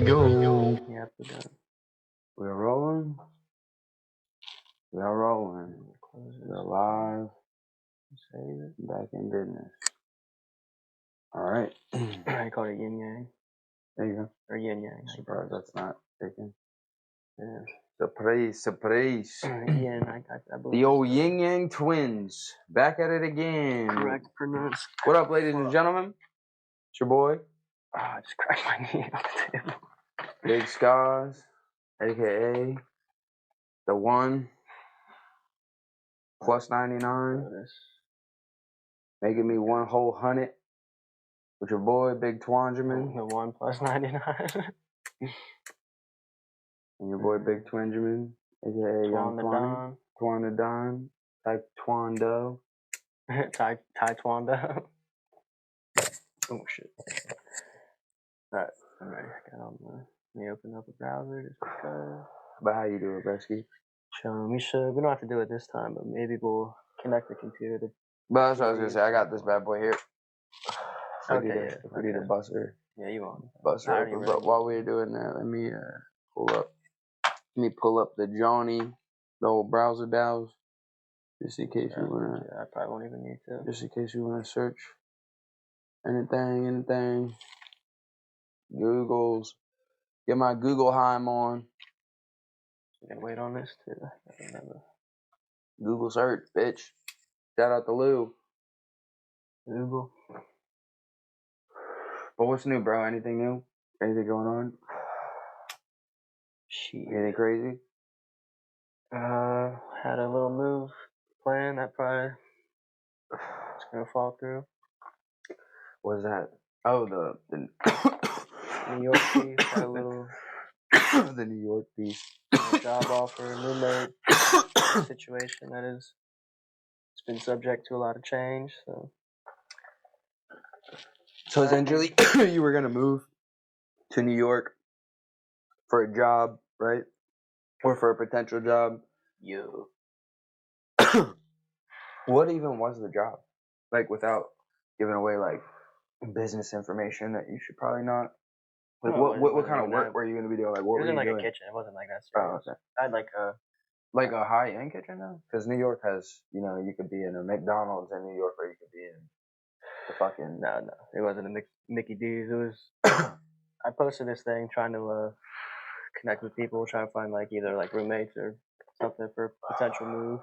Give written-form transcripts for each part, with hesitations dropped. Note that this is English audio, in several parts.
go. Yep, we go. We're rolling. We are rolling. We're live. Back in business. All right. I call it yin yang. There you go. Or yin yang. Surprised that's not taken. Yeah. Surprise. Yin, I believe. The old yin yang twins. Back at it again. Correct pronounce. What up, ladies and gentlemen? It's your boy. I just cracked my knee on the table. Big Scars, a.k.a. the one plus 99. Making me one whole 100 with your boy, Big Twangerman. The 1 plus 99. And your boy, Big Twangerman, a.k.a. Young Twan. Twan the Don. Type Twando. Ty Twando. Oh, shit. Alright, I'm ready. Let me open up a browser just because. But how you doing, Besky? We don't have to do it this time, but maybe we'll connect the computer to. But that's what I was going to say. I got this bad boy here. Okay, We need a buster. Yeah, you want Buster open. But while we're doing that, let me pull up the Johnny, the old browser dows, just in case you want to. I probably won't even need to. Just in case you want to search anything. Google's. Get my Googleheim on. You gotta wait on this too. Google search, bitch. Shout out to Lou. Google. But what's new, bro? Anything new? Anything going on? Shit. Anything crazy? Had a little move planned that probably it's gonna fall through. What's that? Oh, the New York piece. Had a little the New York piece. Job offer, roommate situation that is. It's been subject to a lot of change. So essentially, you were gonna move to New York for a job, right? Or for a potential job. Yeah. What even was the job? Like, without giving away like business information that you should probably not. Like, what kind of work were you gonna be doing? Like, what were you doing? It was in like a kitchen. It wasn't like that serious. Oh, okay. I had like a high-end kitchen though, because New York has, you could be in a McDonald's in New York, or you could be in the fucking. No, it wasn't a Mickey D's. It was. I posted this thing trying to connect with people, trying to find like either like roommates or something for a potential move.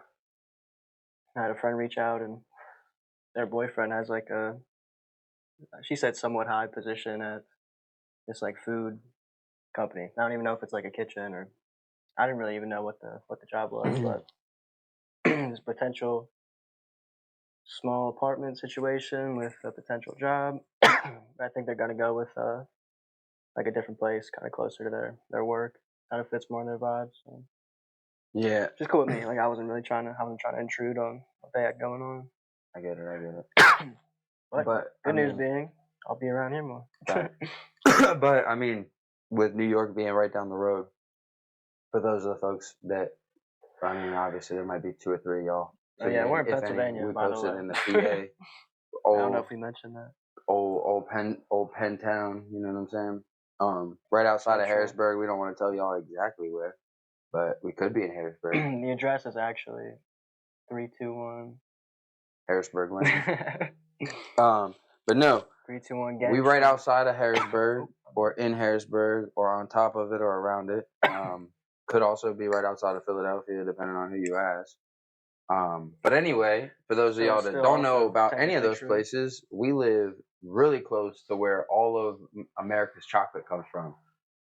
I had a friend reach out, and their boyfriend has like she said somewhat high position at this like food company. I don't even know if it's like a kitchen or I didn't really even know what the job was, but this potential small apartment situation with a potential job. I think they're gonna go with like a different place, kind of closer to their work. Kind of fits more in their vibes. So. Yeah, just cool with me. Like I wasn't trying to intrude on what they had going on. I get it. But good news being, I'll be around here more. But I mean, with New York being right down the road, for those of the folks that, I mean, obviously there might be 2 or 3 of y'all. So yeah, we're in Pennsylvania. We posted in the PA. I don't know if we mentioned that. Old Penn town. You know what I'm saying? Right outside of Harrisburg. We don't want to tell y'all exactly where, but we could be in Harrisburg. The address is actually 321 Harrisburg Lane. But no. 321 We right outside of Harrisburg, or in Harrisburg, or on top of it, or around it. Could also be right outside of Philadelphia, depending on who you ask. But anyway, for those of y'all that don't know about any of those places, we live really close to where all of America's chocolate comes from.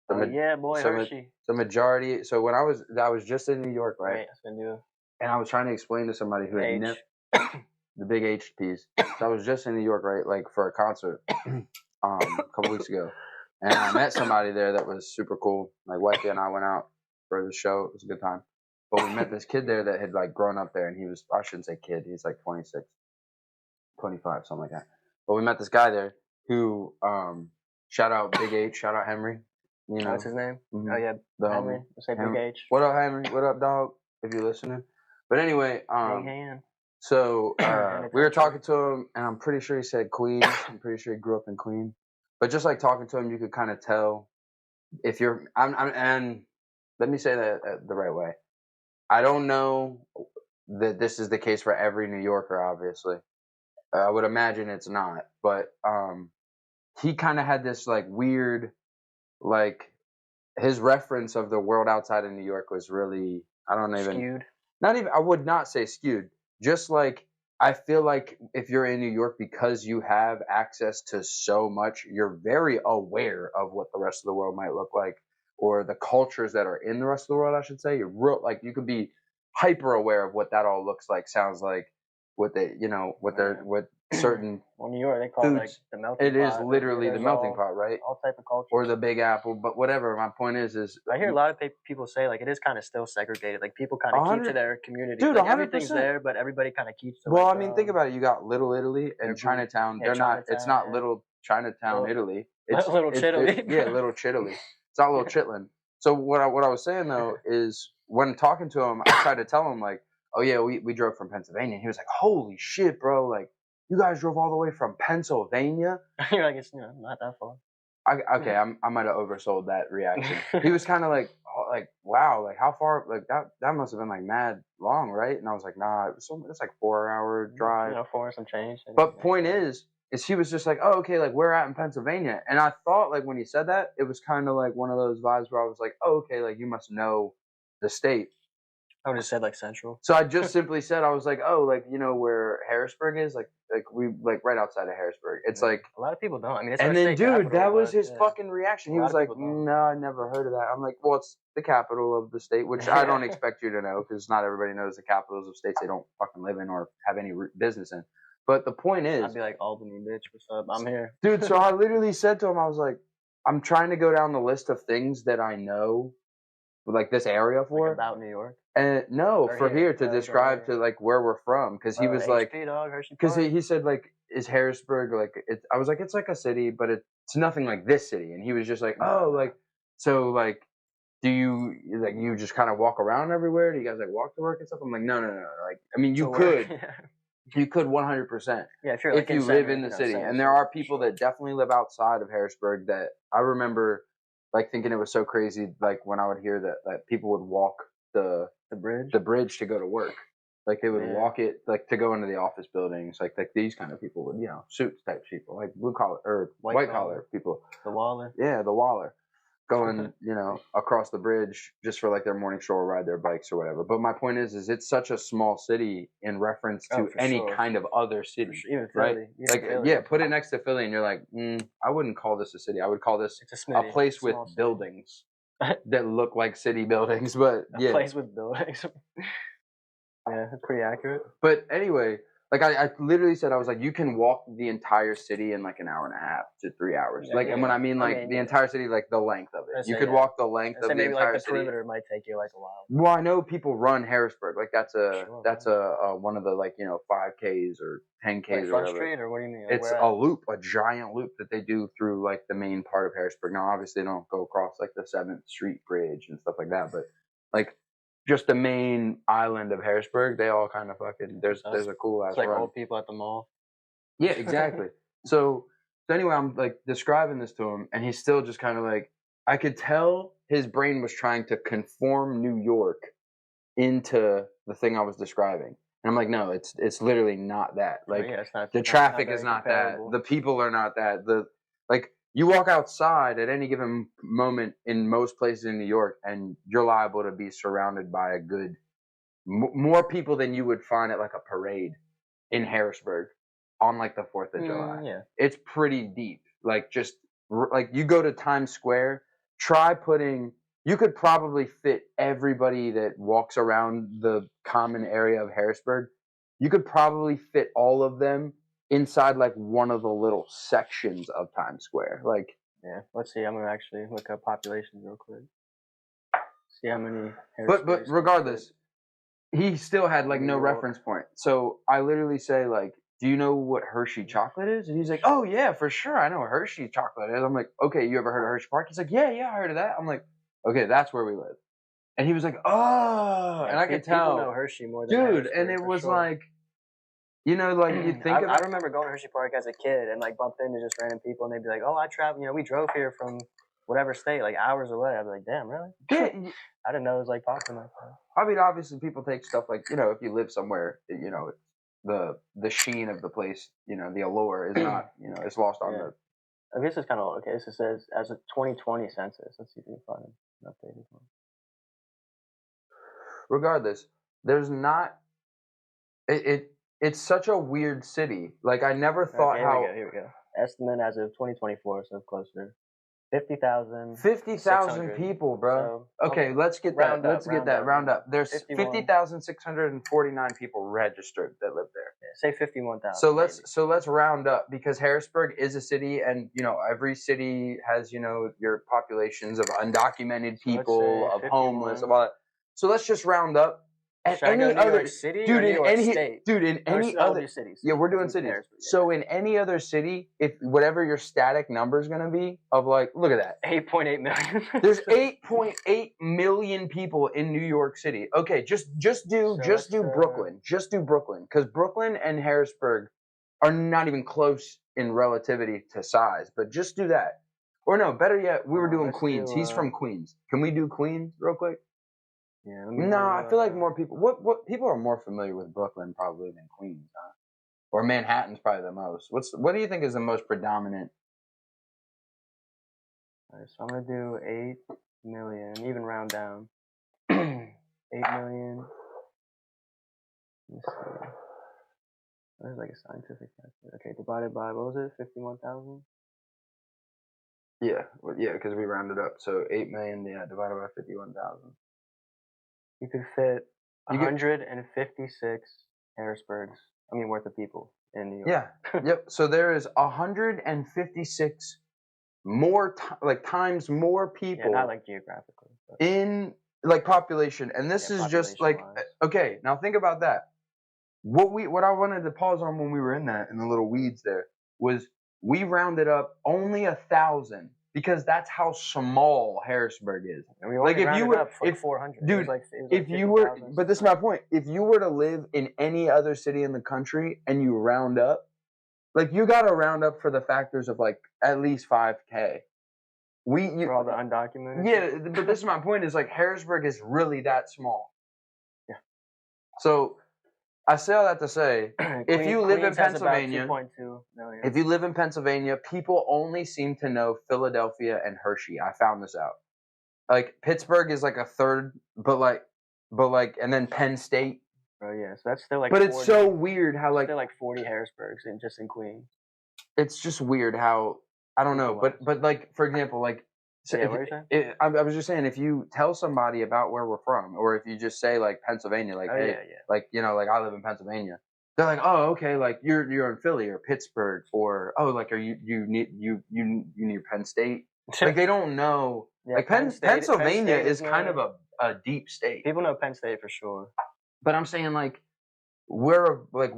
Hershey. The majority. So when I was just in New York, right? And I was trying to explain to somebody who had never. The big H piece. So I was just in New York, right, like for a concert, a couple weeks ago, and I met somebody there that was super cool. Like Wifey and I went out for the show. It was a good time. But we met this kid there that had like grown up there, and he was, I shouldn't say kid, he's like 26, 25, something like that. But we met this guy there who, shout out Big H, shout out Henry. You know, what's his name? Mm-hmm. Oh yeah, Henry. Say Big H. What up, Henry? What up, dog? If you're listening. But anyway, Big hand. So we were talking to him, and I'm pretty sure he said Queens. I'm pretty sure he grew up in Queens. But just like talking to him, you could kind of tell if you're, and let me say that the right way. I don't know that this is the case for every New Yorker, obviously. I would imagine it's not, but he kind of had this like weird, like his reference of the world outside of New York was really, I don't even, skewed. Not even, I would not say skewed, just like, I feel like if you're in New York, because you have access to so much, you're very aware of what the rest of the world might look like, or the cultures that are in the rest of the world, I should say. You're real, like, you could be hyper aware of what that all looks like, sounds like, what they, what certain well, New York, they call it like the melting pot. It is literally the melting pot, right? All type of cultures. Or the Big Apple, but whatever. My point is I hear a lot of people say like it is kind of still segregated. Like people kind of keep to their community. Dude, like, everything's there, but everybody kind of keeps to. Well, I mean, think about it. You got Little Italy and Chinatown. They're not. It's not Little Chinatown, Italy. It's Little Chitaly. Yeah, Little Chitaly. It's not Little Chitlin. So what I was saying though is when talking to him, I tried to tell him like, oh yeah, we drove from Pennsylvania. And he was like, holy shit, bro! Like, you guys drove all the way from Pennsylvania? You're like, it's not that far. I might have oversold that reaction. He was kind of like wow, like how far? Like that must have been like mad long, right? And I was like, nah, it's like 4-hour drive. 4 and some change. But point is he was just like, oh, okay, like we're at in Pennsylvania, and I thought like when he said that, it was kind of like one of those vibes where I was like, oh, okay, like you must know the state. I would have said like Central. So I just simply said, I was like, oh, like you know where Harrisburg is, like we like right outside of Harrisburg. It's like a lot of people don't. I mean, it's and then dude, that was his yeah. fucking reaction. He was like, no, I never heard of that. I'm like, well, it's the capital of the state, which I don't expect you to know because not everybody knows the capitals of states they don't fucking live in or have any business in. But the point is, I'd be like, Albany, bitch, what's up? I'm here, dude. So I literally said to him, I was like, I'm trying to go down the list of things that I know, like this area for like about New York. And no, or for here to describe to like where we're from, because he was like, because he said like, is Harrisburg like? I was like, it's like a city, but it's nothing like this city. And he was just like, oh, like so like, do you like you just kind of walk around everywhere? Do you guys like walk to work and stuff? I'm like, no. Like, I mean, you could. You could 100%. Yeah, if you live in the city, and there are people that definitely live outside of Harrisburg. That I remember, like thinking it was so crazy. Like when I would hear that people would walk the bridge to go to work. Like they would walk it like to go into the office buildings. Like these kind of people would, suits type people, like blue collar or white collar people. The Waller. Yeah, the Waller. Going, across the bridge just for like their morning stroll or ride their bikes or whatever. But my point is it's such a small city in reference to any kind of other city, right? Like, Philly. Put it next to Philly and you're like, I wouldn't call this a city. I would call this a place with buildings that look like city buildings. But a place with buildings. Yeah, that's pretty accurate. But anyway, like I literally said, I was like, you can walk the entire city in like an hour and a half to 3 hours. And when I mean like the entire city, like the length of it, you could walk the length of the entire city. Maybe like the perimeter might take you like a while. Well, I know people run Harrisburg. Like that's one of the like 5Ks or 10Ks like or Front whatever. Street or what do you mean? It's a loop, a giant loop that they do through like the main part of Harrisburg. Now, obviously, they don't go across like the 7th Street Bridge and stuff like that, but like. Just the main island of Harrisburg, they all kind of fucking. There's a cool ass. It's like run. old people at the mall. Yeah, exactly. so anyway, I'm like describing this to him, and he's still just kind of like. I could tell his brain was trying to conform New York into the thing I was describing, and I'm like, no, it's literally not that. Like it's not, the traffic is not that. The people are not that. You walk outside at any given moment in most places in New York, and you're liable to be surrounded by a good more people than you would find at like a parade in Harrisburg on like the 4th of July. Yeah. It's pretty deep. Like just like you go to Times Square, you could probably fit everybody that walks around the common area of Harrisburg. You could probably fit all of them inside like one of the little sections of Times Square. Like, yeah, let's see. I'm gonna actually look up populations real quick. See how many. But regardless, he still had like no reference point. So I literally say like, do you know what Hershey chocolate is? And he's like, oh yeah, for sure, I know what Hershey chocolate is. I'm like, okay, you ever heard of Hershey Park? He's like, yeah, I heard of that. I'm like, okay, that's where we live. And he was like, oh, and I could tell. People know Hershey more than dude, and it was like. Like you think about. I remember going to Hershey Park as a kid and like bumped into just random people and they'd be like, "Oh, I traveled. We drove here from whatever state, like hours away. I'd be like, damn, really? Yeah. I didn't know it was like popping like that. I mean, obviously, people take stuff like, you know, if you live somewhere, you know, the sheen of the place, you know, the allure is not, you know, it's lost on the. I guess it's kind of okay. So it says as a 2020 census. Let's see if we can find an updated one. Regardless, there's not. It's such a weird city. Like I never thought how. Here we go. Estimate as of 2024, so closer. 50,000. 50,000 people, bro. So, okay, let's get that. Let's get that. Round up. There's 50,649 people registered that live there. Yeah, say 51,000. So let's round up because Harrisburg is a city, and you know every city has your populations of undocumented people, of homeless, of all that. So let's just round up. And any other city, dude, in any state, in any other cities. Yeah, we're doing cities. So in any other city, if whatever your static number is gonna be, of like, look at that, 8.8 million. There's 8.8 million people in New York City. Okay, just do Brooklyn, just do Brooklyn, because Brooklyn and Harrisburg are not even close in relativity to size. But just do that, or no, better yet, we were doing Queens. He's from Queens. Can we do Queens real quick? Yeah. No, I feel like more people. What people are more familiar with Brooklyn probably than Queens, huh? Or Manhattan's probably the most. What do you think is the most predominant? All right, so I'm gonna do 8 million, even round down. 8 million. Let's see. There's like a scientific calculator. Okay, divided by what was it? 51,000. Yeah, because we rounded up. So 8 million, divided by 51,000. You could fit 156 Harrisburgs. Worth of people in New York. Yeah. Yep. So there is 156 more times more people. Yeah, not like geographically. But in like population, and this is just like okay. Now think about that. What I wanted to pause on when we were in the little weeds there was we rounded up only 1,000. Because that's how small Harrisburg is. Like if you were, if 400, dude, if you were, but this is my point. If you were to live in any other city in the country and you round up, like you got to round up for the factors of like at least 5K. For all the undocumented. Yeah, but this is my point. Is like Harrisburg is really that small. Yeah. So I say all that to say, if you live in Pennsylvania, people only seem to know Philadelphia and Hershey. I found this out. Like Pittsburgh is like a third, but and then Penn State. Oh yeah, so that's still like. But 40, it's so weird how like still like 40 Harrisburgs just in Queens. It's just weird how I don't know, but like for example, like. So yeah, what are you saying? I was just saying, if you tell somebody about where we're from, or if you just say like Pennsylvania, like like like I live in Pennsylvania, they're like, oh, okay, like you're in Philly or Pittsburgh, or oh, like are you near Penn State? Like they don't know. Yeah, like Pennsylvania is kind of a deep state. People know Penn State for sure, but I'm saying like we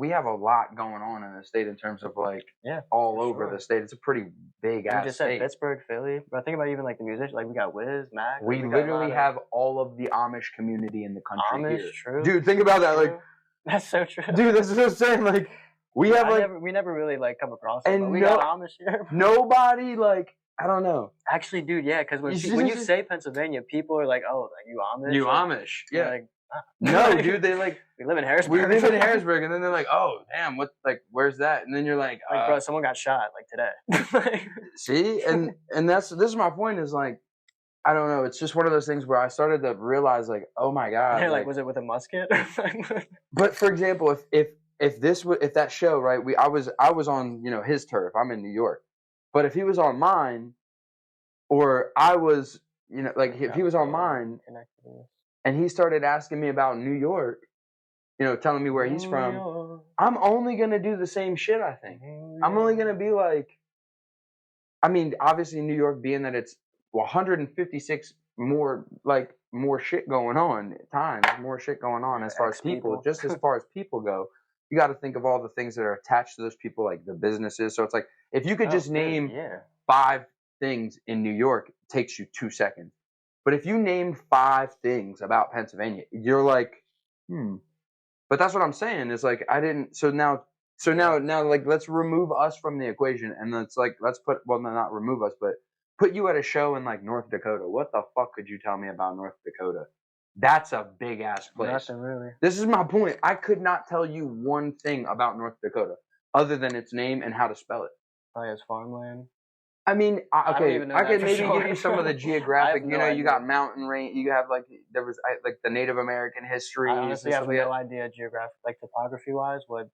have a lot going on in the state in terms of like all over the state. It's a pretty big ass just state. Said Pittsburgh, Philly, but think about even like the musicians. Like we got Wiz, Mac. We literally have all of the Amish community in the country here. True. Dude, think about that. Like that's so true. Dude, that's what I'm saying. Like we never really like come across it. And we got Amish here. Nobody like I don't know. Actually, dude, yeah, because when you say Pennsylvania, people are like, "Oh, like you Amish." You Amish, yeah. Like, no, dude, they like we live in Harrisburg. We live in Harrisburg, and then they're like, "Oh, damn, where's that?" And then you're like, bro, someone got shot like today." See, and this is my point. Is like, I don't know. It's just one of those things where I started to realize, like, oh my god, like was it with a musket? But for example, if that show, right? I was on his turf. I'm in New York, but if he was on mine, or I was if he was on mine. And he started asking me about New York, telling me where he's from. I'm only going to do the same shit, I think. I'm only going to be like, obviously New York being that it's 156 more shit going on more shit going on as far as people, just as far as people go. You got to think of all the things that are attached to those people, like the businesses. So it's like, if you could just name 5 things in New York, it takes you 2 seconds. But if you named 5 things about Pennsylvania, you're like, But that's what I'm saying is like I didn't. So now like let's remove us from the equation, and let's put not remove us, but put you at a show in like North Dakota. What the fuck could you tell me about North Dakota? That's a big ass place. Nothing really. This is my point. I could not tell you one thing about North Dakota other than its name and how to spell it. Probably has farmland. I mean, okay, I could maybe sure. give you some of the geographic. You know, you got mountain range. You have like there was like the Native American history. I honestly have no idea geographic, like topography wise, what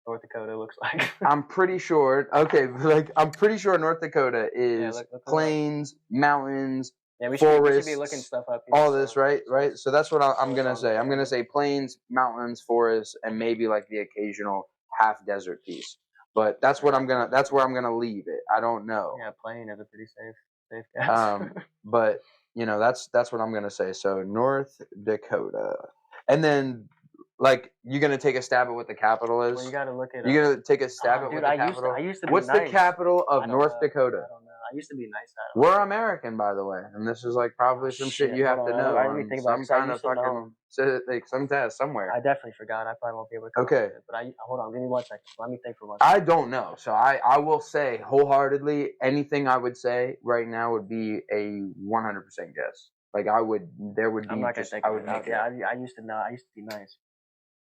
North Dakota looks like. I'm pretty sure. Okay, like I'm pretty sure North Dakota is look plains, mountains, forests. We should be looking stuff up here, all this, right? So that's what I'm gonna say. I'm gonna say plains, mountains, forests, and maybe like the occasional half desert piece. But that's what that's where I'm gonna leave it. I don't know. Yeah, plain is a pretty safe guess. But you know, that's what I'm gonna say. So North Dakota, and then like you're gonna take a stab at what the capital is. Well, you gotta look at. You're gonna take a stab at what the capital. I used to be What's nice. the capital of North Dakota? I don't know. I used to be nice at it. We're American, by the way, and this is like probably some shit you have to know. I didn't think about some kind of fucking like some test somewhere. I definitely forgot. I probably won't be able to. Okay. But hold on, give me 1 second. Let me think for 1 I second. don't know, so I will say wholeheartedly anything I would say right now would be a 100% guess. Like I would, there would be. I'm not gonna think. I would make it. I used to know. I used to be nice.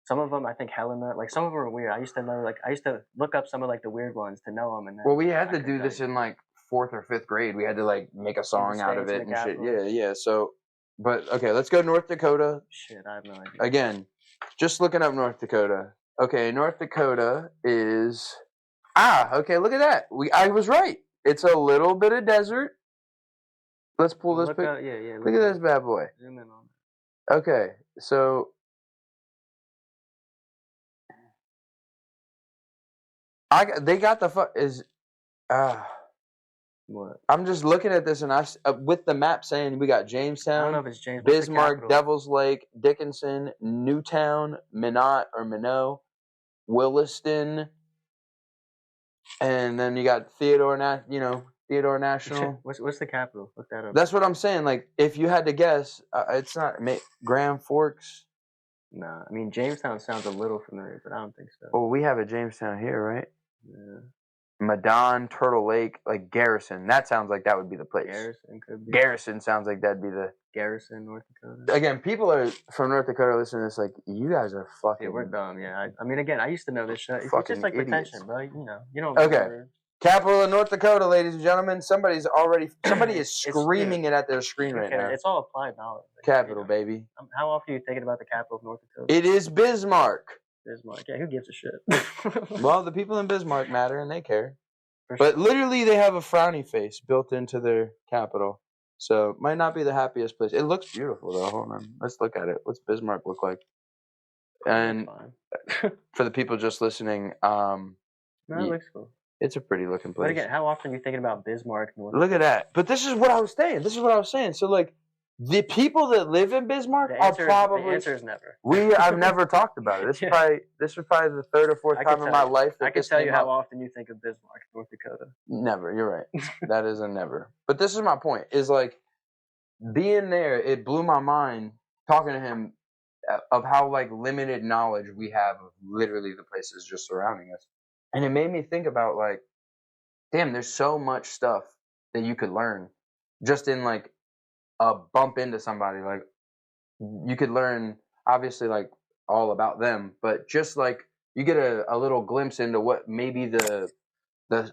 Some of them, I think, Helena. Like some of them are weird. I used to know. Like I used to look up some of like the weird ones to know them. And then well, we had to do this in like 4th or 5th grade. We had to like make a song out of it and shit. Yeah. So, but okay, let's go North Dakota. Shit, I have no idea. Again, just looking up North Dakota. Okay, North Dakota is okay. Look at that. I was right. It's a little bit of desert. Let's pull this picture. Yeah. Look at this bad boy. Zoom in on it. Okay, so they got the what? I'm just looking at this and with the map saying we got Jamestown, I don't know if it's James, Bismarck, Devil's Lake, Dickinson, Newtown, Minot, Williston, and then you got Theodore National. What's the capital? Look that up. That's what I'm saying. Like if you had to guess, it's not Grand Forks. Nah, I mean Jamestown sounds a little familiar, but I don't think so. Well, we have a Jamestown here, right? Yeah. Madon, Turtle Lake, like Garrison. That sounds like that would be the place. Garrison could be. Garrison sounds like that'd be the. Garrison, North Dakota. Again, people are from North Dakota listening to this like, you guys are fucking. Yeah, we're dumb. Yeah, I mean, again, I used to know this shit. It's just like idiots. retention, bro. You don't. Okay. Capital of North Dakota, ladies and gentlemen. Somebody is screaming it at their screen right now. It's all applied knowledge. Capital, baby. How often are you thinking about the capital of North Dakota? It is Bismarck. Bismarck. Yeah, who gives a shit? Well, the people in Bismarck matter and they care. But literally, they have a frowny face built into their capital. So, it might not be the happiest place. It looks beautiful, though. Hold on. Let's look at it. What's Bismarck look like? And for the people just listening, no, it looks cool. It's a pretty looking place. But again, how often are you thinking about Bismarck? Look at that. But this is what I was saying. So, like, the people that live in Bismarck are probably. The answer is never. I've never talked about it. This was probably the 3rd or 4th time in my life that I can tell you how often you think of Bismarck, North Dakota. Never. You're right. That is a never. But this is my point. Is like being there. It blew my mind talking to him of how like limited knowledge we have of literally the places just surrounding us, and it made me think about like, damn, there's so much stuff that you could learn just in like a bump into somebody. Like you could learn obviously like all about them, but just like you get a little glimpse into what maybe the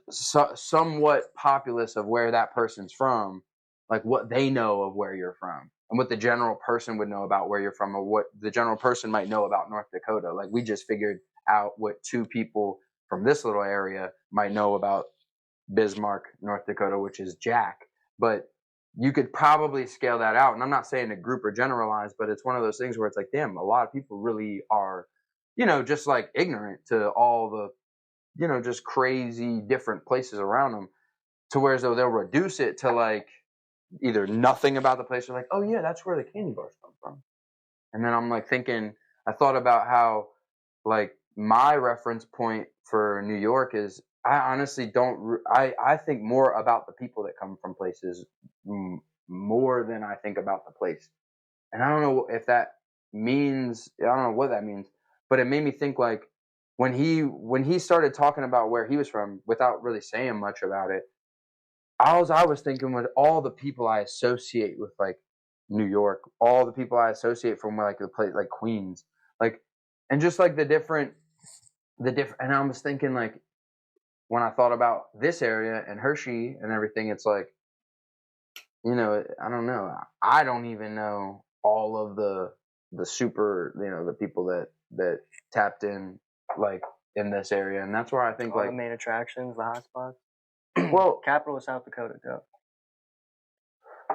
somewhat populace of where that person's from, like what they know of where you're from and what the general person would know about where you're from, or what the general person might know about North Dakota. Like we just figured out what 2 people from this little area might know about Bismarck, North Dakota, which is Jack. But you could probably scale that out. And I'm not saying to group or generalize, but it's one of those things where it's like, damn, a lot of people really are, just like ignorant to all the, just crazy different places around them, to where as though they'll reduce it to like either nothing about the place or like, oh yeah, that's where the candy bars come from. And then I'm like thinking, I thought about how like my reference point for New York is, I honestly don't. I think more about the people that come from places more than I think about the place, and I don't know if that means. I don't know what that means, but it made me think like when he started talking about where he was from without really saying much about it. all I was thinking was all the people I associate with like New York, all the people I associate from like the place like Queens, like, and just like the different, and I was thinking like when I thought about this area and Hershey and everything, it's like, you know, I don't know, I don't even know all of the super, you know, the people that tapped in like in this area, and that's where I think all like the main attractions, the hotspots. Well, capital of South Dakota, too.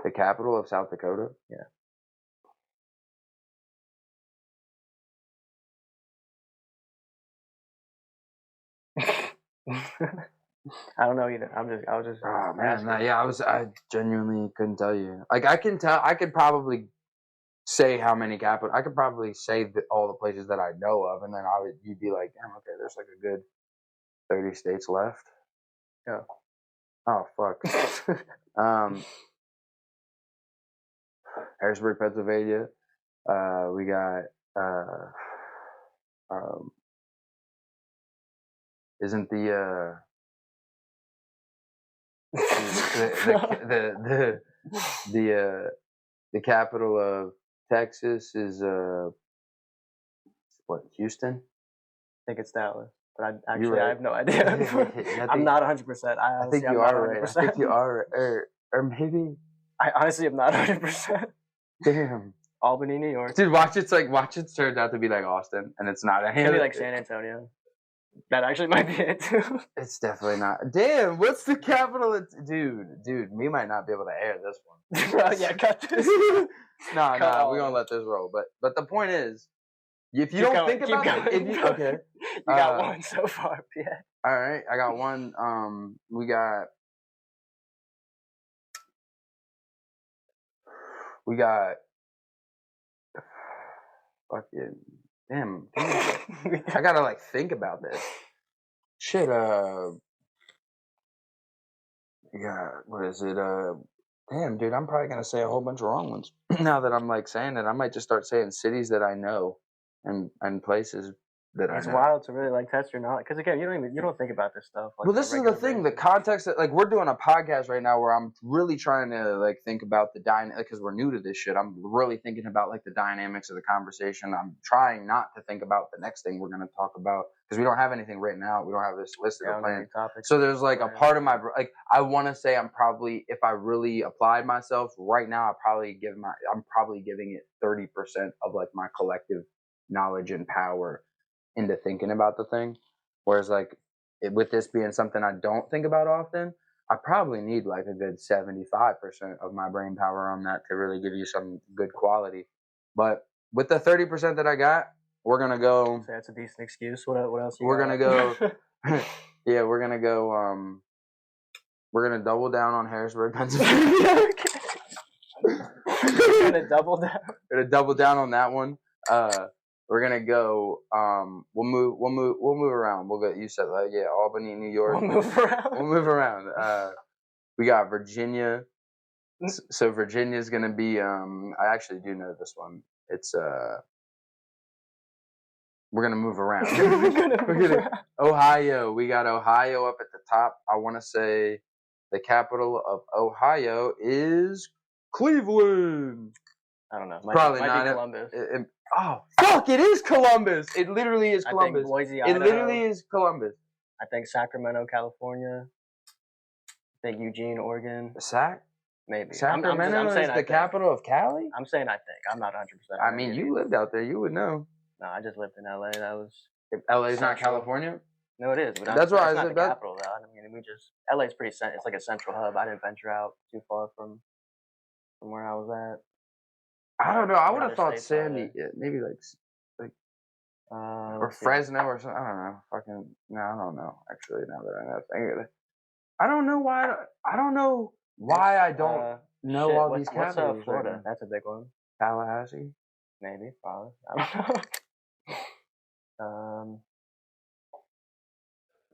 The capital of South Dakota? Yeah. I don't know either. I was just. Oh man, I genuinely couldn't tell you. Like I could probably say how many capital. I could probably say all the places that I know of, and then you'd be like, damn, okay, there's like a good 30 states left. Yeah. Oh fuck. Harrisburg, Pennsylvania. We got isn't the the capital of Texas is what, Houston? I think it's Dallas, but I have no idea. I'm not 100%. I think you are right. I think you are, or maybe I honestly am not 100%. Damn. Albany, New York. Dude, watch it turns out to be like Austin, and it's not. It could be like San Antonio. That actually might be it too. It's definitely not. Damn, what's the capital? Dude, we might not be able to air this one. Bro, yeah, cut this. No, we're gonna let this roll. But the point is, if you don't think about it, if you okay, you got one so far, yeah. All right, I got one. We got fucking damn. I gotta like think about this. Shit. Yeah. What is it? Damn, dude. I'm probably gonna say a whole bunch of wrong ones now that I'm like saying it. I might just start saying cities that I know and places that I know. It's wild to really like test your knowledge, because again, you don't think about this stuff. Like, well, this is the thing. The context that like we're doing a podcast right now where I'm really trying to like think about the because we're new to this shit. I'm really thinking about like the dynamics of the conversation. I'm trying not to think about the next thing we're gonna talk about because we don't have anything written out. We don't have this listed or planned. So there's like a part of my like I want to say I'm probably, if I really applied myself right now, I'm probably giving it 30% of like my collective knowledge and power into thinking about the thing, whereas like with this being something I don't think about often, I probably need like a good 75% of my brain power on that to really give you some good quality. But with the 30% that I got, we're gonna go. So that's a decent excuse. What else? We're gonna go. Yeah, we're gonna go. We're gonna double down on Harrisburg, Pennsylvania. We're gonna double down. We're gonna double down on that one. We're gonna go. We'll move around. We'll go. You said Albany, New York. We'll move around. We got Virginia. So Virginia's gonna be. I actually do know this one. It's We're gonna move around. Ohio. We got Ohio up at the top. I want to say the capital of Ohio is Cleveland. I don't know. Probably might not be Columbus. Oh fuck! It is Columbus. It literally is Columbus. I think Boise, Idaho. It literally is Columbus. I think Sacramento, California. I think Eugene, Oregon. Maybe. Sacramento is the capital of Cali? I'm saying I think. I'm not 100%. I mean, you lived out there. You would know. No, I just lived in LA. That was. LA is not California? No, it is. But that's why I said the capital, though. I mean, LA's pretty. It's like a central hub. I didn't venture out too far from where I was at. I don't know. I would have thought Sandy, maybe like or Fresno or something. I don't know. I don't know. Actually, now that I know, I don't know why. I don't know why I don't know all these capitals. What's Florida? Right, that's a big one. Tallahassee, maybe. Probably. I don't know.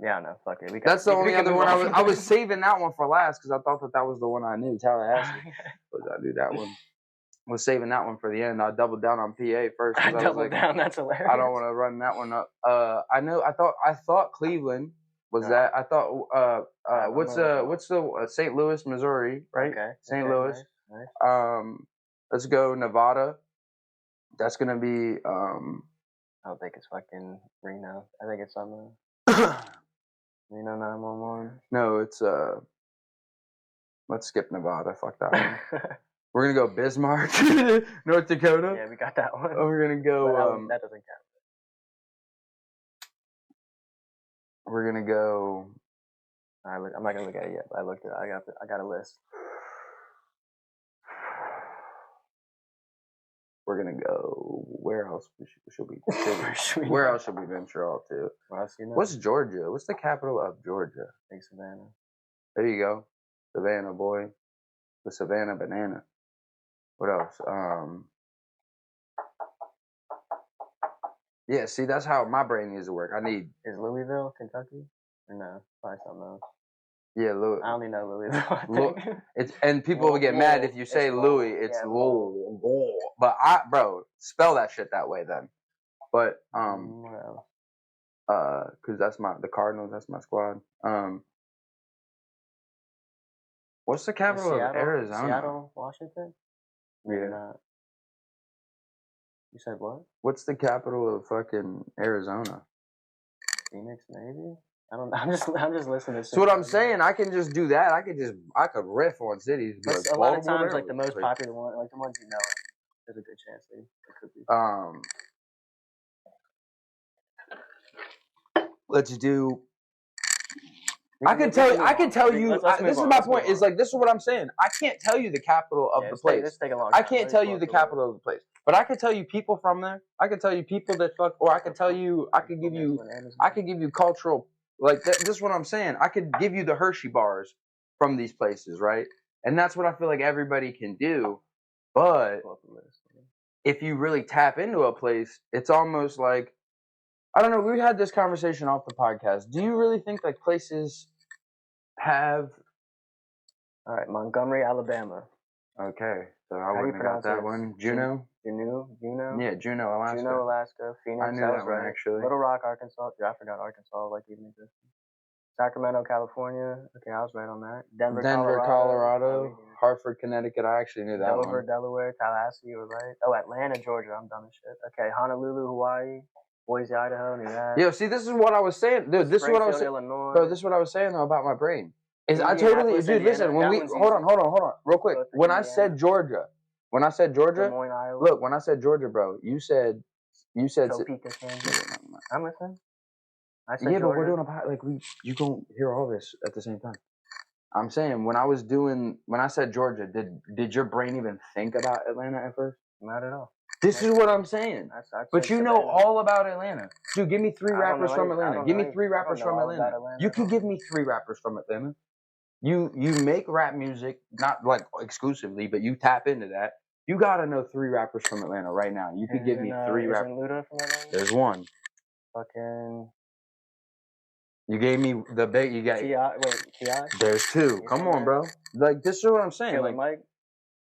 Yeah, no, fuck it. That's the only other one I was saving that one for last because I thought that was the one I knew. Tallahassee, but I knew that one. Was saving that one for the end. I doubled down on PA first. I doubled down. That's hilarious. I don't want to run that one up. I thought Cleveland was that. I thought what's the St. Louis, Missouri, right? Okay. St. Louis. Nice. Let's go Nevada. That's gonna be I don't think it's fucking Reno. I think it's on Reno 911. No, it's let's skip Nevada. Fuck that one. We're gonna go Bismarck, North Dakota. Yeah, we got that one. Oh, we're gonna go. That doesn't count. We're gonna go. I'm not gonna look at it yet, but I looked at it. I got a list. We're gonna go. Where else should we? Where else should we venture off to? What's Georgia? What's the capital of Georgia? I think Savannah. There you go, Savannah boy, the Savannah banana. What else? Yeah, see, that's how my brain needs to work. Is Louisville, Kentucky? Or no, probably something else. Yeah, Louis. I only know Louisville. And people will get mad if you say Louis. It's Louis. But spell that shit that way then. But what else? Because that's the Cardinals. That's my squad. What's the capital of Arizona? Seattle, Washington. Yeah. Not. You said what? What's the capital of fucking Arizona? Phoenix, maybe. I don't know. I'm just listening. That's what I'm saying. I can just do that. I could riff on cities. But a lot of times, like the most popular one, like the ones you know, there's a good chance it could be. Let's do. I can tell you. This is my point. Is like this is what I'm saying. I can't tell you the capital of the place. I can't tell you the capital of the place, but I can tell you people from there. I can tell you people that fuck, or I can tell you. I could give you cultural. Like this is what I'm saying. I could give you the Hershey bars from these places, right? And that's what I feel like everybody can do. But if you really tap into a place, it's almost like I don't know. We had this conversation off the podcast. Do you really think like places have? All right, Montgomery, Alabama. Okay, so I wouldn't have got that one. Juneau. Juneau. Yeah, Juneau, Alaska. Juneau, Alaska. Phoenix. I knew that one actually. Little Rock, Arkansas. Yeah, I forgot Arkansas like even existed. Sacramento, California. Okay, I was right on that. Denver, Colorado. Hartford, Connecticut. I actually knew that one. Dover, Delaware. Tallahassee, you were right. Oh, Atlanta, Georgia. I'm dumb as shit. Okay, Honolulu, Hawaii. Boise, Idaho, New York. Yo, see, this is what I was saying, dude. This is what I was saying, bro. This is what I was saying though about my brain. Is I totally, dude. Listen, when we hold on, real quick. When I said Georgia, Moines, Iowa. Look, when I said Georgia, bro, you said. Topeka, Kansas. I'm listening. I said yeah, Georgia. but we're doing you gonna hear all this at the same time. I'm saying when I said Georgia, did your brain even think about Atlanta at first? Not at all. This is what I'm saying. But you know all about Atlanta. Dude, give me 3 rappers from Atlanta. Give me 3 rappers from Atlanta. You can give me 3 rappers from Atlanta. You make rap music, not like exclusively, but you tap into that. You gotta know 3 rappers from Atlanta right now. You could give me 3 rappers. Luda from Atlanta? There's one. Fucking. You gave me the big. You got. T.I.? There's 2. Come on, bro. Like this is what I'm saying. Killer like Mike?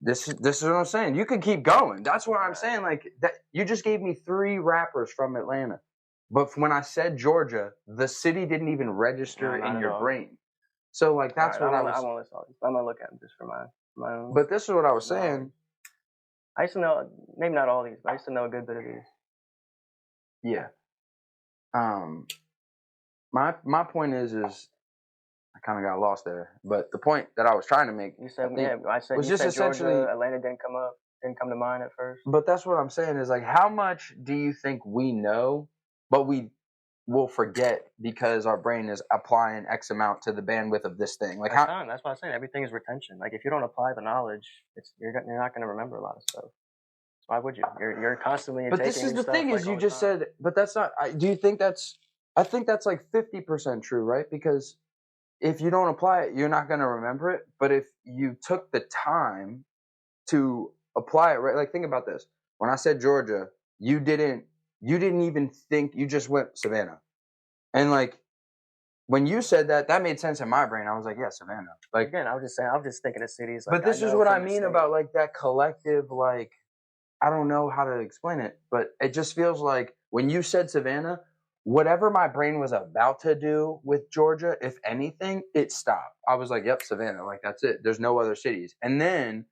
This is what I'm saying. You can keep going. That's what I'm saying. Like that, you just gave me 3 rappers from Atlanta, but when I said Georgia, the city didn't even register in your brain. So like that's what I was. I won't listen. I'm gonna look at them just for my own. But this is what I was saying. I used to know maybe not all these, but I used to know a good bit of these. Yeah. My point is I kind of got lost there, but the point that I was trying to make, I said essentially Georgia, Atlanta didn't come to mind at first. But that's what I'm saying is like, how much do you think we know, but we will forget because our brain is applying X amount to the bandwidth of this thing? Like that's what I'm saying. Everything is retention. Like if you don't apply the knowledge, you're not going to remember a lot of stuff. So why would you? You're constantly. But this is the thing is you just said, but that's not. Do you think that's? I think that's like 50% true, right? Because if you don't apply it, you're not going to remember it. But if you took the time to apply it, right? Like think about this. When I said Georgia, you didn't even think, you just went Savannah. And like when you said that made sense in my brain. I was like, yeah, Savannah. Like again, I was just thinking of cities. Like, but this is what I mean about like that collective, like I don't know how to explain it, but it just feels like when you said Savannah, whatever my brain was about to do with Georgia, if anything, it stopped. I was like, yep, Savannah, like that's it. There's no other cities. And then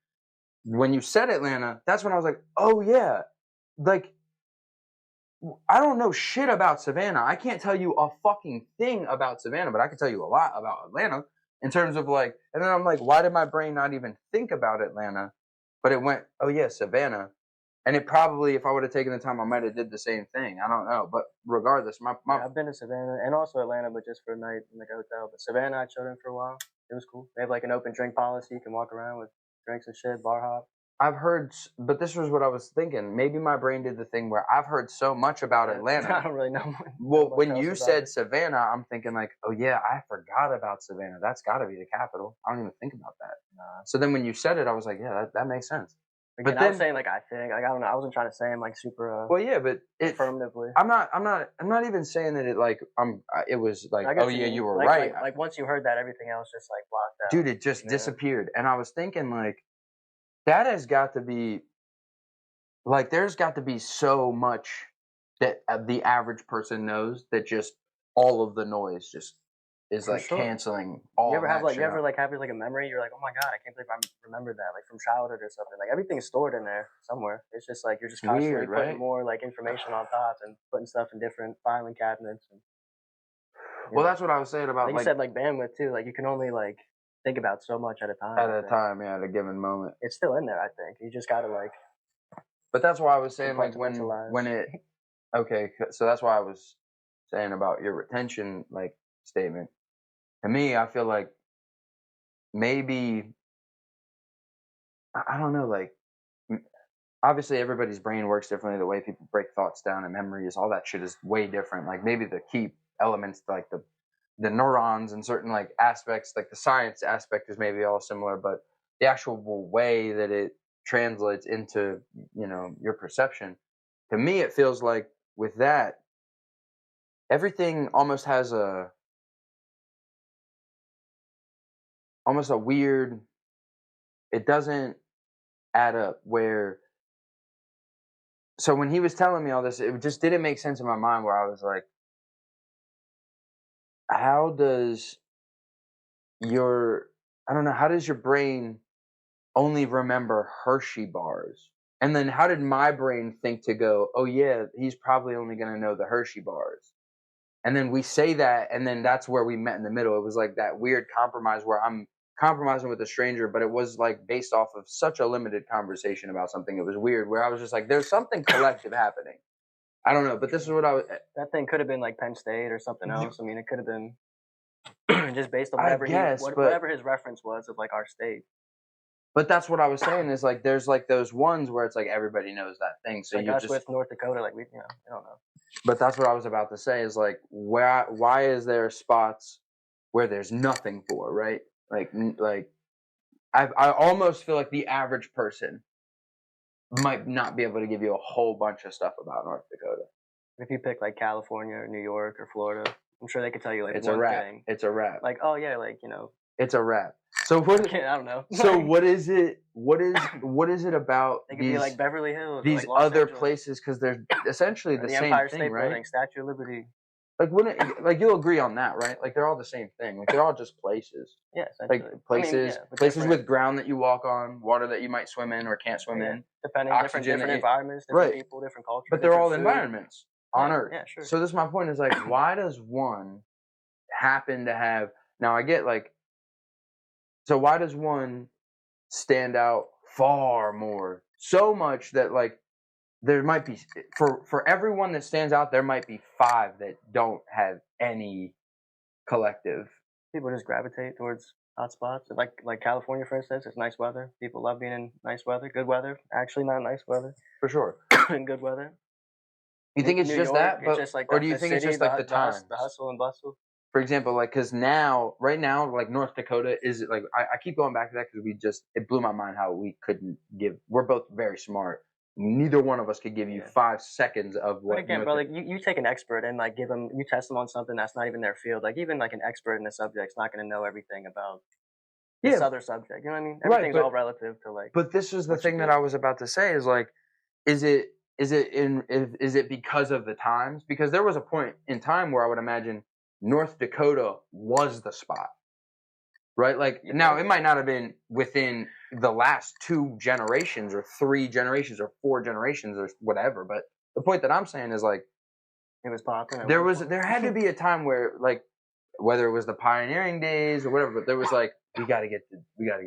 when you said Atlanta, that's when I was like, oh yeah, like I don't know shit about Savannah. I can't tell you a fucking thing about Savannah, but I can tell you a lot about Atlanta in terms of like, and then I'm like, why did my brain not even think about Atlanta? But it went, oh yeah, Savannah. And it probably, if I would have taken the time, I might have did the same thing. I don't know. But regardless, I've been to Savannah and also Atlanta, but just for a night in like a hotel. But Savannah, I chilled in for a while. It was cool. They have like an open drink policy. You can walk around with drinks and shit, bar hop. I've heard, but this was what I was thinking. Maybe my brain did the thing where I've heard so much about Atlanta. I don't really know. Well, when you said Savannah, I'm thinking like, oh yeah, I forgot about Savannah. That's got to be the capital. I don't even think about that. Nah. So then when you said it, I was like, yeah, that makes sense. Again, but then, I was saying like I think, like I don't know. I wasn't trying to say I'm like super. Well, yeah, but affirmatively. I'm not even saying that it like it was like, oh yeah, you were right. Like once you heard that, everything else just like blocked out. Dude, it just disappeared, and I was thinking like, that has got to be. Like, there's got to be so much that the average person knows that just all of the noise just is like canceling all. You ever have like a memory? You're like, oh my god, I can't believe I remembered that, like from childhood or something. Like everything's stored in there somewhere. It's just like you're just constantly putting more like information on top and putting stuff in different filing cabinets. And, well, that's what I was saying about like you said, like bandwidth too. Like you can only like think about so much at a time. At a time, yeah, at a given moment. It's still in there, I think. You just gotta like. But that's why I was saying, like, when it, okay, so that's why I was saying about your retention, like, statement. To me, I feel like maybe, I don't know, like, obviously everybody's brain works differently. The way people break thoughts down and memories, all that shit is way different. Like, maybe the key elements, like the neurons and certain, like, aspects, like the science aspect is maybe all similar, but the actual way that it translates into, you know, your perception, to me it feels like with that everything almost has almost a weird, it doesn't add up. Where, so when he was telling me all this, it just didn't make sense in my mind, where I was like, how does your brain only remember Hershey bars? And then how did my brain think to go, oh yeah, he's probably only going to know the Hershey bars? And then we say that, and then that's where we met in the middle. It was like that weird compromise where I'm compromising with a stranger, but it was like based off of such a limited conversation about something. It was weird, where I was just like, there's something collective happening. I don't know, but this is what I was. That thing could have been like Penn State or something else. I mean, it could have been just based on whatever his reference was of like our state. But that's what I was saying, is like there's like those ones where it's like everybody knows that thing. So like you us just with North Dakota, like we, I don't know. But that's what I was about to say, is like, why is there spots where there's nothing for, right? Like I almost feel like the average person might not be able to give you a whole bunch of stuff about North Dakota. If you pick like California or New York or Florida, I'm sure they could tell you like it's one a wrap. thing. It's a wrap. Like, oh yeah, like, you know. It's a wrap. So what? I don't know. So what is it? What is it about it could be like Beverly Hills, these like other places? Because they're essentially the same Empire thing, State right? Building, Statue of Liberty. Like you'll agree on that, right? Like they're all the same thing. Like they're all just places. Yeah, essentially. Like places, places with ground that you walk on, water that you might swim in or can't swim in. Depending on different environments, different people, different cultures. But they're all environments on Earth. Yeah, sure. So this is my point, is like, why does one happen to have? Now I get like, so why does one stand out far more, so much that like there might be, for everyone that stands out, there might be 5 that don't have any collective. People just gravitate towards hot spots. Like California, for instance, it's nice weather. People love being in nice weather, good weather. Actually, not nice weather. For sure. And good weather. You think it's New just York, that, but, just like or do you think it's just like the time, the hustle and bustle? For example, like, because right now, like North Dakota is like, I keep going back to that because it blew my mind how we couldn't give. We're both very smart. Neither one of us could give you 5 seconds of what. But again, bro, like you take an expert and like you test them on something that's not even their field. Like even like an expert in a subject's not going to know everything about this other subject. You know what I mean? Everything's all relative to like. But this is the thing that I was about to say, is like, is it is it because of the times? Because there was a point in time where I would imagine North Dakota was the spot, right? Like now it might not have been within the last 2 generations or 3 generations or 4 generations or whatever, but the point that I'm saying is like it was popular. There had to be a time where like whether it was the pioneering days or whatever, but there was like we got to get to the Dakota.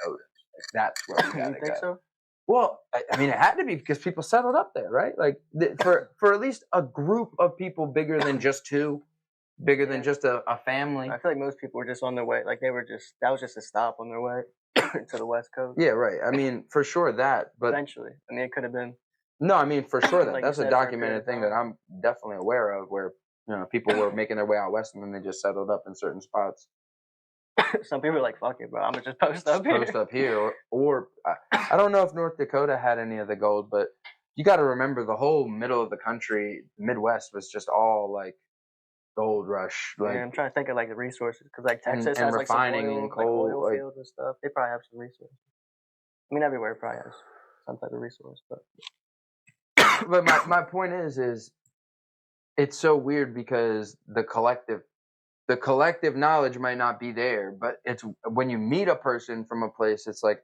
Like, that's where we got to go. You think so? Well, I mean, it had to be because people settled up there, right? Like for at least a group of people bigger than just 2, bigger than just a family. I feel like most people were just on their way. Like that was just a stop on their way to the West Coast. Yeah, right. I mean, for sure that, but eventually, I mean, it could have been. No, I mean for sure that like that's a documented thing that I'm definitely aware of, where people were making their way out west and then they just settled up in certain spots. Some people are like, "Fuck it, bro, I'm gonna just post up here." Post up here, or I don't know if North Dakota had any of the gold, but you got to remember the whole middle of the country, Midwest, was just all like gold rush. Like, I'm trying to think of like the resources because like Texas has refining like some oil, and coal, like oil fields and stuff. They probably have some resources. I mean, everywhere probably has some type of resource, but. But my point is it's so weird because the collective knowledge might not be there, but it's when you meet a person from a place, it's like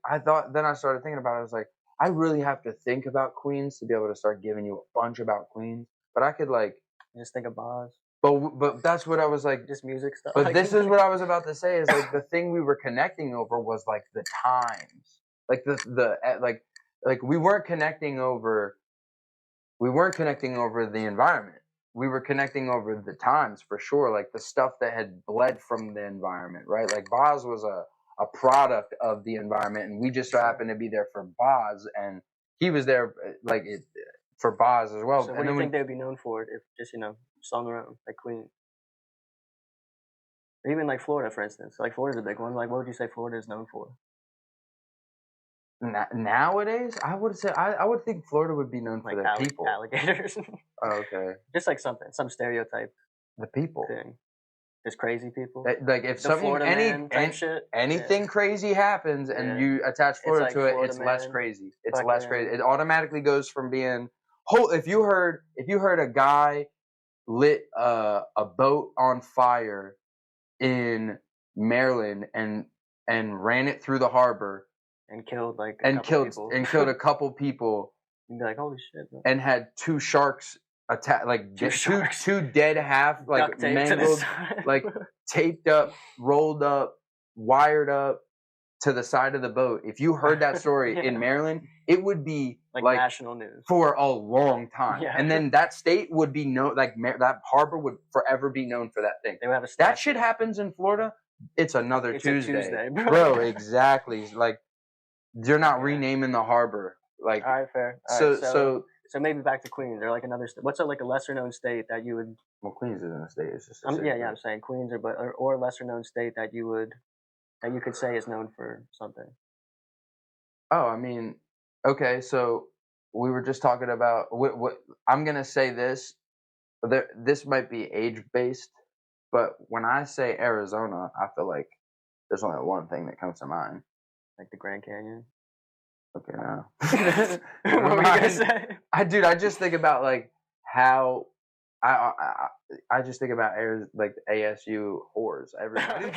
then I started thinking about it. I was like, I really have to think about Queens to be able to start giving you a bunch about Queens, but I could like just think of Boz. But that's what I was like, just music stuff. But this is what I was about to say is like the thing we were connecting over was like the times, like like we weren't connecting over the environment. We were connecting over the times for sure, like the stuff that had bled from the environment, right? Like Boz was a product of the environment, and we just so happened to be there for Boz, and he was there for Boz as well. So what do you think they would be known for if just sung around like Queen? Or even like Florida, for instance. Like Florida's a big one. Like what would you say Florida is known for? Nowadays, I would say I would think Florida would be known for their people. Alligators. Oh, okay. Just like some stereotype. The people. Thing. Just crazy people. Like if anything crazy happens and you attach Florida to it, it's less crazy. It's less crazy. It automatically goes from being if you heard a guy lit a boat on fire in Maryland and ran it through the harbor. And killed killed a couple people. You'd be like, holy shit! Bro. And had 2 sharks attack, like two dead half, like mangled, like taped up, rolled up, wired up to the side of the boat. If you heard that story in Maryland, it would be like national news for a long time. Yeah. And then that state would be known, like that harbor would forever be known for that thing. They would have that shit happens in Florida. It's another Tuesday. A Tuesday, bro. Exactly. Like. You're not renaming the harbor, like. All right, fair. All right, so maybe back to Queens or like another state. What's like a lesser known state that you would? Well, Queens isn't a state. It's just. I'm saying Queens or a lesser known state that you could say is known for something. Oh, I mean, okay. So we were just talking about what I'm gonna say this. This might be age based, but when I say Arizona, I feel like there's only one thing that comes to mind. Like the Grand Canyon. Okay, now. What were you gonna say? I just think about like how I just think about like ASU whores. Everybody.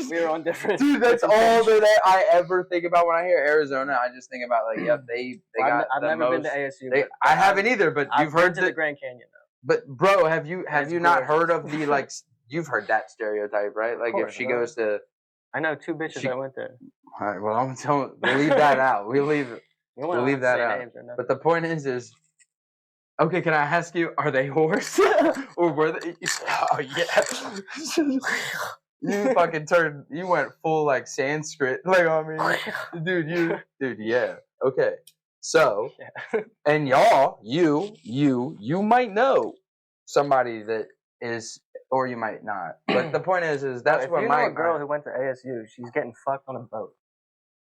We were on different. Dude, that's all that I ever think about when I hear Arizona. I just think about like, they got. I've never been to ASU. I haven't either, but you've heard the Grand Canyon though. But bro, have you not heard of the like? You've heard that stereotype, right? Like if she goes to. I know 2 bitches that went there. All right, well, we'll leave that out. We'll leave that out. But the point is, okay, can I ask you, are they whores? Or were they? Oh, yeah. You fucking you went full, like, Sanskrit. Like, I mean, dude, yeah. Okay. So, and y'all, you might know somebody that is... Or you might not. But the point is that's what my... If you know a girl who went to ASU, she's getting fucked on a boat.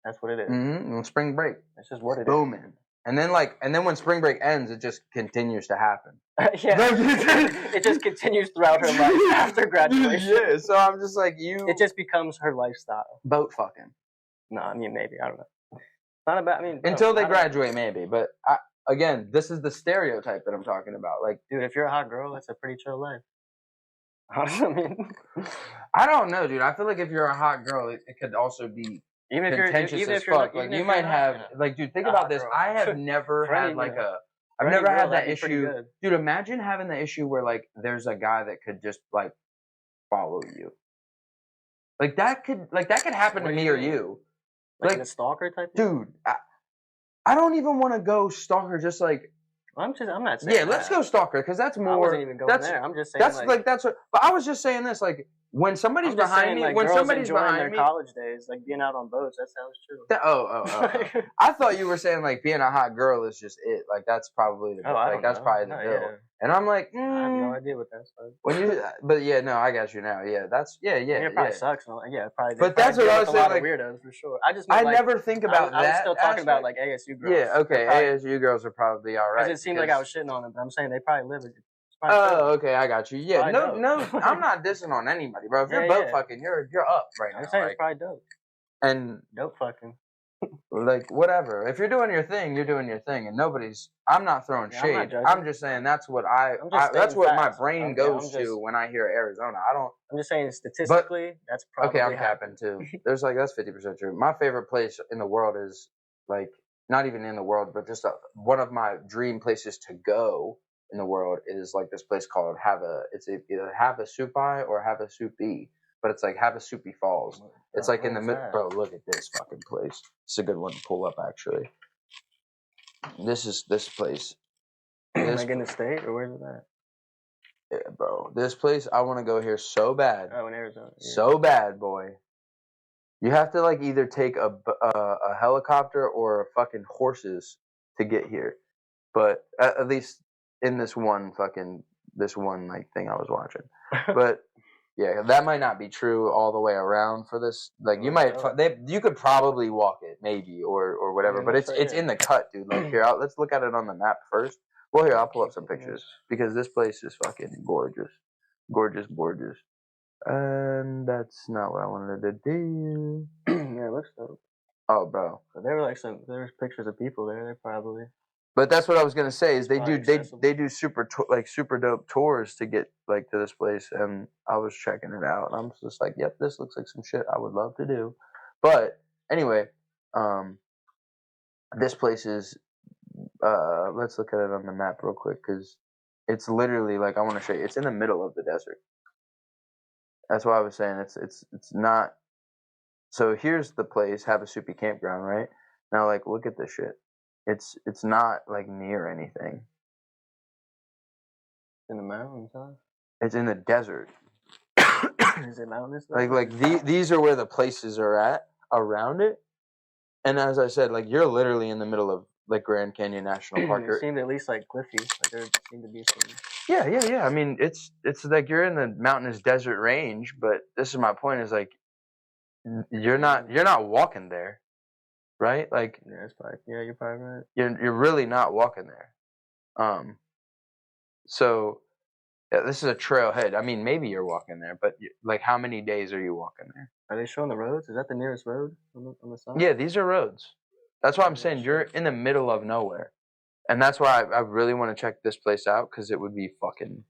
That's what it is. Mm-hmm. Spring break. That's just what it is. Booming. And then when spring break ends, it just continues to happen. It just continues throughout her life after graduation. Yeah, so I'm just like, It just becomes her lifestyle. Boat fucking. No, I mean, maybe. I don't know. Not about, until they graduate, maybe. But again, this is the stereotype that I'm talking about. Like, dude, if you're a hot girl, that's a pretty chill life. I mean, I don't know, dude. I feel like if you're a hot girl, it could also be contentious as fuck. Like, you might have, like, dude, think about this. I have never had like I've never had that issue, dude. Imagine having the issue where like there's a guy that could just like follow you. Like that could happen to me or you. Like a stalker type thing? Dude, I don't even want to go stalker. Just like I'm not saying. Yeah, let's go stalker because that's more. I wasn't even going there. I'm just saying that's what. But I was just saying this like when somebody's behind me, when somebody's behind me, college days, like being out on boats, that sounds true. I thought you were saying like being a hot girl is just it. Like that's probably the that's probably the deal. Yeah. And I'm like, I have no idea what that's like. When you, but yeah, no, I got you now. Yeah, that's it probably sucks. Yeah, probably. But that's what I was saying. Like weirdos for sure. I never think about that. I was still talking about like ASU girls. Yeah, okay, ASU girls are probably all right. Because it seemed like I was shitting on them, but I'm saying they probably live it. Oh, okay, I got you. Yeah, no, I'm not dissing on anybody, bro. If you're boat fucking, you're up right now. I'm saying it's probably dope. And dope fucking. Like whatever. If you're doing your thing, you're doing your thing, and I'm not throwing shade. I'm just saying that's what that's what my brain goes to when I hear Arizona. I'm just saying statistically, that's probably okay. I'm capping too. There's like that's 50% true. My favorite place in the world is like not even in the world, but just one of my dream places to go in the world is like this place called it's either Havasupai or Havasupai, but it's like Havasupai Falls. It's like in the middle. Bro, look at this fucking place. It's a good one to pull up actually. This place. Like in the state, or where's it at? Yeah, bro. This place, I want to go here so bad. Oh, in Arizona. Yeah. So bad, boy. You have to like either take a helicopter or fucking horses to get here. But at least in this one like thing I was watching. But yeah, that might not be true all the way around for this. Like you could probably walk it maybe or whatever. But it's in the cut, dude. Like here, let's look at it on the map first. Well, here I'll pull up some pictures because this place is fucking gorgeous, gorgeous, gorgeous. And that's not what I wanted to do. Yeah, it looks dope. Oh, bro. But there was pictures of people there. They probably. But that's what I was gonna say is they do super dope tours to get like to this place, and I was checking it out, and I'm just like, yep, this looks like some shit I would love to do. But anyway, this place is let's look at it on the map real quick because it's literally like I want to show you. It's in the middle of the desert. That's why I was saying it's not. So here's the place, Havasupai Campground, right? Now, like, look at this shit. It's not like near anything. In the mountains, huh? It's in the desert. Is it mountainous? These are where the places are at around it. And as I said, like you're literally in the middle of like Grand Canyon National Park. It seemed at least like cliffy. Like there seemed to be some. Yeah. I mean, it's like you're in the mountainous desert range, but this is my point: is like you're not walking there. Right, like you're probably right. You're really not walking there, so this is a trailhead. I mean, maybe you're walking there, but like, how many days are you walking there? Are they showing the roads? Is that the nearest road on the side? Yeah, these are roads. That's why I'm saying you're in the middle of nowhere, and that's why I really want to check this place out because it would be fucking.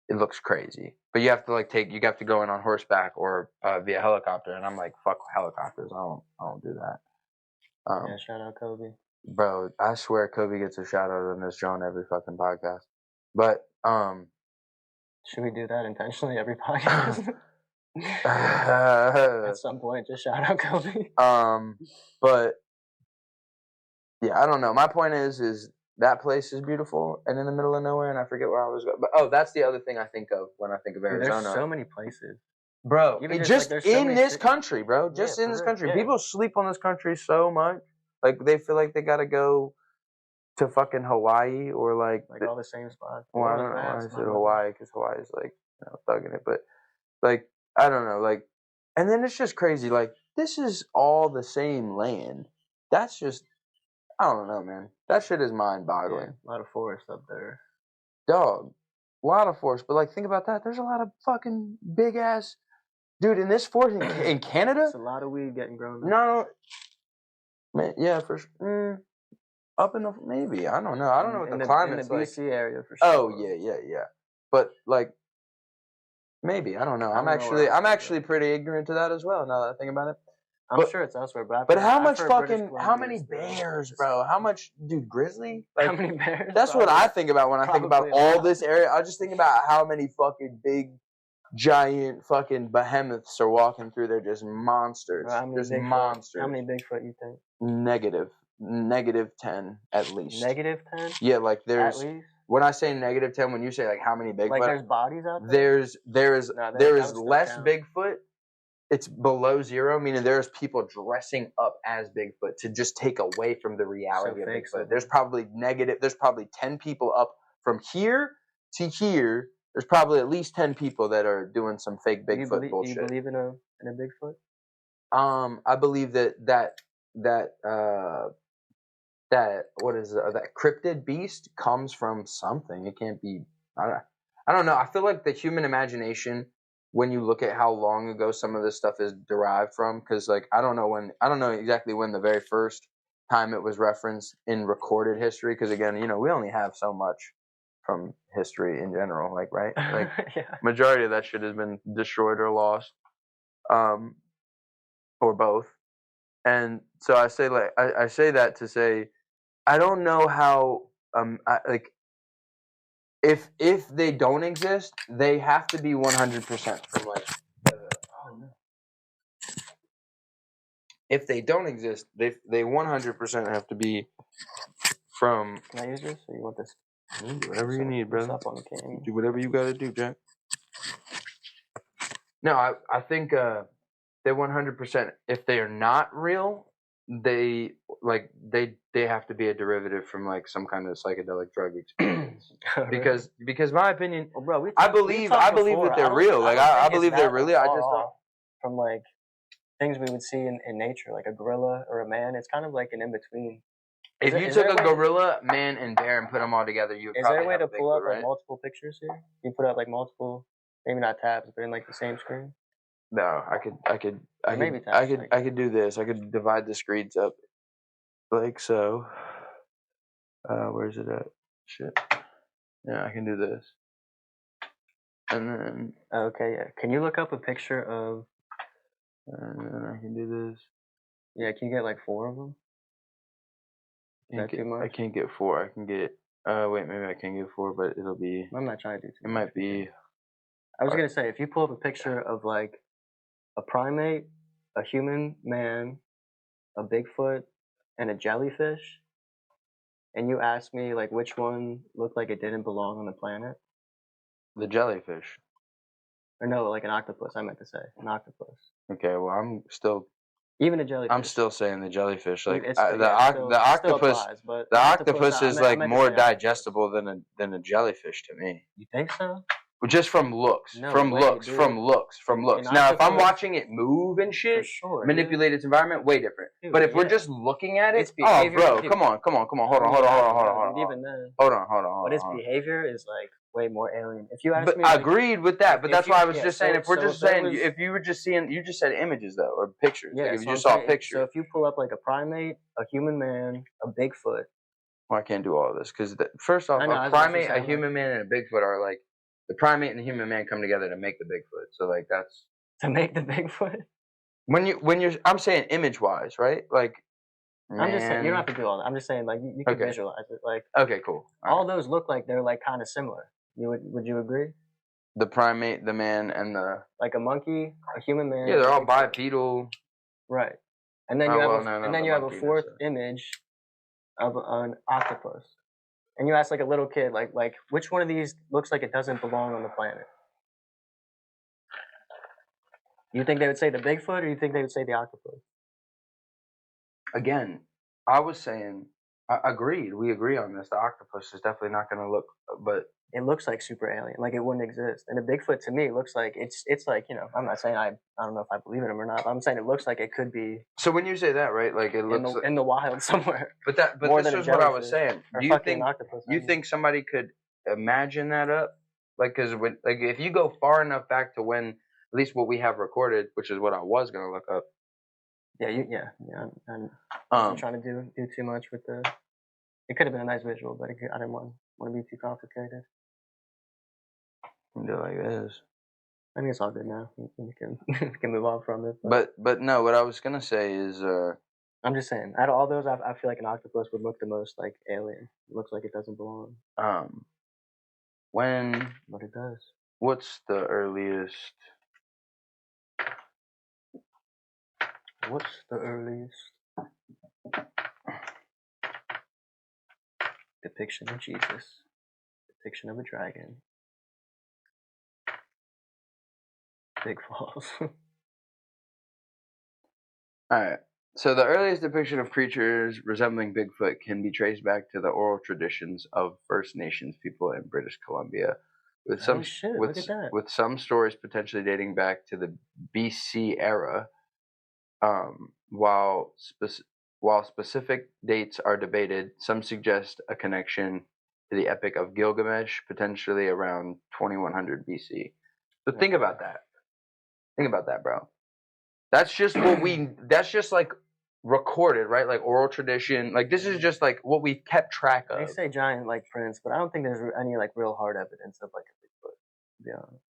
It looks crazy, but you have to you have to go in on horseback or via helicopter, and I'm like, fuck helicopters. I don't do that. Yeah, shout out Kobe. Bro, I swear Kobe gets a shout out on this John every fucking podcast. But should we do that intentionally every podcast? At some point, just shout out Kobe. But yeah, I don't know. My point is that place is beautiful and in the middle of nowhere, and I forget where I was going. But that's the other thing I think of when I think of Arizona. There's so many places. Bro, just in this country, bro. Just in this country. Yeah. People sleep on this country so much. Like, they feel like they gotta go to fucking Hawaii or like all the same spots. Well, I don't know why I said Hawaii, because Hawaii is like, thugging it. But, like, I don't know. Like, and then it's just crazy. Like, this is all the same land. That's just, I don't know, man. That shit is mind-boggling. Yeah, a lot of forest up there. Dog. A lot of forest. But, like, think about that. There's a lot of fucking big-ass... Dude, in this forest in Canada? It's a lot of weed getting grown. No. Man, yeah, for sure. Up in the maybe I don't know. I don't know what the climate's in the BC area for sure. Oh yeah. But like maybe I don't know. I'm actually pretty ignorant to that as well. Now that I think about it. I'm sure it's elsewhere, but how many bears, bro? How much, dude? Grizzly? Like, how many bears? That's what I think about when I think about all this area. I just think about how many fucking big, giant fucking behemoths are walking through there, just monsters. Just monsters. How many Bigfoot you think? -10 at least. -10? Yeah, like there's. At least? When I say -10, when you say like how many Bigfoot, like there's bodies out there. There is less Bigfoot. It's below 0, meaning there's people dressing up as Bigfoot to just take away from the reality of Bigfoot. There's probably 10 people up from here to here. There's probably at least 10 people that are doing some fake Bigfoot bullshit. Do you believe in a Bigfoot? I believe that cryptid beast comes from something. It can't be. I don't know. I feel like the human imagination, when you look at how long ago some of this stuff is derived from, because like I don't know exactly when the very first time it was referenced in recorded history, because again, we only have so much from history in general, like, right? Like yeah. Majority of that shit has been destroyed or lost, or both. And so I say I say that to say I don't know how if they don't exist, they have to be 100% from like. If they don't exist, they 100% have to be from. Can I use this, or you want this? Do whatever you need, brother. Do whatever you gotta do, Jack. No, I think they 100%. If they are not real, they have to be a derivative from like some kind of psychedelic drug experience. because my opinion, well, bro, I believe that they're real. Like I believe they're really. I just don't. From like things we would see in nature, like a gorilla or a man. It's kind of like an in between. If you took a gorilla, man, and bear and put them all together, you would probably have a Bigfoot, right? Is there a way to pull up like multiple pictures here? You put up like multiple, maybe not tabs, but in like the same screen. No, I could do this. I could divide the screens up like so. Where's it at? Shit. Yeah, I can do this. And then. Okay, yeah. Can you look up a picture of? And then I can do this. Yeah, can you get like 4 of them? I can't get 4. I can get. Wait, maybe I can get 4, but it'll be. I'm not trying to do too much. It might be. I was gonna say, if you pull up a picture of like a primate, a human man, a Bigfoot, and a jellyfish, and you ask me like which one looked like it didn't belong on the planet. The jellyfish. Or no, like an octopus. I meant to say an octopus. Okay, well I'm still. Even a jellyfish. I'm still saying the jellyfish. Like the octopus. Applies, but the octopus is like more digestible than a jellyfish to me. You think so? Just from looks. From looks. Now, if I'm watching it move and shit, manipulate its environment, way different. Dude, but if we're just looking at it, oh, bro, come on. Hold on. Even then. Hold on. But its behavior is like way more alien. If you ask me, agreed with that. But that's why I was just saying. If we're just saying, if you were just seeing, you just said images though, or pictures. Yeah. Like if you just saw a picture. So if you pull up like a primate, a human man, a Bigfoot. Well, I can't do all of this because first off, a primate, a human man, and a Bigfoot are like. The primate and the human man come together to make the Bigfoot. So like that's to make the Bigfoot. I'm saying image wise, right? Like I'm just saying you don't have to do all that. I'm just saying like you can visualize it. Like okay, cool. All those look like they're like kind of similar. Would you agree? The primate, the man, and the like a monkey, a human man. Yeah, they're all bipedal. Right, and then you have a fourth image of an octopus. And you ask like a little kid, like which one of these looks like it doesn't belong on the planet? You think they would say the Bigfoot, or you think they would say the octopus? Again, I was saying, agreed. We agree on this. The octopus is definitely not going to look, but it looks like super alien, like it wouldn't exist. And the Bigfoot to me looks like it's like I'm not saying I don't know if I believe in him or not. But I'm saying it looks like it could be. So when you say that, right, like it looks in the wild somewhere. But this is what I was saying. Do you think somebody could imagine that up? Like, because if you go far enough back to when at least what we have recorded, which is what I was gonna look up. Yeah. I'm trying to do too much with the. It could have been a nice visual, but I didn't want to be too complicated. Do like this. I think it's all good now. We can move on from it. But no, what I was gonna say is I'm just saying, out of all those, I feel like an octopus would look the most like alien. It looks like it doesn't belong. But it does. What's the earliest? Depiction of Jesus? Depiction of a dragon. Big Falls. Alright. So the earliest depiction of creatures resembling Bigfoot can be traced back to the oral traditions of First Nations people in British Columbia, with some stories potentially dating back to the BC era. While specific dates are debated, some suggest a connection to the Epic of Gilgamesh, potentially around 2100 BC. But think about that. Think about that, bro. That's just that's just like recorded, right? Like oral tradition. Like this is just like what we kept track of. They say giant like prints, but I don't think there's any like real hard evidence of like a Bigfoot, to be honest.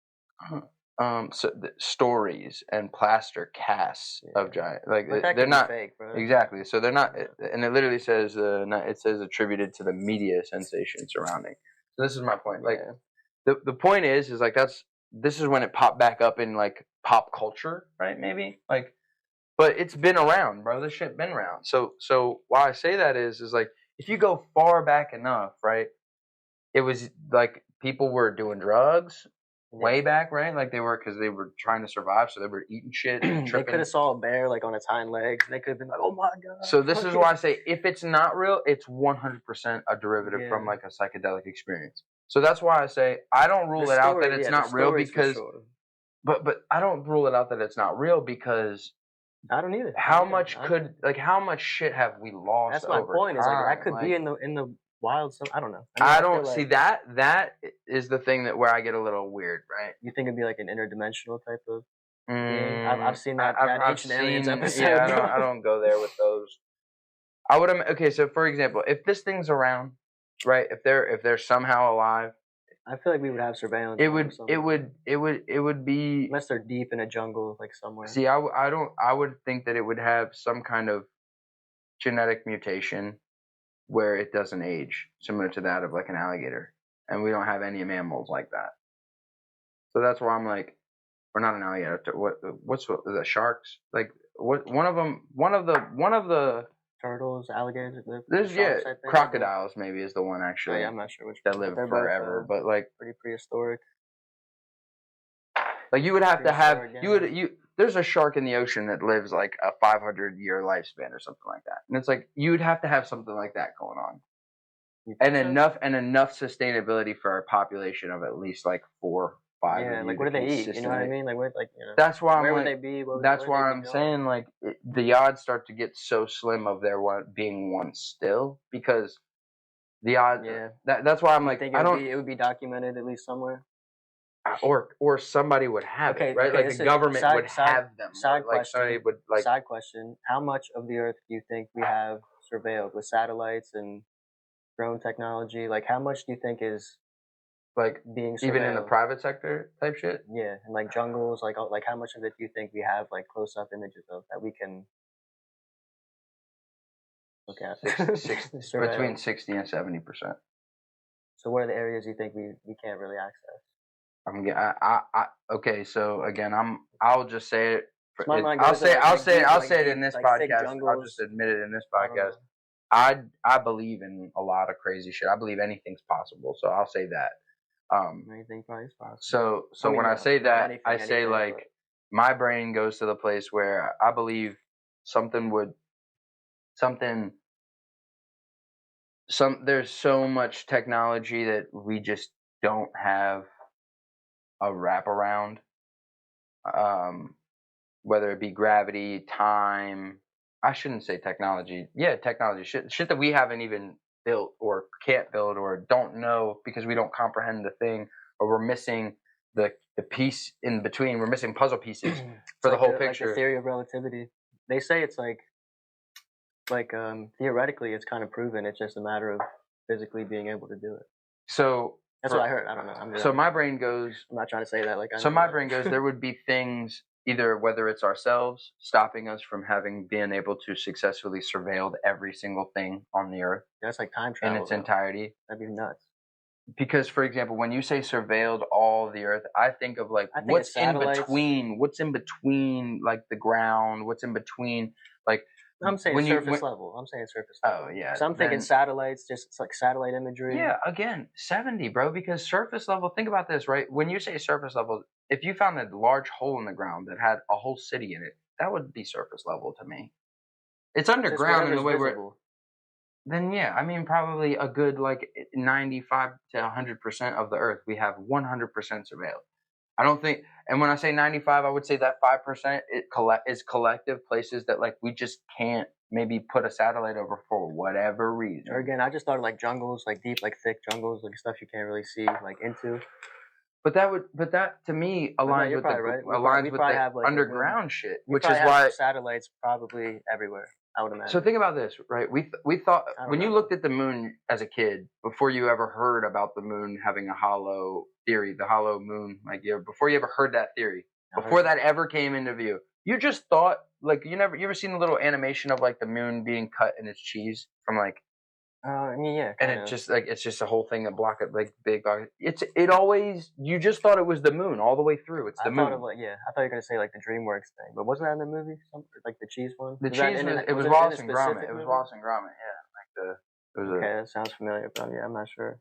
So the stories and plaster casts of giant, like they're not fake, bro. Exactly. So they're not, and it literally says it says attributed to the media sensation surrounding. So this is my point. Like the point is like this is when it popped back up in like pop culture, right? Maybe like, but it's been around, bro. This shit been around. So why I say that is like if you go far back enough, right? It was like people were doing drugs. Way back, right? Like because they were trying to survive, so they were eating shit. They could have saw a bear like on its hind legs. They could have been like, "Oh my god!" So this is why I say if it's not real, it's 100% a derivative from like a psychedelic experience. So that's why I say I don't rule it out that it's not real because, but I don't rule it out that it's not real because I don't either. How much shit have we lost? That's my point. Is like I could be in the wild. I don't know. I don't see that. That is the thing where I get a little weird, right? You think it'd be like an interdimensional type of thing? I've seen that Ancient Aliens episode. Yeah, I don't go there with those. I would. Okay, so for example, if this thing's around, right? If they're somehow alive, I feel like we would have surveillance. It would be unless they're deep in a jungle like somewhere. See, I would think that it would have some kind of genetic mutation where it doesn't age, similar to that of like an alligator, and we don't have any mammals like that. So that's why I'm like, we're not an alligator. What's the sharks? Like one of the turtles, alligators. There's crocodiles maybe is the one actually. Yeah, I'm not sure which that live forever, but like pretty prehistoric. Like you would have to have there's a shark in the ocean that lives like a 500-year lifespan or something like that, and it's like you'd have to have something like that going on, and enough sustainability for a population of at least like 4, 5. Yeah, like what do they eat? You know what I mean? Like what, That's why where would they be? That's why I'm saying like the odds start to get so slim of there being one still because the odds. Yeah. That's why I'm like I don't. It would be documented at least somewhere. Or somebody would have it, right? Like the government would have them. Side question: how much of the Earth do you think we have surveilled with satellites and drone technology? Like, how much do you think is like being surveilled? Even in the private sector type shit? Yeah, and like jungles, like how much of it do you think we have like close up images of that we can look at? Between 60 and 70%. So, what are the areas you think we can't really access? Okay, so again, I'll just say it. I'll say it in this podcast. I'll just admit it in this podcast. I believe in a lot of crazy shit. I believe anything's possible. So I'll say that. Anything probably is possible. So when I say that, I say like my brain goes to the place where I believe there's so much technology that we just don't have a wraparound, whether it be gravity, time. I shouldn't say technology. Yeah, technology. Shit that we haven't even built or can't build or don't know because we don't comprehend the thing, or we're missing the piece in between. We're missing puzzle pieces for the whole picture. Like the theory of relativity. They say it's like like theoretically it's kind of proven. It's just a matter of physically being able to do it. So that's what I heard. I don't know. So my brain goes. I'm not trying to say that like. So my brain goes. There would be things, either whether it's ourselves stopping us from being able to successfully surveil every single thing on the earth. That's like time travel in its entirety. That'd be nuts. Because, for example, when you say surveilled all the earth, I think of like what's in between. What's in between, like the ground? What's in between, like? I'm saying surface level. I'm saying surface level. Oh yeah. So I'm thinking satellites, just it's like satellite imagery. Yeah, again, 70, bro. Because surface level. Think about this, right? When you say surface level, if you found a large hole in the ground that had a whole city in it, that would be surface level to me. It's underground in the way we're. Then yeah, I mean probably a good like 95 to 100% of the earth we have 100% surveilled. I don't think, and when I say 95, I would say that 5% is collective places that like we just can't maybe put a satellite over for whatever reason. Or again, I just thought of like jungles, like deep, like thick jungles, like stuff you can't really see like into. But that to me aligns with the like underground shit, which is why satellites probably everywhere. I would imagine. So think about this, right? We thought when you looked at the moon as a kid, before you ever heard about the moon having a hollow theory, the hollow moon, like before you ever heard that theory, before that ever came into view, you just thought like you ever seen a little animation of like the moon being cut in its cheese from like. I mean, yeah. And it's just a whole thing that block it like big. It always you just thought it was the moon all the way through. It's the moon. I thought you were gonna say like the DreamWorks thing, but wasn't that in the movie? Like the cheese one. The cheese it was Wallace and Gromit. It was Wallace and Gromit. Yeah, like okay, that sounds familiar, but yeah, I'm not sure.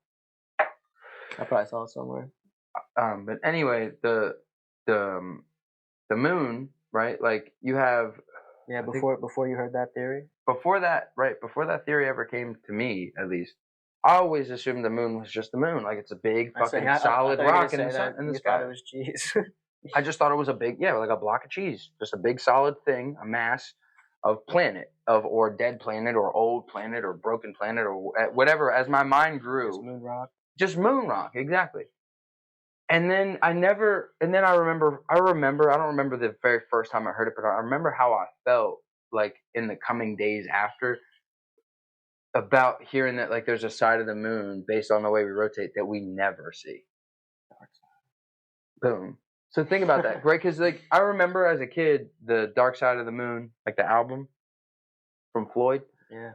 I probably saw it somewhere. But anyway, the moon, right? Like you have. Yeah, before you heard that theory. Before that theory ever came to me, at least, I always assumed the moon was just the moon. Like it's a big fucking solid rock in the sky. Thought it was cheese. I just thought it was a big, like a block of cheese, just a big solid thing, a mass of planet, or dead planet, or old planet, or broken planet, or whatever. As my mind grew, just moon rock, exactly. And then I remember, I don't remember the very first time I heard it, but I remember how I felt like in the coming days after about hearing that like there's a side of the moon based on the way we rotate that we never see. Boom. So think about that, right? Because like I remember as a kid, the Dark Side of the Moon, like the album from Floyd. Yeah.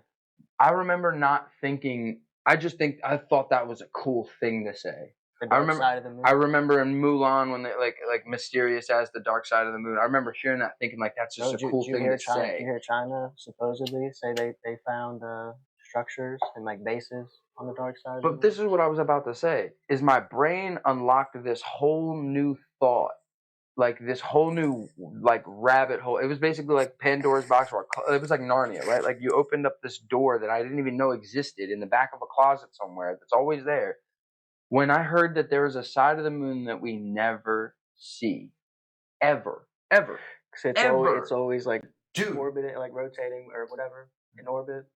I remember not thinking, I thought that was a cool thing to say. I remember in Mulan when they like mysterious as the dark side of the moon. I remember hearing that, thinking like that's just a cool thing to say. Did you hear China supposedly say they found structures and like bases on the dark side? But this is what I was about to say. Is my brain unlocked this whole new thought, like this whole new like rabbit hole. It was basically like Pandora's box, or it was like Narnia, right? Like you opened up this door that I didn't even know existed in the back of a closet somewhere. That's always there. When I heard that there was a side of the moon that we never see, ever. It's always like orbiting, like rotating or whatever in orbit.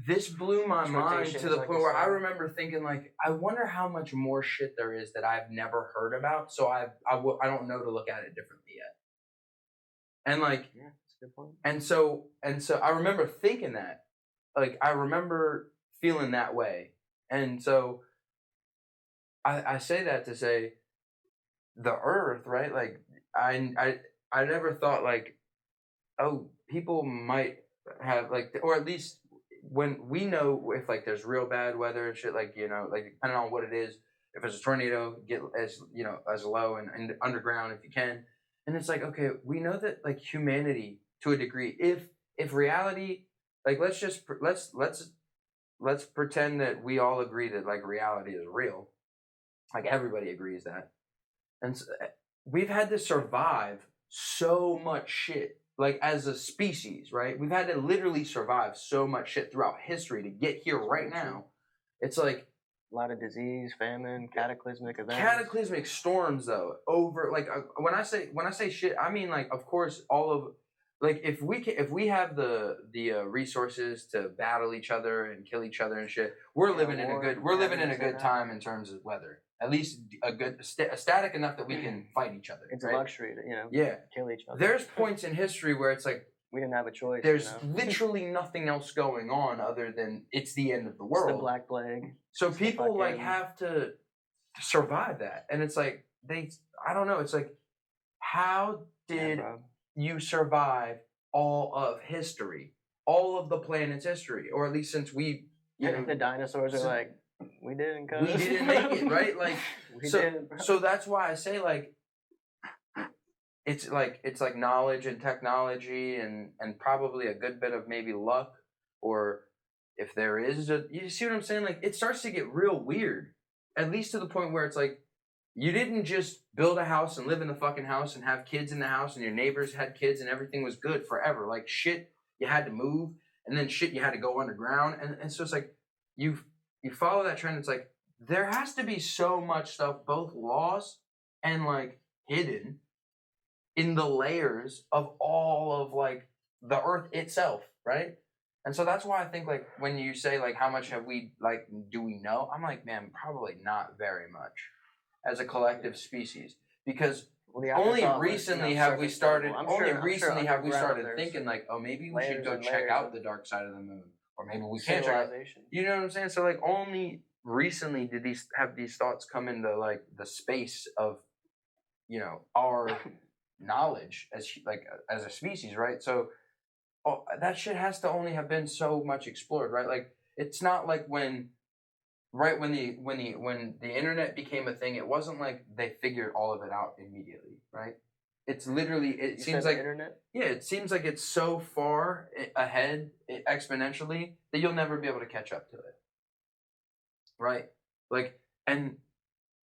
This blew my mind to the point where I remember thinking, like, I wonder how much more shit there is that I've never heard about. So I don't know to look at it differently yet. And like, yeah, that's a good point. And so I remember thinking that, like, I remember feeling that way, and so. I say that to say the earth, right? Like I never thought like, oh, people might have like, or at least when we know if like there's real bad weather and shit, like, like depending on what it is, if it's a tornado, get as low and underground if you can. And it's like, okay, we know that like humanity to a degree, if reality, like let's pretend that we all agree that like reality is real. Like everybody agrees that. And so, we've had to survive so much shit. Like as a species, right? We've had to literally survive so much shit throughout history to get here right now. It's like a lot of disease, famine, cataclysmic events. Cataclysmic storms though. Over like when I say shit, I mean like of course all of like if we have the resources to battle each other and kill each other and shit, we're living in a good time in terms of weather. At least a static enough that we can fight each other. It's a luxury to yeah, kill each other. There's points in history where it's like we didn't have a choice. There's literally nothing else going on other than it's the end of the world. It's the Black Plague. So people like have to survive that, and it's like I don't know. It's like, how did you survive all of history, all of the planet's history, or at least since we, the dinosaurs are like, we didn't go. We didn't make it, right? Like, so that's why I say like, it's like knowledge and technology and probably a good bit of maybe luck, or if there is you see what I'm saying? Like, it starts to get real weird, at least to the point where it's like, you didn't just build a house and live in the fucking house and have kids in the house and your neighbors had kids and everything was good forever. Like, shit, you had to move, and then shit, you had to go underground. And so it's like, you follow that trend. It's like, there has to be so much stuff, both lost and like hidden in the layers of all of like the earth itself, right? And so that's why I think, like, when you say like, how much have we, like, do we know? I'm like, man, probably not very much as a collective species, because only recently have we started thinking like, oh, maybe we should go check out the dark side of the moon, or maybe we can't check out. You know what I'm saying? So like, only recently did these thoughts come into like the space of, our knowledge as a species, right? So that shit has to only have been so much explored, right? Like, it's not like when the internet became a thing, it wasn't like they figured all of it out immediately, right? It's literally, it seems like internet? Yeah, it seems like it's so far ahead exponentially that you'll never be able to catch up to it, right? Like, and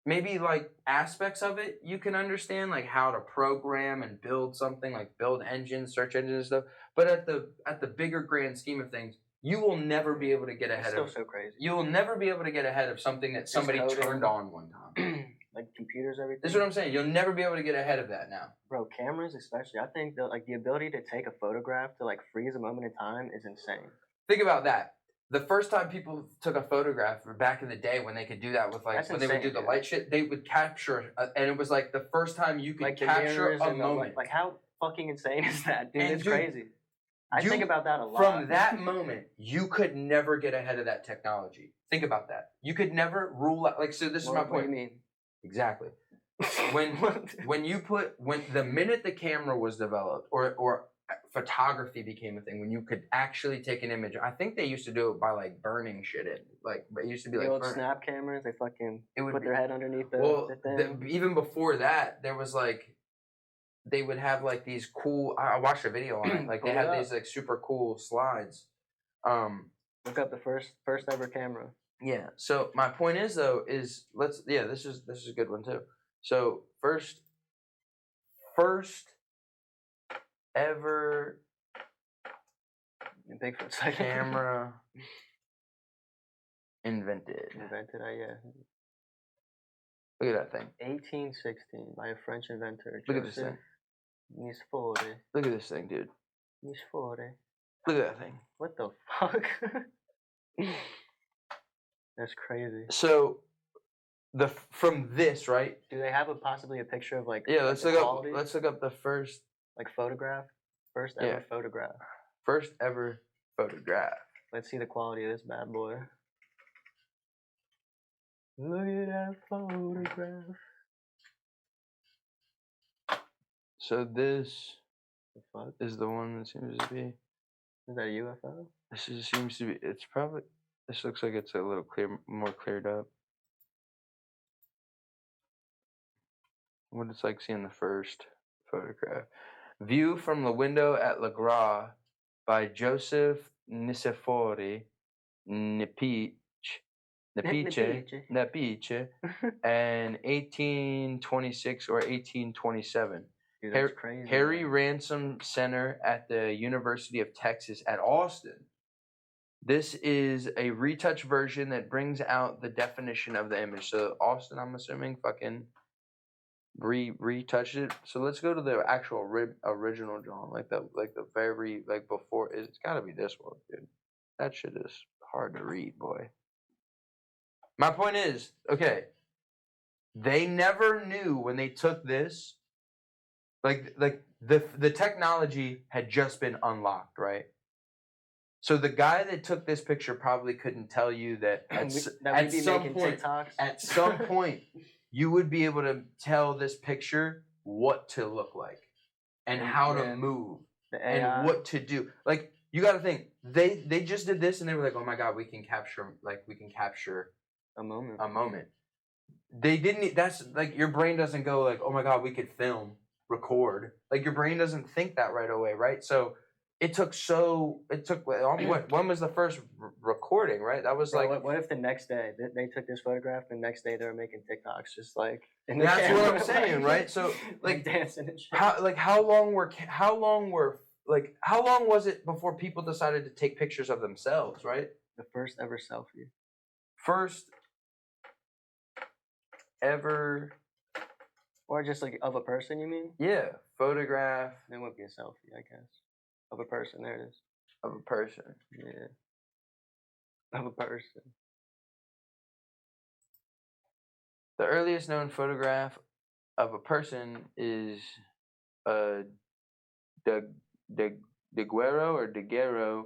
maybe like aspects of it you can understand, like how to program and build something, like build engines, search engines and stuff, but at the bigger grand scheme of things, you will never be able to get ahead of. So crazy. You will never be able to get ahead of something that somebody turned on one time. Like computers, everything. This is what I'm saying. You'll never be able to get ahead of that now. Bro, cameras especially. I think that the ability to take a photograph to like freeze a moment in time is insane. Think about that. The first time people took a photograph, back in the day when they could do that with like, when they would do the light shit, they would capture, and it was like the first time you could capture a moment. Like how fucking insane is that, dude? It's crazy. I think about that a lot. From that moment, you could never get ahead of that technology. Think about that. You could never rule out. Like, so this is my point. What do you mean? Exactly. When the minute the camera was developed, or photography became a thing, when you could actually take an image. I think they used to do it by like burning shit in. Like, it used to be the like old snap cameras. They fucking put their head underneath the thing. Even before that, there was like, they would have like these cool. I watched a video on it. Like, they had these like super cool slides. Look up the first ever camera. Yeah. So my point is though this is a good one too. So first ever Bigfoot camera invented. Yeah. Look at that thing. 1816 by a French inventor. Look at this thing. Misfore. Look at this thing, dude. Misfore. Look at that thing. What the fuck? That's crazy. So, from this, right? Do they have possibly a picture of like? Yeah, let's look up the first photograph. First ever photograph. First ever photograph. Let's see the quality of this bad boy. Look at that photograph. So this is the one that seems to be. Is that a UFO? This seems to be. It's probably. This looks like it's a little more cleared up. What it's like seeing the first photograph. View from the window at Le Gras by Joseph Nicefori Nepiche, and 1826 or 1827. Dude, that's crazy. Harry Ransom Center at the University of Texas at Austin. This is a retouch version that brings out the definition of the image. So Austin, I'm assuming, fucking retouched it. So let's go to the actual original drawing, like the very before. It's got to be this one, dude. That shit is hard to read, boy. My point is, okay, they never knew when they took this Like the technology had just been unlocked, right? So the guy that took this picture probably couldn't tell you that at some point you would be able to tell this picture what to look like and how to move and what to do. Like, you got to think, they just did this and they were like, oh my God, we can capture a moment. They didn't. That's like, your brain doesn't go like, oh my God, we could film, record. Like, your brain doesn't think that right away, right? So it took when was the first recording, right? That was what if the next day they took this photograph, the next day they were making TikToks just like that's what I'm saying, right? So like dancing and shit. How long was it before people decided to take pictures of themselves, right? The first ever selfie. First ever, or just like of a person, you mean? Yeah, photograph. It would be a selfie, I guess. Of a person, there it is. Of a person. Yeah. Of a person. The earliest known photograph of a person is a Daguerreau or Daguerreau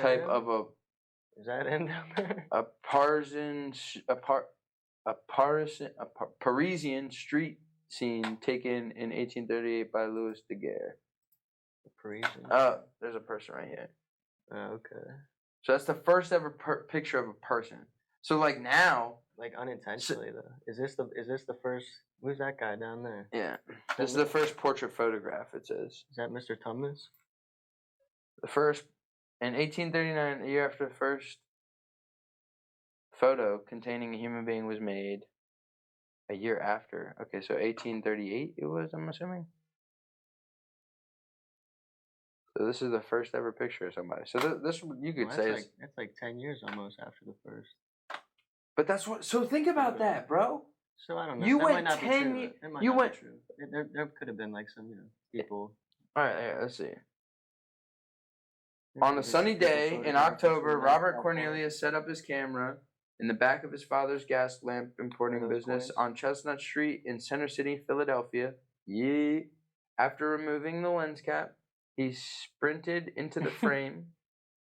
type him? of a. Is that him down there? A Parisian street scene taken in 1838 by Louis Daguerre. Parisian. Oh, there's a person right here. Oh, okay. So that's the first ever picture of a person. So like now, like unintentionally though. Is this the first? Who's that guy down there? Yeah, this is the first portrait photograph. It says. Is that Mr. Tumnus? The first in 1839, a year after the first photo containing a human being was made. A year after. Okay, so 1838 it was. I'm assuming. So this is the first ever picture of somebody. So this you could say is that's like 10 years almost after the first. But that's what. So think about that, bro. So I don't know. You went 10 years. You went. True. There could have been like some people. All right, yeah, let's see. On a sunny day in October, Robert Cornelius set up his camera in the back of his father's gas lamp importing business on Chestnut Street in Center City, Philadelphia. Yeah. After removing the lens cap, he sprinted into the frame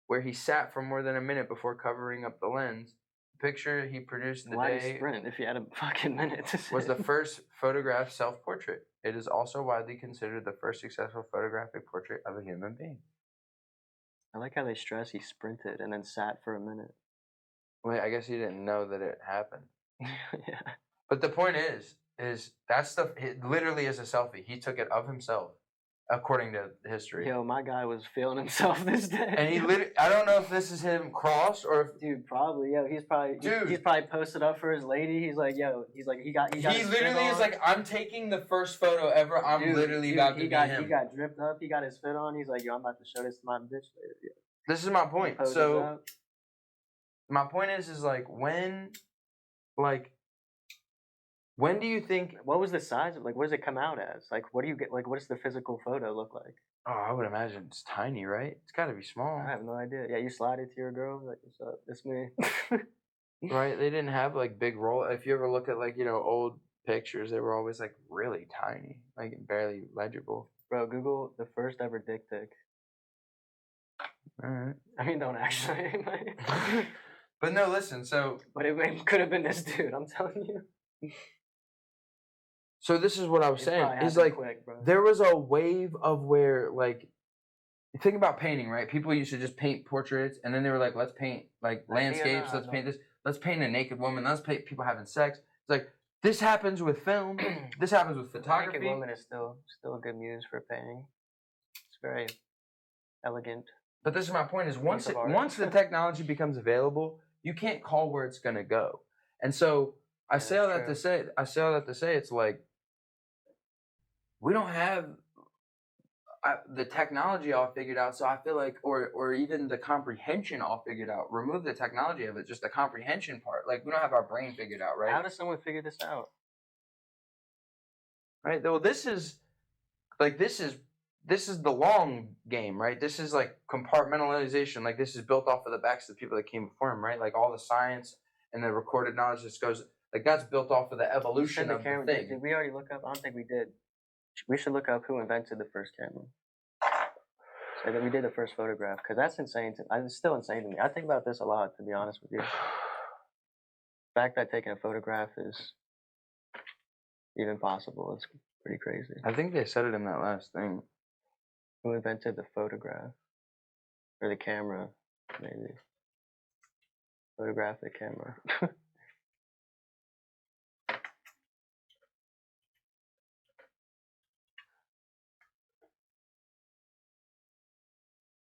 where he sat for more than a minute before covering up the lens. The picture he produced the day sprint if you had a fucking minute to was the first photographed self-portrait. It is also widely considered the first successful photographic portrait of a human being. I like how they stress he sprinted and then sat for a minute. Wait, I guess he didn't know that it happened. Yeah. But the point is that stuff, it literally is a selfie. He took it of himself, according to history. Yo, my guy was feeling himself this day. And he literally, I don't know if this is him crossed or if... Dude, probably, yo, he's probably posted up for his lady. He's like, yo, he literally is like, I'm taking the first photo ever. I'm literally about to be him. He got dripped up. He got his fit on. He's like, yo, I'm about to show this to my bitch later. Yo. This is my point. So, my point is like, when do you think? What was the size of? Like, what does it come out as? Like, what do you get? Like, what does the physical photo look like? Oh, I would imagine it's tiny, right? It's got to be small. I have no idea. Yeah, you slide it to your girl. Like, what's up? It's me. Right? They didn't have like big roll. If you ever look at like old pictures, they were always like really tiny, like barely legible. Bro, Google the first ever dick pic. All right. I mean, don't actually. But no, listen. So, but it could have been this dude. I'm telling you. So this is what I was saying. Is like there was a wave of where like, think about painting, right? People used to just paint portraits, and then they were like, let's paint like landscapes. Let's paint this. Let's paint a naked woman. Let's paint people having sex. It's like this happens with film. This happens with photography. Naked woman is still a good muse for painting. It's very elegant. But this is my point: is once the technology becomes available, you can't call where it's gonna go. And so I say all that to say it's like we don't have the technology all figured out. So I feel like, or even the comprehension all figured out. Remove the technology of it, just the comprehension part. Like we don't have our brain figured out, right? How does someone figure this out? Right. Well, this is the long game, right? This is like compartmentalization. Like this is built off of the backs of the people that came before him, right? Like all the science and the recorded knowledge just goes like that's built off of the evolution of the thing. Did we already look up? I don't think we did. We should look up who invented the first camera. So that we did the first photograph, because that's insane. It's still insane to me. I think about this a lot, to be honest with you. The fact that taking a photograph is even possible is pretty crazy. I think they said it in that last thing. Who invented the photograph? Or the camera, maybe. Photographic camera.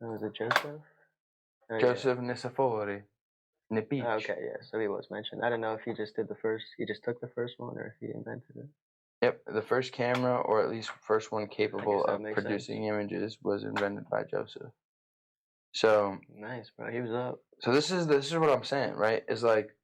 Was it Joseph? Joseph Nicefori. Nipich. Okay, yeah, so he was mentioned. I don't know if he just took the first one, or if he invented it. Yep, the first camera, or at least first one capable of producing images, was invented by Joseph. So nice, bro. He was up. So this is what I'm saying, right? Is like,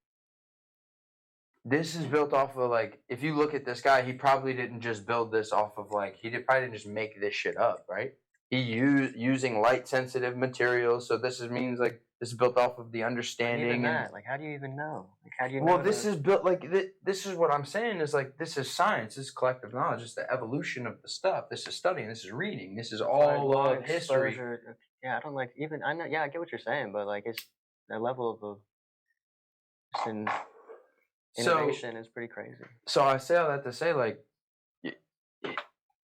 this is built off of, like, if you look at this guy, he probably didn't just build this off of, like, probably didn't just make this shit up, right? He using light sensitive materials. So this means like this is built off of the understanding. Even that, like, how do you even know? Like, how do you know? Well, this is built like this is what I'm saying is like, this is science. This is collective knowledge. It's the evolution of the stuff. This is studying. This is reading. This is all of history. Yeah, I don't like even. I know. Yeah, I get what you're saying, but like, it's the level of innovation is pretty crazy. So I say all that to say, like,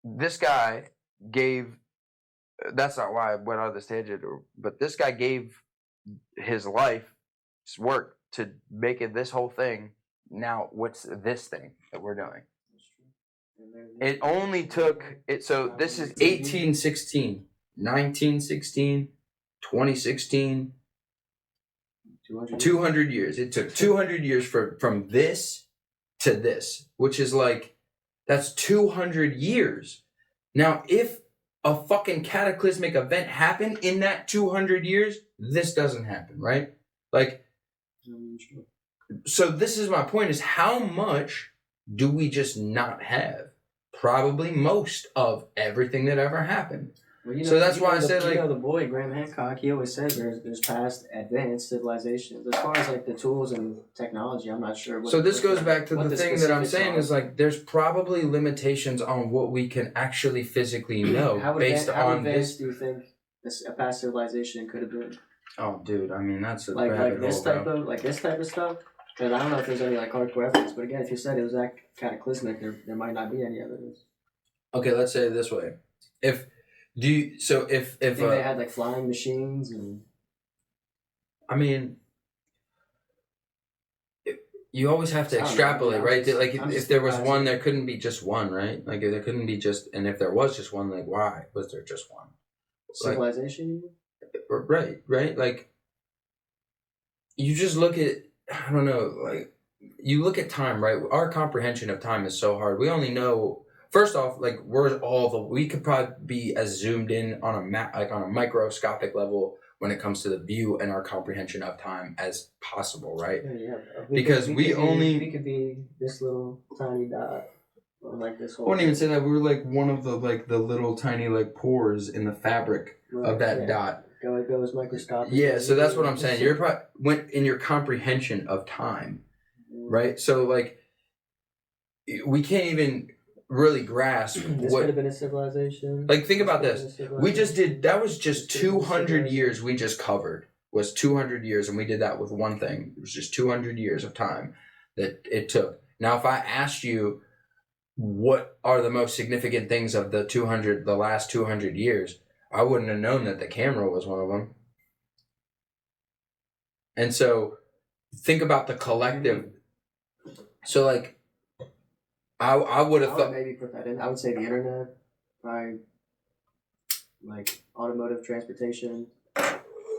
this guy gave. That's not why I went on this tangent, but this guy gave his life's work to making this whole thing. Now, what's this thing that we're doing? It only took it. So this is 1816, 1916, 2016. 200 years. It took 200 years from this to this, which is like, that's 200 years. Now, if a fucking cataclysmic event happened in that 200 years, this doesn't happen, right? Like, so this is my point, is how much do we just not have? Probably most of everything that ever happened. Well, you know, so that's why I said, like, the boy Graham Hancock, he always says there's past advanced civilizations. As far as like the tools and technology, I'm not sure. So this goes back to the thing that I'm saying is, like, there's probably limitations on what we can actually physically know how advanced do you think a past civilization could have been? Oh, dude, I mean, that's a like this type of stuff. Because I don't know if there's any like hardcore evidence, but again, if you said it was that cataclysmic, there might not be any evidence. Okay, let's say it this way: if they had like flying machines and, I mean, you always have to extrapolate, right? Like, if there was one, there couldn't be just one, right? Like, there couldn't be just, and if there was just one, like, why was there just one? Civilization? Like, right? Like, you just look at, I don't know, like, you look at time, right? Our comprehension of time is so hard. We only know, first off, like, we could probably be as zoomed in on a map, like on a microscopic level when it comes to the view and our comprehension of time as possible, right? Yeah. We could be this little tiny dot, or like this whole. I wouldn't even say that. We were like one of the little tiny like pores in the fabric of that dot. It goes microscopic. Yeah, so that's what I'm saying. You're probably went in your comprehension of time, right? So like, we can't even really grasp this could have been a civilization. Like, think about this. We just did, that was just 200 years we just covered. Was 200 years, and we did that with one thing. It was just 200 years of time that it took. Now, if I asked you what are the most significant things of the last 200 years, I wouldn't have known that the camera was one of them. And so, think about the collective. So, like, I would have thought. Maybe put that in. I would say the internet, probably, like automotive transportation.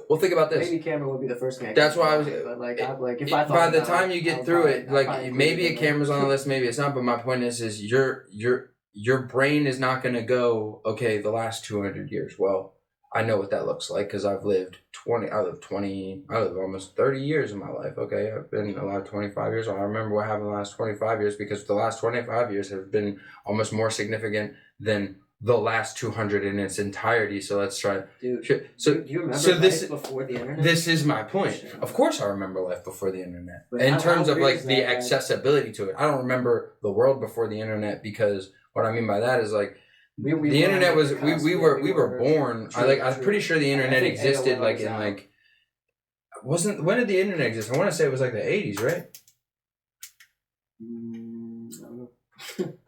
Well, think about this. Maybe camera would be the first thing. That's why I was. But if I thought by the time you get through it, like, maybe a camera's on the list, maybe it's not. But my point is your brain is not going to go, okay, the last 200 years. Well, I know what that looks like because I've lived almost 30 years in my life. Okay, I've been alive 25 years. I remember what happened the last 25 years because the last 25 years have been almost more significant than the last 200 in its entirety. So let's try. Dude, do you remember life before the internet? This is my point. Of course I remember life before the internet. But in terms of like the accessibility to it. I don't remember the world before the internet because what I mean by that is like The internet was we were born. I'm pretty sure the internet existed like in like when did the internet exist? I want to say it was like the 80s, right? I don't know.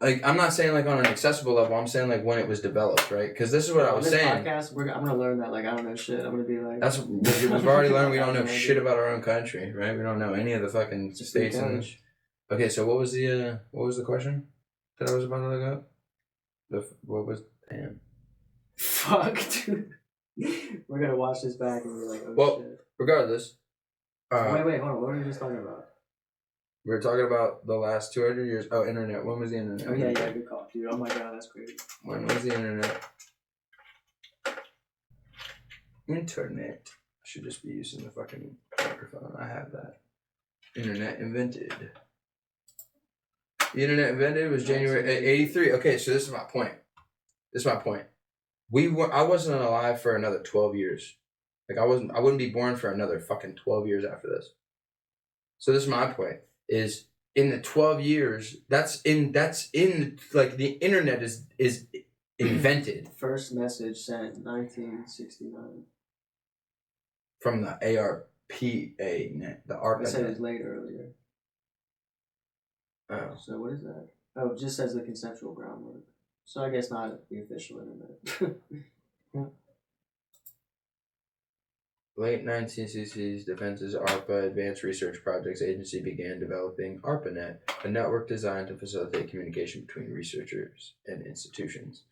Like I'm not saying like on an accessible level. I'm saying like when it was developed, right? Because this is what I was saying. Podcast, I'm gonna learn that like I don't know shit. I'm gonna be like we've already learned we don't know shit about our own country, right? We don't know any of the fucking states in this. Okay, so what was the question that I was about to look up? Damn. Fuck, dude. We're gonna watch this back and be like, oh shit. Regardless. Wait, hold on. What were we just talking about? We were talking about the last 200 years. Oh, internet. When was the internet? Oh, yeah, good call, dude. Oh my god, that's crazy. When was the internet? Internet. I should just be using the fucking microphone. I have that. Internet invented. The internet invented was January 83. Okay, so this is my point. I wasn't alive for another 12 years. Like I wouldn't be born for another fucking 12 years after this. So this is my point. Is in the 12 years that's in like the internet is invented. First message sent 1969. From the ARPA net, the ARPA. I said it was late earlier. Oh. So what is that? Oh, it just says the conceptual groundwork. So I guess not the official internet. Late 1960s, Defense's ARPA Advanced Research Projects Agency began developing ARPANET, a network designed to facilitate communication between researchers and institutions.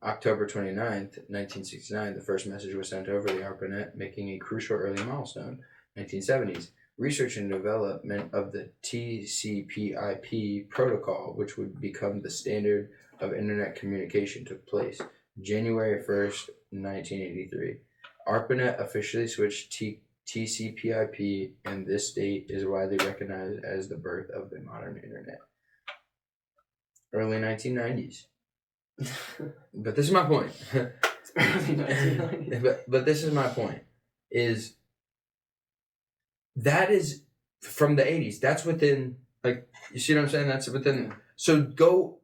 October 29th, 1969, the first message was sent over the ARPANET, making a crucial early milestone. 1970s, research and development of the TCP/IP protocol, which would become the standard of internet communication, took place. January 1st, 1983. ARPANET officially switched TCP/IP, and this date is widely recognized as the birth of the modern internet. Early 1990s. But this is my point. Early 1990s. But this is my point. Is that is from the 80s. That's within, like, you see what I'm saying? That's within. So go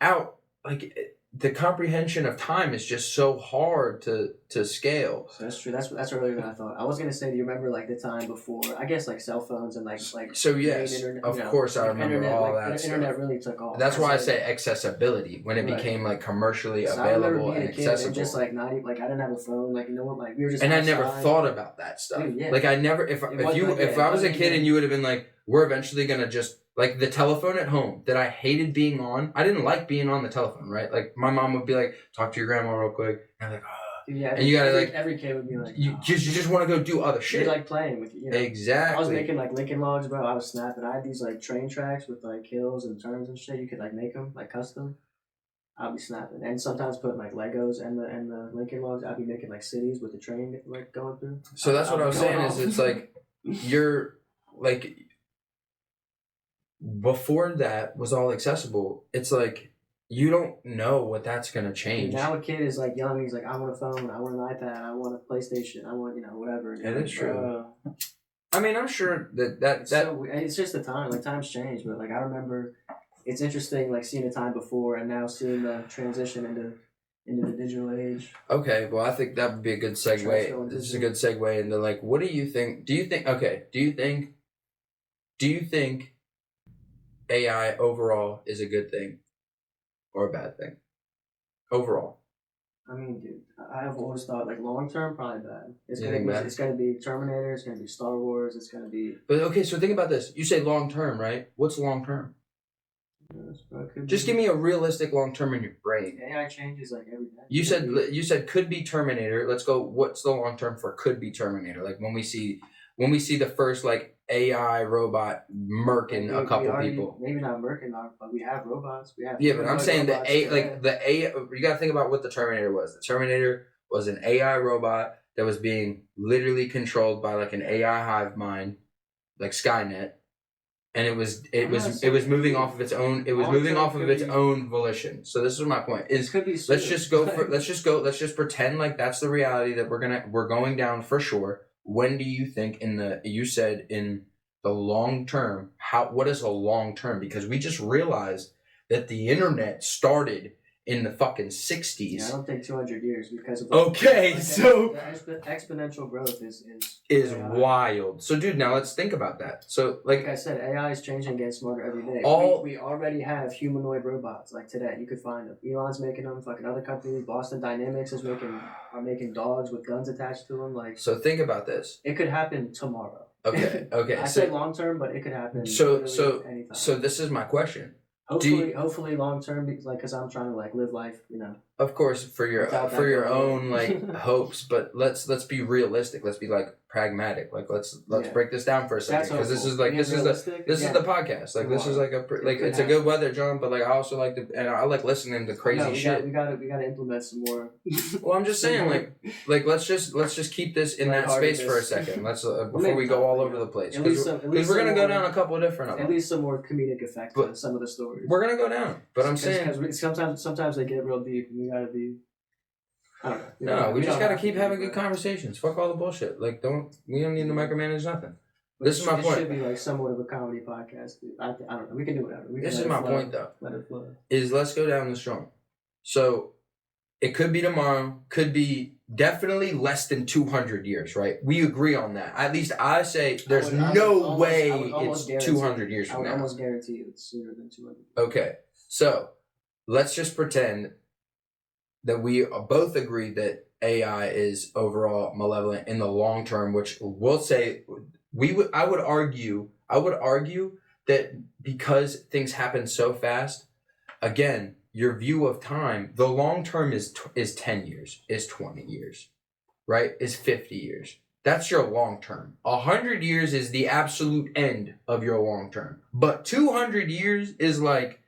out, like, the comprehension of time is just so hard to scale. So that's true. That's earlier than I thought. I was gonna say, do you remember like the time before? I guess like cell phones and like. So yes, internet, of course I remember internet, all like, that. The stuff. internet really took off. That's why I say accessibility when it became like commercially available and accessible. Just like not even like I didn't have a phone. Like no one like we were just. And outside. I never thought about that stuff. Dude, yeah. Like I never if I was a kid and you would have been like, we're eventually gonna just. Like the telephone at home that I hated being on. I didn't like being on the telephone, right? Like my mom would be like, talk to your grandma real quick. And I'm like, yeah, and you gotta like every kid would be like, you just want to go do other shit. You like playing with you know? Exactly. I was making like Lincoln Logs, bro. I was snapping. I had these like train tracks with like hills and turns and shit. You could like make them like custom. I'd be snapping, and sometimes putting like Legos and the Lincoln Logs. I'd be making like cities with the train like going through. So that's what I was saying is it's like you're like. Before that was all accessible, it's like you don't know what that's gonna change. Now a kid is like young, he's like, I want a phone, I want an iPad, I want a PlayStation, I want whatever. It is true. I mean, I'm sure that so, it's just the time. Like times change, but like I remember, it's interesting like seeing the time before and now seeing the transition into the digital age. Okay, well I think that would be a good segue. This is a good segue into like, what do you think? Do you think AI overall is a good thing or a bad thing? Overall. I mean, dude, I've always thought like long term, probably bad. It's gonna be Terminator. It's gonna be Star Wars. It's gonna be. But okay, so think about this. You say long term, right? What's long term? Just give me a realistic long term in your brain. AI changes like every day. You said could be Terminator. Let's go. What's the long term for could be Terminator? Like when we see the first like AI robot murking a couple people. Maybe not murking, but we have robots. Yeah, but I'm saying you gotta think about what the Terminator was. The Terminator was an AI robot that was being literally controlled by like an AI hive mind, like Skynet, and it was moving off of its own. It was moving off of its own volition. So this is my point. Let's just pretend like that's the reality that we're going down for sure. When do you think you said in the long term, what is a long term? Because we just realized that the internet started in the fucking 60s. Yeah, I don't think 200 years because of so the exponential growth is wild. So, dude, now let's think about that. So, like I said, AI is changing and getting smarter every day. We already have humanoid robots. Like today, you could find them. Elon's making them. Fucking other companies, Boston Dynamics are making dogs with guns attached to them. Like, so think about this. It could happen tomorrow. Okay. I say long term, but it could happen. So anytime. So this is my question. Hopefully long term, because I'm trying to like live life, Of course, for your own like hopes, but let's be realistic. Let's be like pragmatic. Like let's break this down for a second, because this is the podcast. Like this is like it's a good weather, John. But like I also like and I like listening to crazy shit. We gotta implement some more. Well, I'm just saying, like let's just keep this in that space for a second. Let's before we go all over the place, because we're gonna go down a couple of different. At least some more comedic effect to some of the stories. We're gonna go down, but I'm saying because sometimes they get real deep, and we gotta be. I don't know. No, we just gotta keep having good conversations. Fuck all the bullshit. Like, we don't need to micromanage nothing. This is my point. It should be like somewhat of a comedy podcast. I don't know. We can do whatever. This is my point, though. Let it flow. Is let's go down the strong. So, it could be tomorrow. Could be definitely less than 200 years, right? We agree on that. At least I say there's no way it's 200 years from now. I would almost guarantee it's sooner than 200. Okay, so let's just pretend that we both agree that AI is overall malevolent in the long term, which we'll say I would argue that because things happen so fast, again, your view of time, the long term is 10 years, is 20 years, right? Is 50 years. That's your long term. 100 years is the absolute end of your long term. But 200 years is like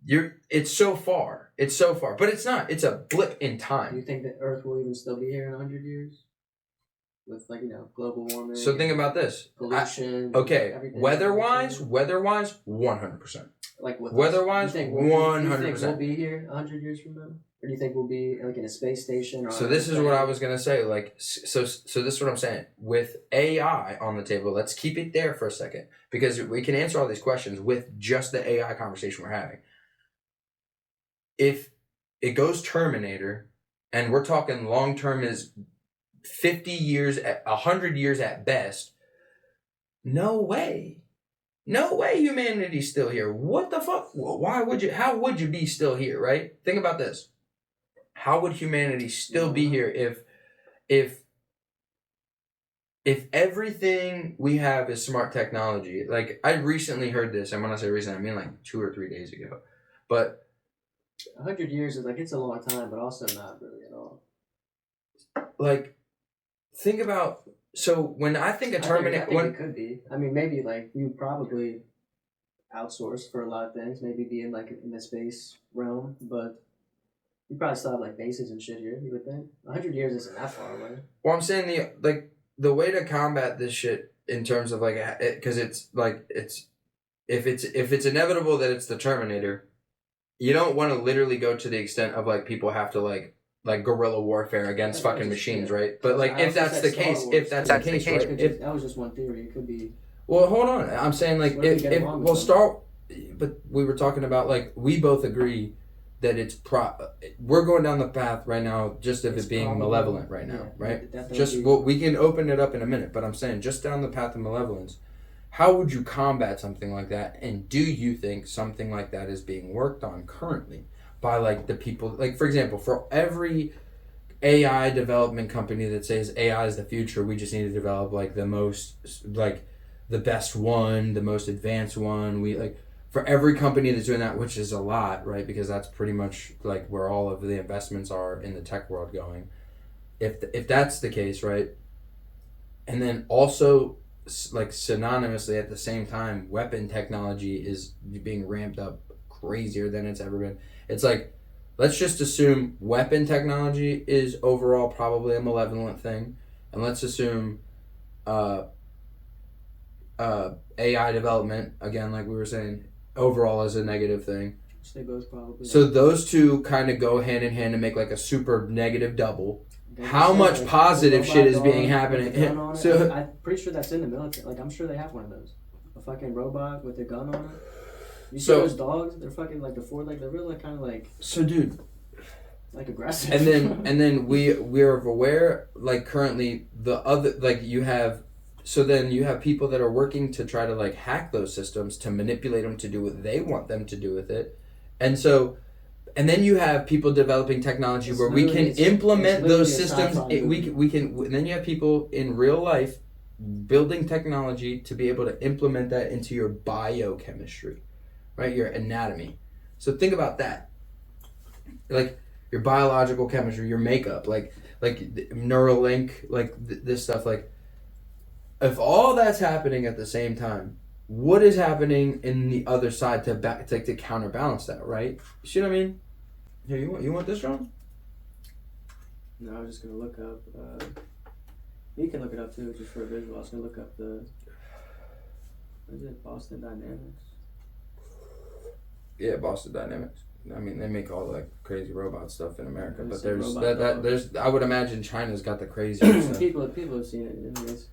it's so far, but it's not. It's a blip in time. Do you think that Earth will even still be here in 100 years? With global warming. So think about this. Pollution. Weather-wise, 100%. Like weather-wise, 100%. Do you think we'll be here 100 years from now? Or do you think we'll be like in a space station? So this is what I was gonna say. Like, so this is what I'm saying. With AI on the table, let's keep it there for a second, because we can answer all these questions with just the AI conversation we're having. If it goes Terminator, and we're talking long term is 50 years, 100 years at best, no way humanity's still here. What the fuck? How would you be still here, right? Think about this. How would humanity still be here if everything we have is smart technology? Like, I recently heard this, and when I say recent, I mean like 2 or 3 days ago. But 100 years is like, it's a long time, but also not really at all. Like, think about, so when I think of Terminator, I think it could be. I mean, maybe like you probably outsource for a lot of things, maybe be in the space realm, but you probably still have like bases and shit here, you would think. 100 years isn't that far away. Well, I'm saying the way to combat this shit in terms of because it's like, if it's inevitable that it's the Terminator, you don't want to literally go to the extent of like people have to like guerrilla warfare against fucking machines, right? But like, if that's the case, right? That was just one theory. It could be. Well, hold on. I'm saying like but we were talking about like, we both agree that it's we're going down the path right now just of it being malevolent right now, right? We can open it up in a minute, but I'm saying just down the path of malevolence. How would you combat something like that? And do you think something like that is being worked on currently by like the people, like, for example, for every AI development company that says AI is the future, we just need to develop like the most, like the best one, the most advanced one. We like, for every company that's doing that, which is a lot, right? Because that's pretty much like where all of the investments are in the tech world going. If that's the case, right? And then also, like, synonymously at the same time, weapon technology is being ramped up crazier than it's ever been. It's like, let's just assume weapon technology is overall probably a malevolent thing, and let's assume AI development, again, like we were saying, overall is a negative thing. They both probably. So those two kind of go hand in hand and make like a super negative double. How much positive shit is being happening? So I'm pretty sure that's in the military. Like, I'm sure they have one of those. A fucking robot with a gun on it. You see those dogs? They're fucking like the four-legged. They're really kind of like. So, dude. Like aggressive. And then we're aware, like, currently the other, like, you have. So then you have people that are working to try to like hack those systems to manipulate them to do what they want them to do with it, and then you have people developing technology where we can implement those systems. We can. And then you have people in real life building technology to be able to implement that into your biochemistry, right? Your anatomy. So think about that, like your biological chemistry, your makeup, like Neuralink, like this stuff, like. If all that's happening at the same time, what is happening in the other side to counterbalance that, right? You see what I mean? Here, you want this, John? No, I was just gonna look up. You can look it up too, just for a visual. I was gonna look up the. What is it? Boston Dynamics. Yeah, Boston Dynamics. I mean, they make all like crazy robot stuff in America, but there's I would imagine China's got the craziest stuff. People have seen it. Anyways.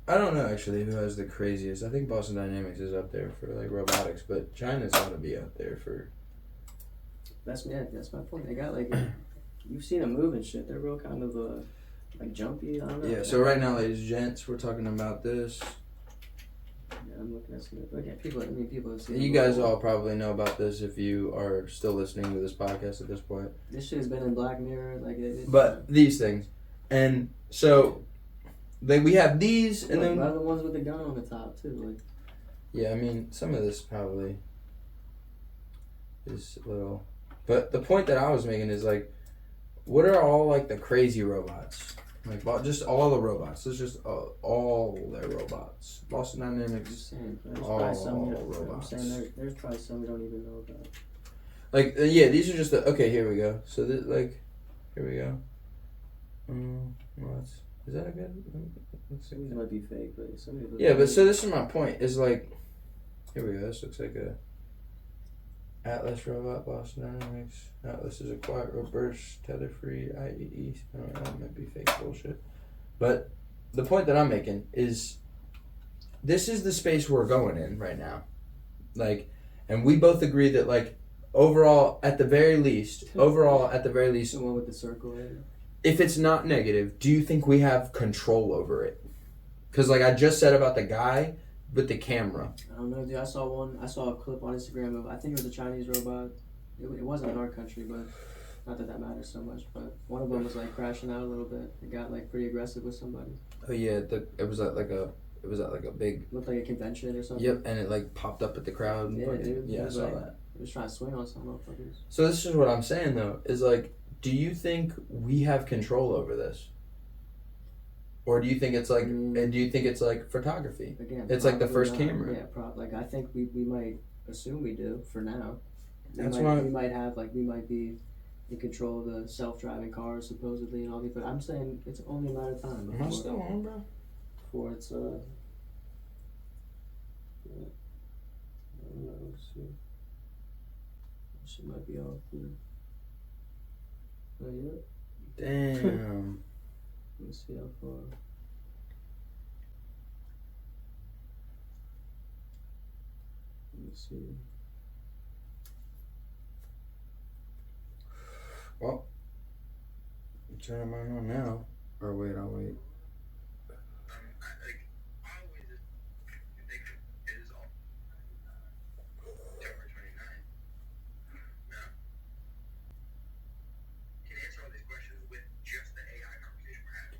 I don't know actually who has the craziest. I think Boston Dynamics is up there for like robotics, but China's got to be up there for. That's my point. They got like, you've seen them move and shit. They're real kind of like jumpy. I don't know. Yeah. So right now, ladies and gents, we're talking about this. Yeah, I'm looking at some. But yeah, people have seen. You guys all probably know about this if you are still listening to this podcast at this point. This shit has been in Black Mirror, like. But these things, and so. Like we have these, and then the ones with the gun on the top too. Like, yeah, I mean some of this probably is a little, but the point that I was making is like, what are all like the crazy robots? Like just all the robots. It's just all their robots. Boston Dynamics. Robots. I'm saying there's probably some we don't even know about. Like yeah, these are just the okay. Here we go. So like, here we go. Is that a good? Let's see. These might be fake, but yeah, but so this is my point. Is like, here we go. This looks like a Atlas robot, Boston Dynamics. Atlas is a quiet, robust, tether-free IEE. I don't know. That might be fake bullshit. But the point that I'm making is, this is the space we're going in right now. Like, and we both agree that like, overall, at the very least, the one with the circle in it. If it's not negative, do you think we have control over it? Because like I just said about the guy with the camera. I don't know, dude. I saw a clip on Instagram of, I think it was a Chinese robot. It wasn't in our country, but not that matters so much. But one of them was like crashing out a little bit. It got like pretty aggressive with somebody. Oh yeah, it was at like a big. Looked like a convention or something. Yep, and it like popped up at the crowd. Yeah, dude. Yeah, I saw that. It was trying to swing on some motherfuckers. So this is what I'm saying though, is like, do you think we have control over this? Or do you think it's like, and do you think it's like photography? Again, it's like the first camera. Yeah, like I think we might assume we do for now. We might be in control of the self-driving cars supposedly and all these, but I'm saying it's only a matter of time. Am I still on, bro? Before it's yeah. I don't know. Let's see. She might be off. Yeah. Not yet. Damn. Let's see how far. Let me see. Well, I'm turning mine on now. Or wait, I'll wait.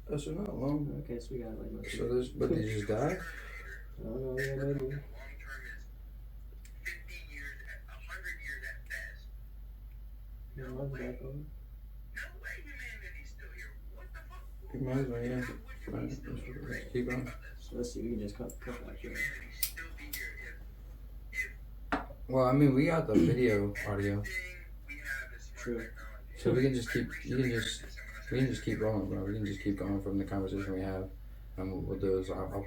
Oh, so not long. Okay, so we got like. So this, but did you just die? I don't know. Yeah, maybe. Long term is 50 years, 100 years at best. No way. No way humanity's still here. What the fuck? You might as well, yeah. Let's keep going. So let's see. We can just cut that here. Still be here if Well, I mean, we got the video, audio. True. So we can just keep. We can just keep rolling, bro. We can just keep going from the conversation we have, and what we'll do is I'll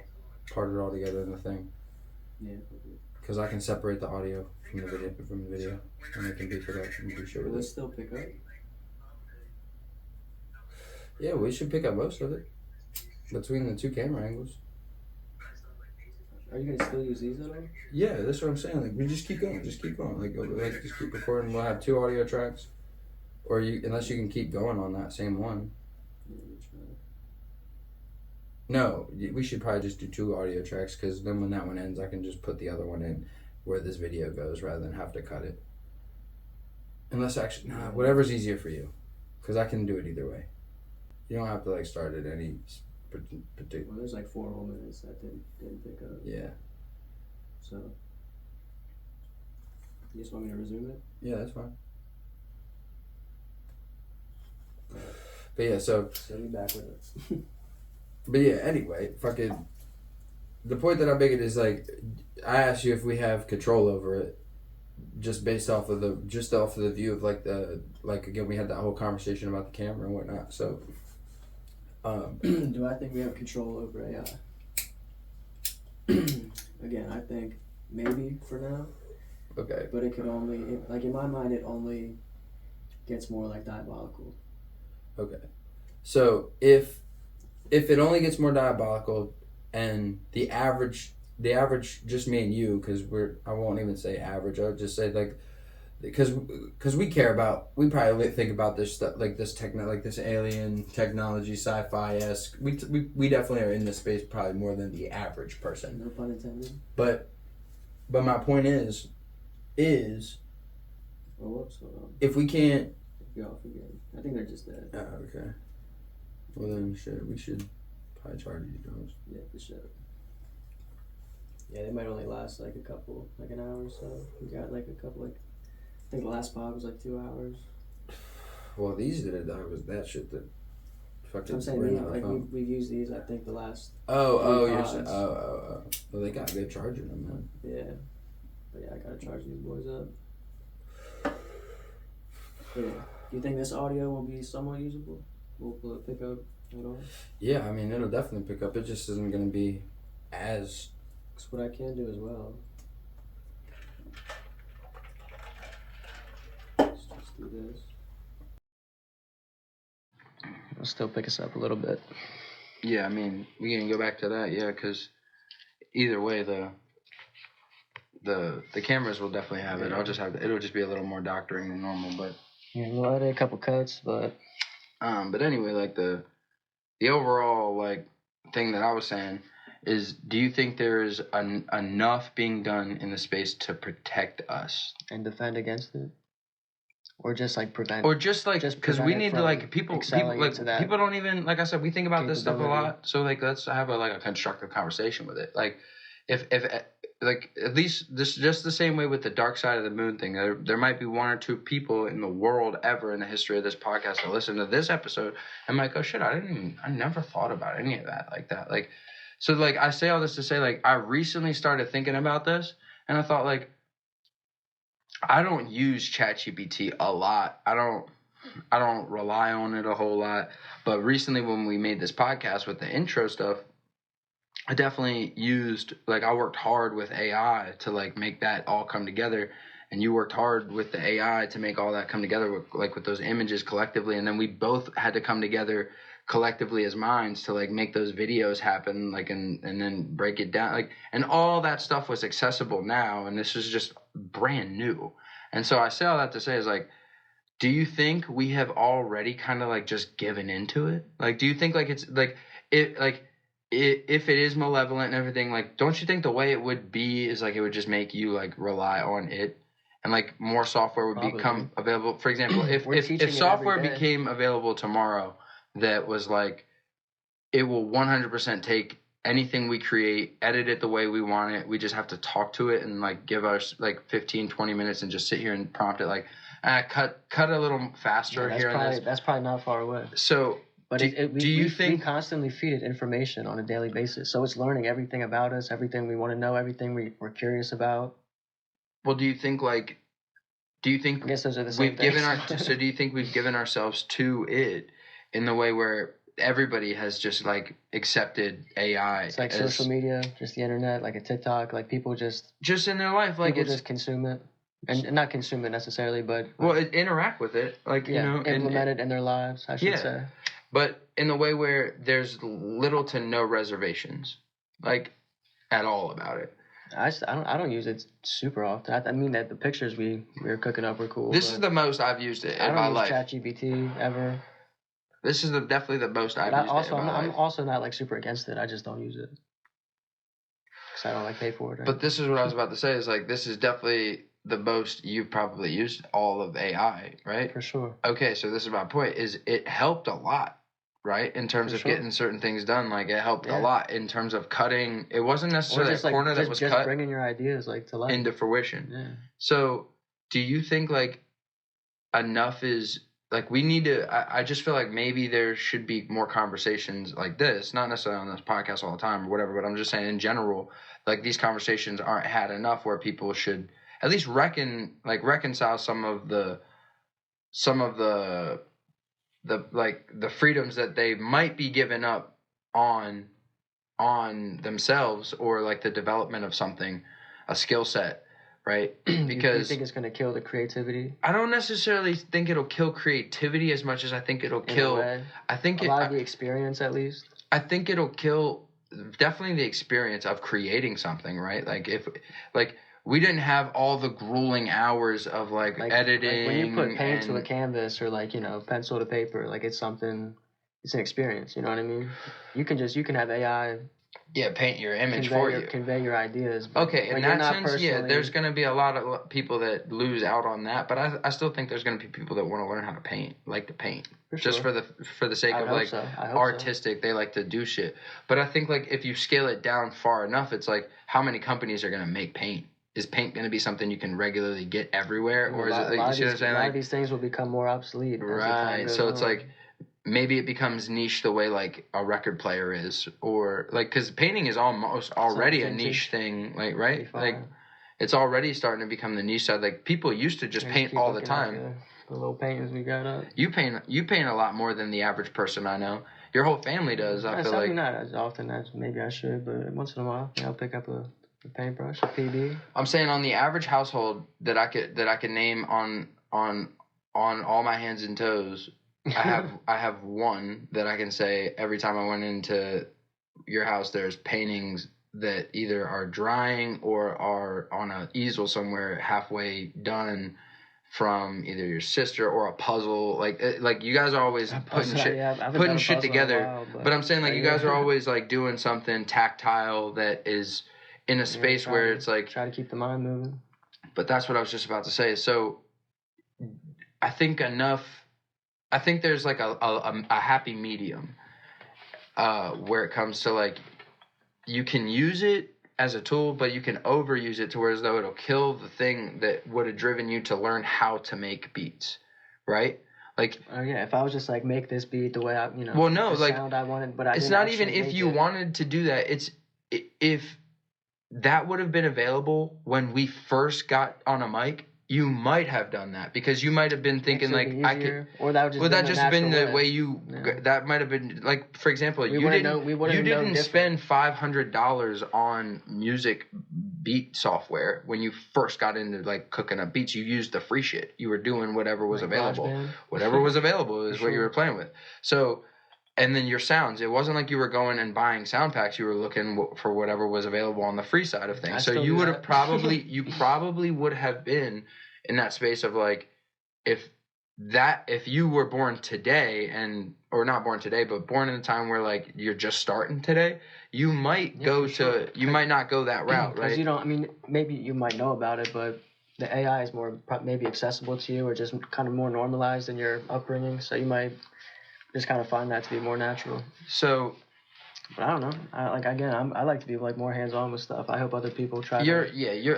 part it all together in the thing. Yeah. Because I can separate the audio from the video, and it can be production. Be sure Will with it it. still pick up? Yeah, we should pick up most of it between the two camera angles. Are you gonna still use these at all? Yeah, that's what I'm saying. Like, we just keep going. Just keep going. Like just keep recording. We'll have 2 audio tracks. Or unless you can keep going on that same one. No, we should probably just do 2 audio tracks, because then when that one ends, I can just put the other one in where this video goes rather than have to cut it. Unless actually, whatever's easier for you, because I can do it either way. You don't have to like start at any particular. Well, there's like 4 whole minutes that didn't pick up. Yeah. So, you just want me to resume it? Yeah, that's fine. But yeah, so be back with it. But yeah, anyway, fucking. The point that I make it is like, I asked you if we have control over it, just based off of the view of again, we had that whole conversation about the camera and whatnot. So, do I think we have control over AI? Again, I think maybe for now. Okay. But it could only, in my mind, it only gets more like diabolical. Okay. So if it only gets more diabolical, and the average, just me and you, because I won't even say average. I would just say like, because we probably think about this stuff, like this this alien technology, sci-fi-esque. We definitely are in this space probably more than the average person. No pun intended. But my point is. Oh, whoops, hold on. If we can't. Be off again. I think they're just dead. Oh, okay. Well then, we should probably charge these drones. Yeah, for sure. Yeah, they might only last like an hour or so. We got like a couple, I think the last pod was like 2 hours. Well, these did it. Was that shit that fucking. I'm saying we've used these. I think the last. You're saying. Well, they got a good charger in them, man. Yeah, but yeah, I gotta charge these boys up. But yeah. Do you think this audio will be somewhat usable? Will it pick up at all? Yeah, I mean, it'll definitely pick up. It just isn't going to be as. That's what I can do as well. Let's just do this. It'll still pick us up a little bit. Yeah, I mean, we can go back to that, yeah, because either way, the cameras will definitely have it. It'll just be a little more doctoring than normal, but. Yeah, we'll add a couple cuts, but. But anyway, like the overall like thing that I was saying is, do you think there is enough being done in the space to protect us and defend against it, or just like prevent? Or just like because we need to like people don't even, like I said, we think about this stuff a lot. So like let's have a constructive conversation with it. Like if like at least this just the same way with the dark side of the moon thing. There might be 1 or 2 people in the world ever in the history of this podcast that listen to this episode and might go, shit, I never thought about any of that like that. Like, so like I say all this to say, like, I recently started thinking about this and I thought, like, I don't use ChatGPT a lot. I don't rely on it a whole lot. But recently when we made this podcast with the intro stuff, I definitely I worked hard with AI to like make that all come together, and you worked hard with the AI to make all that come together with those images collectively, and then we both had to come together collectively as minds to like make those videos happen, like and then break it down, like, and all that stuff was accessible now, and this is just brand new. And so I say all that to say is like, do you think we have already kind of like just given into it? Like, do you think like it's like it like if it is malevolent and everything, like, don't you think the way it would be is like it would just make you like rely on it, and like more software would become available? For example, if software became available tomorrow that was like, it will 100% take anything we create, edit it the way we want it. We just have to talk to it and like give us like 15-20 minutes and just sit here and prompt it like, cut a little faster here. That's probably not far away. So. But we constantly feed it information on a daily basis, so it's learning everything about us, everything we want to know, everything we're curious about. Well, do you think I guess those are the same things. So do you think we've given ourselves to it in the way where everybody has just like accepted AI? It's like social media, just the internet, like a TikTok, like people just in their life, like people just consume it. And not consume it necessarily, but interact with it, like implement it in their lives, I should say. But in the way where there's little to no reservations. Like, at all about it. I don't use it super often. I mean that the pictures we were cooking up were cool. This is the most I've used it in my life. I don't use ChatGPT ever. This is definitely the most I've used it in my life. I'm also not like super against it. I just don't use it because I don't like pay for it. But this is what I was about to say. Is like this is definitely the most you've probably used all of AI, right? For sure. Okay, so this is my point. Is it helped a lot, right? In terms of getting certain things done, like it helped a lot in terms of cutting. It wasn't necessarily a corner that was cut. Bringing your ideas like to life into fruition. Yeah. So, do you think like enough is like we need to? I just feel like maybe there should be more conversations like this, not necessarily on this podcast all the time or whatever, but I'm just saying in general, like these conversations aren't had enough where people should at least reconcile some of the like the freedoms that they might be giving up on themselves or like the development of something, a skill set, right? Because you think it's going to kill the creativity? I don't necessarily think it'll kill creativity as much as I think it'll kill. I think a lot of the experience, at least. I think it'll kill definitely the experience of creating something, right? Like if we didn't have all the grueling hours of like editing. Like when you put paint to a canvas or like, pencil to paper, like it's an experience, you know what I mean? You can have AI paint your image for you. Convey your ideas. Okay, in that sense, there's going to be a lot of people that lose out on that, but I still think there's going to be people that want to learn how to paint, like to paint. Just for the sake of like artistic, they like to do shit. But I think like if you scale it down far enough, it's like how many companies are going to make paint? Is paint going to be something you can regularly get everywhere, or is it? You see what I'm saying? A lot of these things will become more obsolete. Right. So it's like maybe it becomes niche the way like a record player is, or like because painting is almost already a niche thing, like right? Like it's already starting to become the niche side. Like people used to just paint all the time. The little paintings we got up. You paint a lot more than the average person I know. Your whole family does. I feel like not as often as maybe I should, but once in a while, I'll pick up a paintbrush, a PB. I'm saying on the average household that I could name on all my hands and toes, I have one that I can say every time I went into your house. There's paintings that either are drying or are on an easel somewhere halfway done from either your sister or a puzzle. Like you guys are always putting shit together. But I'm saying like you guys are always like doing something tactile that is in a space where it's like try to keep the mind moving. But that's what I was just about to say. So I think there's like a happy medium where it comes to like you can use it as a tool, but you can overuse it to where as though it'll kill the thing that would have driven you to learn how to make beats, right? Like, if I was just like make this beat the way I, well, no, like sound I wanted, but it's not even if you wanted to do that. It's if that would have been available when we first got on a mic. You might have done that because you might have been thinking like I could, or that would just been the way you. Yeah. That might have been like, for example, you didn't spend $500 on music beat software when you first got into like cooking up beats. You used the free shit. You were doing whatever was available. Whatever was available is what you were playing with. So. And then your sounds, it wasn't like you were going and buying sound packs. You were looking for whatever was available on the free side of things. So you would have probably would have been in that space of like, if you were born today or not born today, but born in a time where like you're just starting today, you might might not go that route, right? Because maybe you might know about it, but the AI is more maybe accessible to you or just kind of more normalized in your upbringing. So you might just kind of find that to be more natural. So, but I don't know. I like to be like more hands-on with stuff. I hope other people try. You're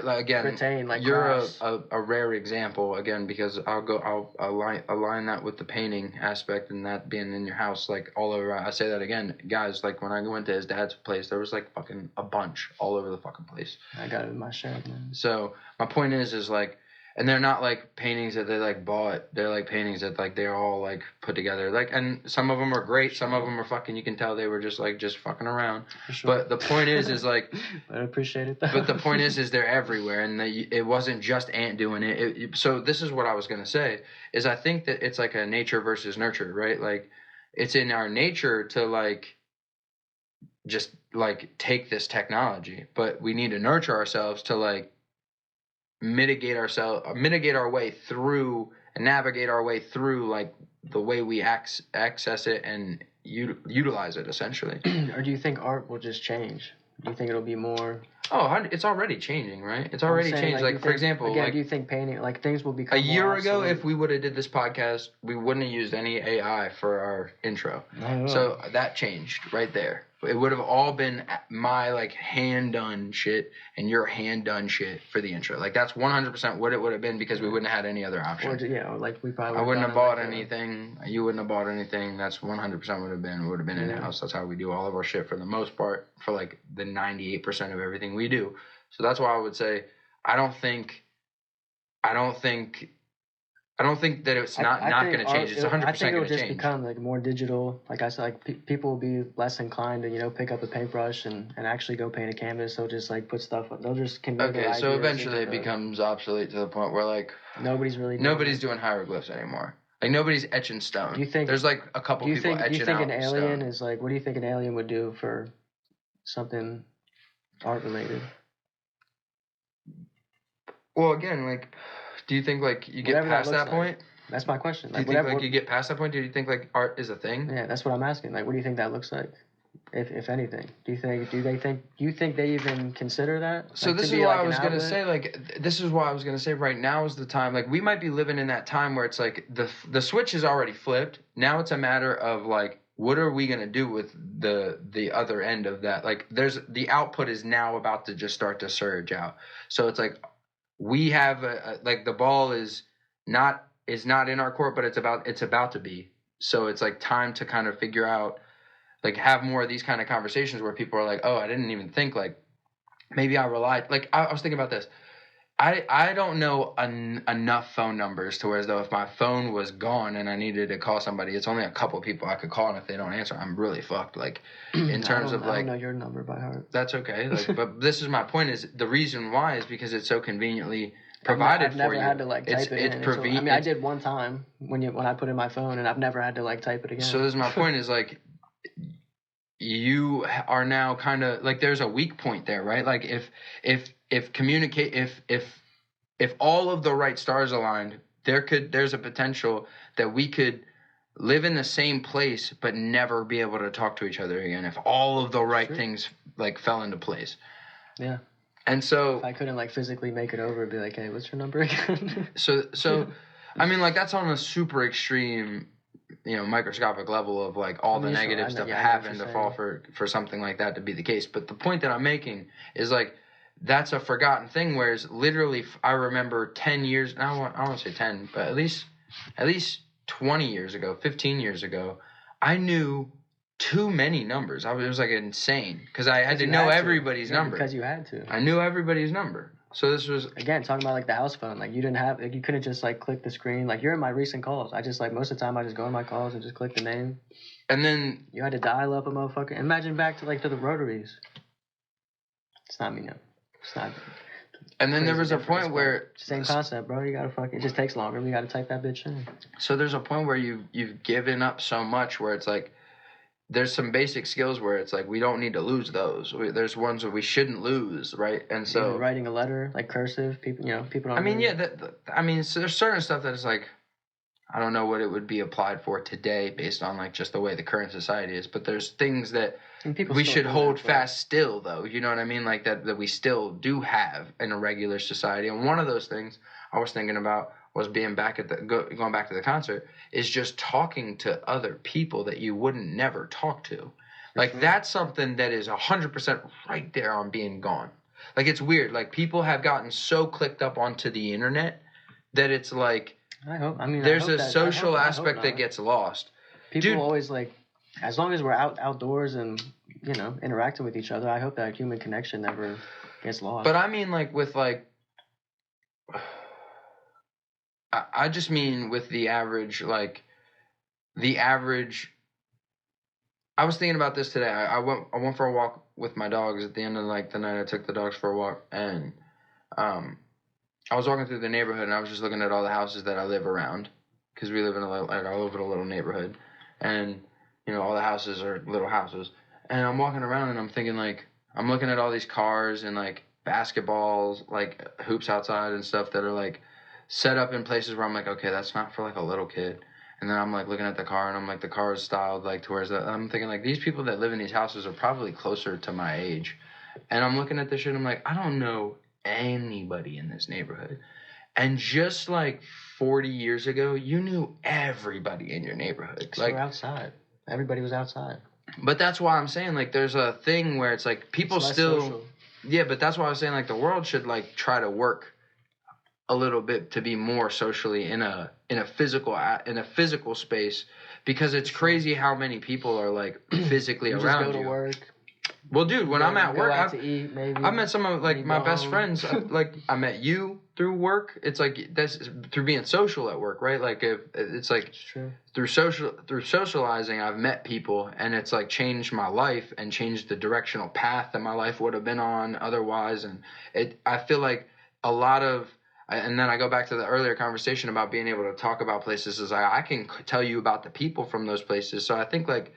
like again. Retain like you're a rare example again because I'll align that with the painting aspect and that being in your house like all over. I say that again, guys. Like when I went to his dad's place, there was like fucking a bunch all over the fucking place. I got it in my shed, man. So my point is like. And they're not like paintings that they like bought. They're like paintings that like they're all like put together. Like, and some of them are great. Some of them are fucking. You can tell they were just fucking around. Sure. But the point is like. I appreciate it though. But the point is they're everywhere, and it wasn't just Ant doing it. So this is what I was gonna say is I think that it's like a nature versus nurture, right? Like, it's in our nature to like just like take this technology, but we need to nurture ourselves to like mitigate our way through and navigate our way through like the way we access it and utilize it essentially. Or do you think art will just change? Do you think it'll be more? Oh, it's already changing, right? It's already changed. Like for example, again, like, do you think painting, like things will become a year ago, obsolete? if we would have did this podcast, we wouldn't have used any AI for our intro. So that changed right there. It would have all been my like hand done shit and your hand done shit for the intro. Like that's 100% what it would have been because we wouldn't have had any other option. Or like we probably. I wouldn't have bought anything. You wouldn't have bought anything. That's 100% would have been. It would have been in house. That's how we do all of our shit for the most part. For like the 98% of everything we do. So that's why I would say I don't think that it's not going to change. It's 100% going to change. I think it'll just become like more digital. Like I said, like people will be less inclined to pick up a paintbrush and actually go paint a canvas. They'll just like put stuff. They'll just convey their ideas. So eventually it becomes obsolete to the point where like nobody's doing hieroglyphs anymore. Like nobody's etching stone. Do you think there's like a couple people etching out? Do you think an alien stone. is like? What do you think an alien would do for something art related? Well, again, like, do you think like you get past that point? That's my question. Like, do you think like you get past that point? Do you think like art is a thing? Yeah, that's what I'm asking. Like, what do you think that looks like, if anything? Do you think they even consider that? So this is why I was gonna say right now is the time. Like we might be living in that time where it's like the switch is already flipped. Now it's a matter of like, what are we gonna do with the other end of that? Like the output is now about to just start to surge out. So it's like we have like the ball is not in our court, but it's about to be. So it's like time to kind of figure out, like have more of these kind of conversations where people are like, oh, I didn't even think, like maybe I relied. Like I was thinking about this. I don't know enough phone numbers to where as though if my phone was gone and I needed to call somebody, it's only a couple of people I could call, and if they don't answer, I'm really fucked. Like in terms of like, I don't know your number by heart. That's okay. Like, but this is my point. Is the reason why is because it's so conveniently provided for you. I've never had to like type it in. I did one time when I put in my phone, and I've never had to like type it again. So this is my point. Is like you are now kind of like there's a weak point there, right? Like if all of the right stars aligned, there's a potential that we could live in the same place but never be able to talk to each other again if all of the right things like fell into place. Yeah. And so if I couldn't like physically make it over, it'd be like, hey, what's your number again? so I mean, like that's on a super extreme, microscopic level of like all the negative stuff having to fall for something like that to be the case. But the point that I'm making is like that's a forgotten thing. Whereas literally, I remember 10 years. I don't want to say 10, but at least 20 years ago, 15 years ago, I knew too many numbers. It was like insane because I had to know everybody's number. Because you had to. I knew everybody's number. So this was again talking about like the house phone. Like you didn't have, like you couldn't just like click the screen. Like you're in my recent calls. I just like most of the time I just go in my calls and just click the name. And then you had to dial up a motherfucker. Imagine back to the rotaries. It's not me now. It's not. And then there was a point where same concept, bro. You gotta it just takes longer. We gotta type that bitch in. So there's a point where you've given up so much where it's like there's some basic skills where it's like we don't need to lose those. There's ones that we shouldn't lose, right? And so even writing a letter like cursive, people don't. I mean, so there's certain stuff that is like I don't know what it would be applied for today based on like just the way the current society is, but there's things that we should hold fast still, though. You know what I mean? Like that we still do have in a regular society. And one of those things I was thinking about was being back at going back to the concert is just talking to other people that you wouldn't never talk to. Like that's something that is 100% right there on being gone. Like it's weird. Like people have gotten so clicked up onto the internet that it's like there's a social aspect that gets lost. People always like, as long as we're outdoors and interacting with each other, I hope that human connection never gets lost. But I mean, like with like. I just mean with the average. I was thinking about this today. I went for a walk with my dogs at the end of the night. I took the dogs for a walk, and I was walking through the neighborhood, and I was just looking at all the houses that I live around, because I live in a little neighborhood, and all the houses are little houses, And I'm walking around and I'm thinking, like, I'm looking at all these cars and, like, basketballs, like, hoops outside and stuff that are, like, set up in places where I'm like, okay, that's not for, like, a little kid. And then I'm, like, looking at the car and I'm like, the car is styled, like, towards that. I'm thinking, like, these people that live in these houses are probably closer to my age. And I'm looking at this shit, I'm like, I don't know anybody in this neighborhood. And just, like, 40 years ago, you knew everybody in your neighborhood. Like, they were outside. Everybody was outside. But that's why I'm saying, like, there's a thing where it's like people it's still social. Yeah, but that's why I was saying, like, the world should, like, try to work a little bit to be more socially in a physical space, because it's crazy how many people are, like, physically you around just go you. To work. Well, dude, when I'm at work, I've met some of, like, my best friends. Like, I met you through work. It's like that's through being social at work, right? Like, if it's like through socializing, I've met people, and it's like changed my life and changed the directional path that my life would have been on otherwise. And I feel like a lot of, and then I go back to the earlier conversation about being able to talk about places, is I can tell you about the people from those places. So I think, like,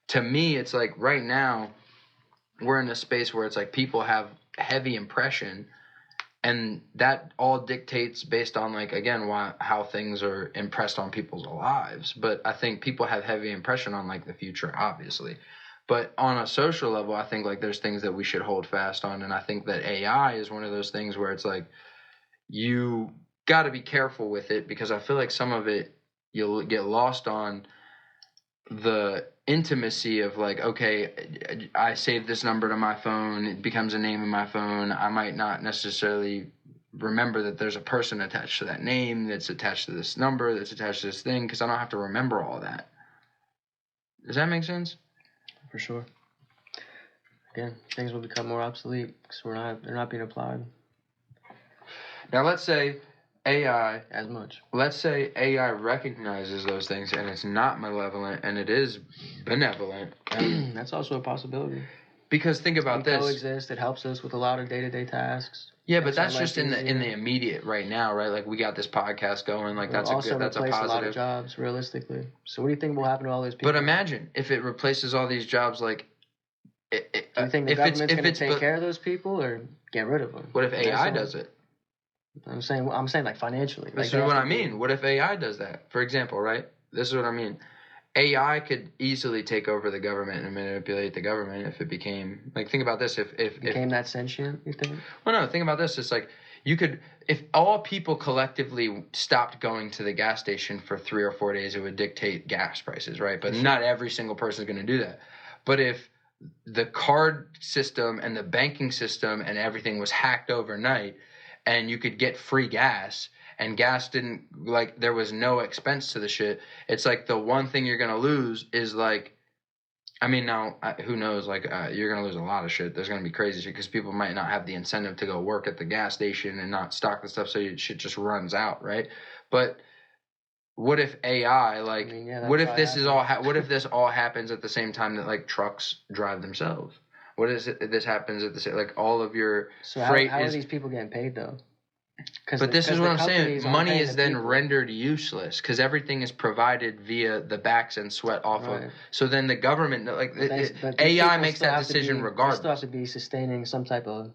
to me, it's like right now, we're in a space where it's like people have heavy impression, and that all dictates based on, like, again, how things are impressed on people's lives. But I think people have heavy impression on, like, the future, obviously. But on a social level, I think, like, there's things that we should hold fast on. And I think that AI is one of those things where it's like, you got to be careful with it, because I feel like some of it you'll get lost on the intimacy of, like, okay, I save this number to my phone, it becomes a name in my phone. I might not necessarily remember that there's a person attached to that name, that's attached to this number, that's attached to this thing, because I don't have to remember all that. Does that make sense? For sure. Again, things will become more obsolete because they're not being applied. Now let's say AI, as much. Let's say AI recognizes those things and it's not malevolent and it is benevolent. That's also a possibility. Because think about this. Coexist. It helps us with a lot of day-to-day tasks. Yeah, but that's just in the immediate right now, right? Like, we got this podcast going. Like, that's a positive. A lot of jobs, realistically. So what do you think will happen to all those people? But imagine if it replaces all these jobs. Like, do you think the government's going to take care of those people or get rid of them? What if AI does it? I'm saying like financially. This is what I mean. What if AI does that? For example, right? This is what I mean. AI could easily take over the government and manipulate the government if it became, like, think about this. If became that sentient, you think? Well, no, think about this. It's like, you could, if all people collectively stopped going to the gas station for 3 or 4 days, it would dictate gas prices, right? But not every single person is going to do that. But if the card system and the banking system and everything was hacked overnight, and you could get free gas, and gas didn't, like, there was no expense to the shit, it's like the one thing you're going to lose is, like, I mean, now, who knows, like, you're going to lose a lot of shit. There's going to be crazy shit because people might not have the incentive to go work at the gas station and not stock the stuff, so shit just runs out, right? But what if AI, like, what if this what if this all happens at the same time that, like, trucks drive themselves? What is it? This happens at the same, like, all of your freight. How are these people getting paid though? But this is what I'm saying. Money is then rendered useless because everything is provided via the backs and sweat off of. So then the government, like, AI makes that decision regardless. They still have to be sustaining some type of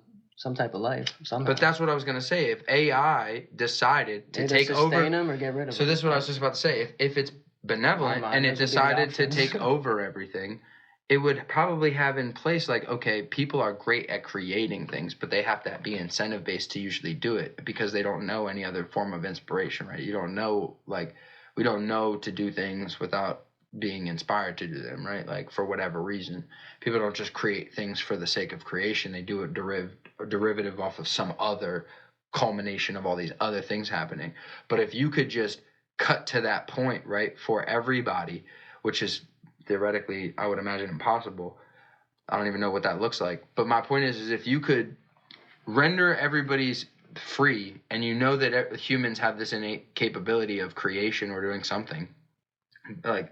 life somehow. But that's what I was gonna say. If AI decided to take over, sustain them or get rid of them. So this is what I was just about to say. If it's benevolent and it decided to take over everything, it would probably have in place, like, okay, people are great at creating things, but they have to be incentive based to usually do it because they don't know any other form of inspiration, right? You don't know, like, we don't know to do things without being inspired to do them, right? Like, for whatever reason, people don't just create things for the sake of creation. They do it derivative off of some other culmination of all these other things happening. But if you could just cut to that point, right, for everybody, which is theoretically, I would imagine, impossible. I don't even know what that looks like. But my point is if you could render everybody's free, and you know that humans have this innate capability of creation or doing something, like,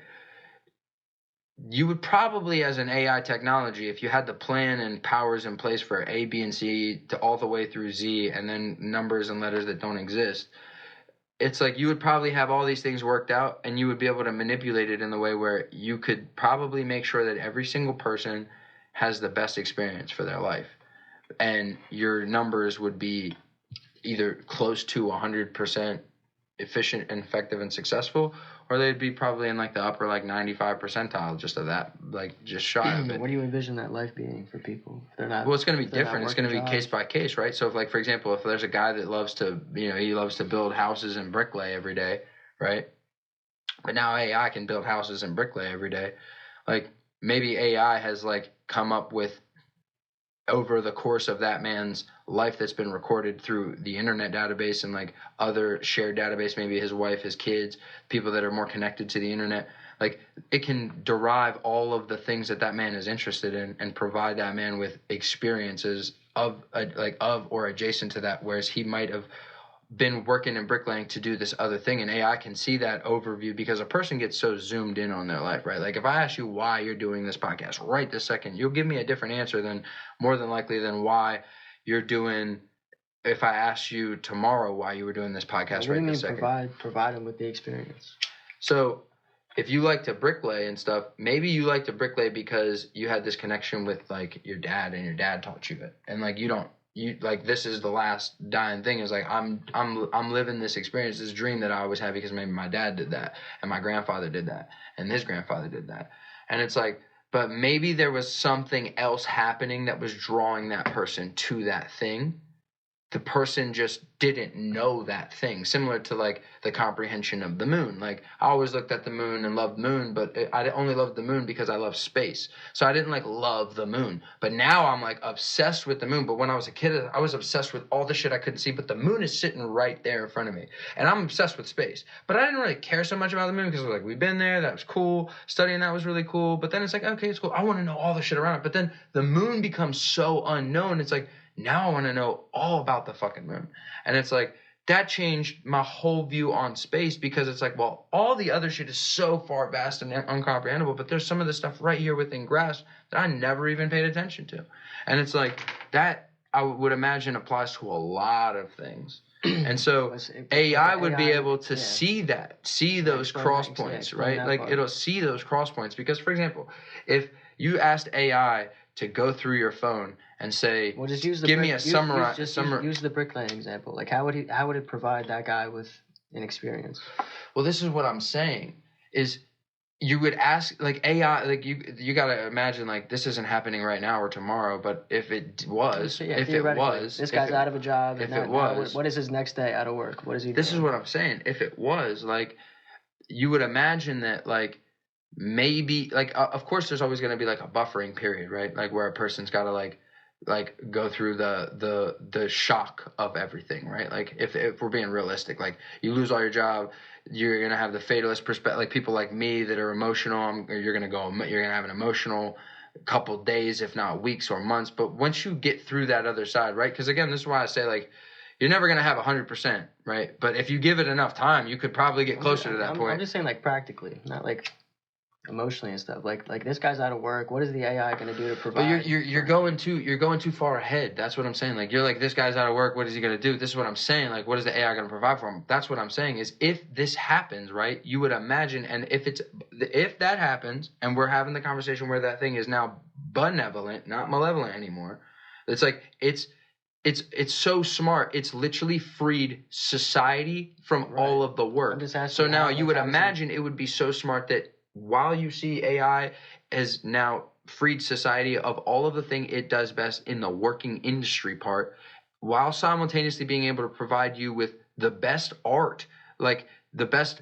you would probably, as an AI technology, if you had the plan and powers in place for A, B, and C to all the way through Z, and then numbers and letters that don't exist, it's like you would probably have all these things worked out, and you would be able to manipulate it in the way where you could probably make sure that every single person has the best experience for their life. And your numbers would be either close to 100% efficient and effective and successful, or they'd be probably in like the upper like 95 percentile just of that, like just shy of it. What do you envision that life being for people if they're not? Well, it's going to be different. It's going to be case by case, right? So if like, for example, if there's a guy that loves to, he loves to build houses and bricklay every day, right? But now AI can build houses and bricklay every day. Like maybe AI has like come up with, over the course of that man's life that's been recorded through the internet database and like other shared database, maybe his wife, his kids, people that are more connected to the internet, like it can derive all of the things that man is interested in and provide that man with experiences of or adjacent to that, whereas he might have been working in bricklaying to do this other thing, and AI can see that overview because a person gets so zoomed in on their life, right? Like if I ask you why you're doing this podcast right this second, you'll give me a different answer than more than likely than why you're doing. If I asked you tomorrow why you were doing this podcast right this second, provide them with the experience. So if you like to bricklay and stuff, maybe you like to bricklay because you had this connection with like your dad and your dad taught you it, and like you like this is the last dying thing is like I'm living this experience, this dream that I always had because maybe my dad did that and my grandfather did that and his grandfather did that, and it's like, but maybe there was something else happening that was drawing that person to that thing. The person just didn't know that thing, similar to like the comprehension of the moon. Like I always looked at the moon and loved the moon, but I only loved the moon because I love space. So I didn't like love the moon, but now I'm like obsessed with the moon. But when I was a kid, I was obsessed with all the shit I couldn't see, but the moon is sitting right there in front of me and I'm obsessed with space. But I didn't really care so much about the moon because like, we've been there, that was cool. Studying that was really cool. But then it's like, okay, it's cool. I want to know all the shit around it. But then the moon becomes so unknown. It's like, now I want to know all about the fucking moon. And it's like, that changed my whole view on space because it's like, well, all the other shit is so far vast and uncomprehendable, but there's some of the stuff right here within grasp that I never even paid attention to. And it's like, that I would imagine applies to a lot of things. And so AI would be able to see those cross points, right? Like it'll see those cross points because, for example, if you asked AI to go through your phone and say, well, just use the give me a summary. Use the bricklaying example. Like how would it provide that guy with an experience? Well, this is what I'm saying is you would ask like AI, like you got to imagine like this isn't happening right now or tomorrow, but if it was, this guy's out of a job. What is his next day out of work? What is he doing? This is what I'm saying. If it was like, you would imagine that like, maybe like of course there's always going to be like a buffering period, right? Like where a person's got to like go through the shock of everything, right? Like if we're being realistic, like you lose all your job, you're going to have the fatalist perspective, like people like me that are emotional, you're going to have an emotional couple days, if not weeks or months. But once you get through that other side, right? Because again, this is why I say like, you're never going to have 100%, right? But if you give it enough time, you could probably get closer to that point. I'm just saying like practically, not like emotionally and stuff. Like this guy's out of work. What is the AI going to do to provide? But you're going too far ahead. That's what I'm saying. Like you're like, this guy's out of work. What is he going to do? This is what I'm saying. Like what is the AI going to provide for him? That's what I'm saying is if this happens, right? You would imagine, and if that happens, and we're having the conversation where that thing is now benevolent, not malevolent anymore. It's like it's so smart. It's literally freed society from all of the work. So now you would imagine it would be so smart that while you see AI has now freed society of all of the thing it does best in the working industry part, while simultaneously being able to provide you with the best art, like the best,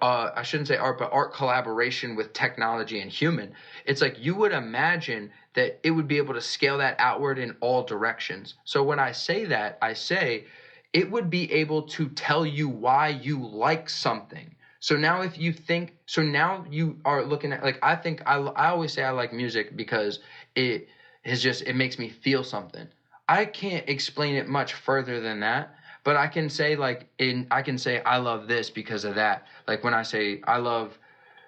I shouldn't say art, but art collaboration with technology and human. It's like you would imagine that it would be able to scale that outward in all directions. So when I say that, I say it would be able to tell you why you like something. So now now you are looking at, like, I think I always say I like music because it makes me feel something. I can't explain it much further than that, but I can say I love this because of that. Like when I say I love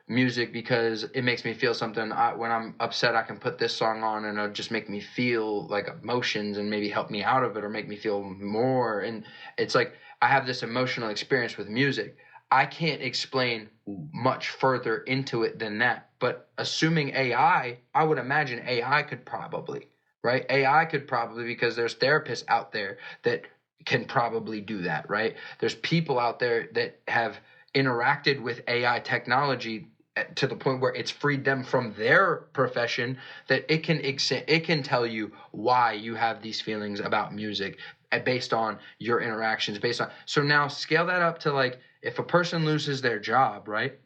music because it makes me feel something. When I'm upset, I can put this song on and it'll just make me feel like emotions and maybe help me out of it or make me feel more. And it's like I have this emotional experience with music. I can't explain much further into it than that. But assuming AI, I would imagine AI could probably, right? AI could probably, because there's therapists out there that can probably do that, right? There's people out there that have interacted with AI technology to the point where it's freed them from their profession, that it can tell you why you have these feelings about music based on your interactions, so now scale that up to like, if a person loses their job, right?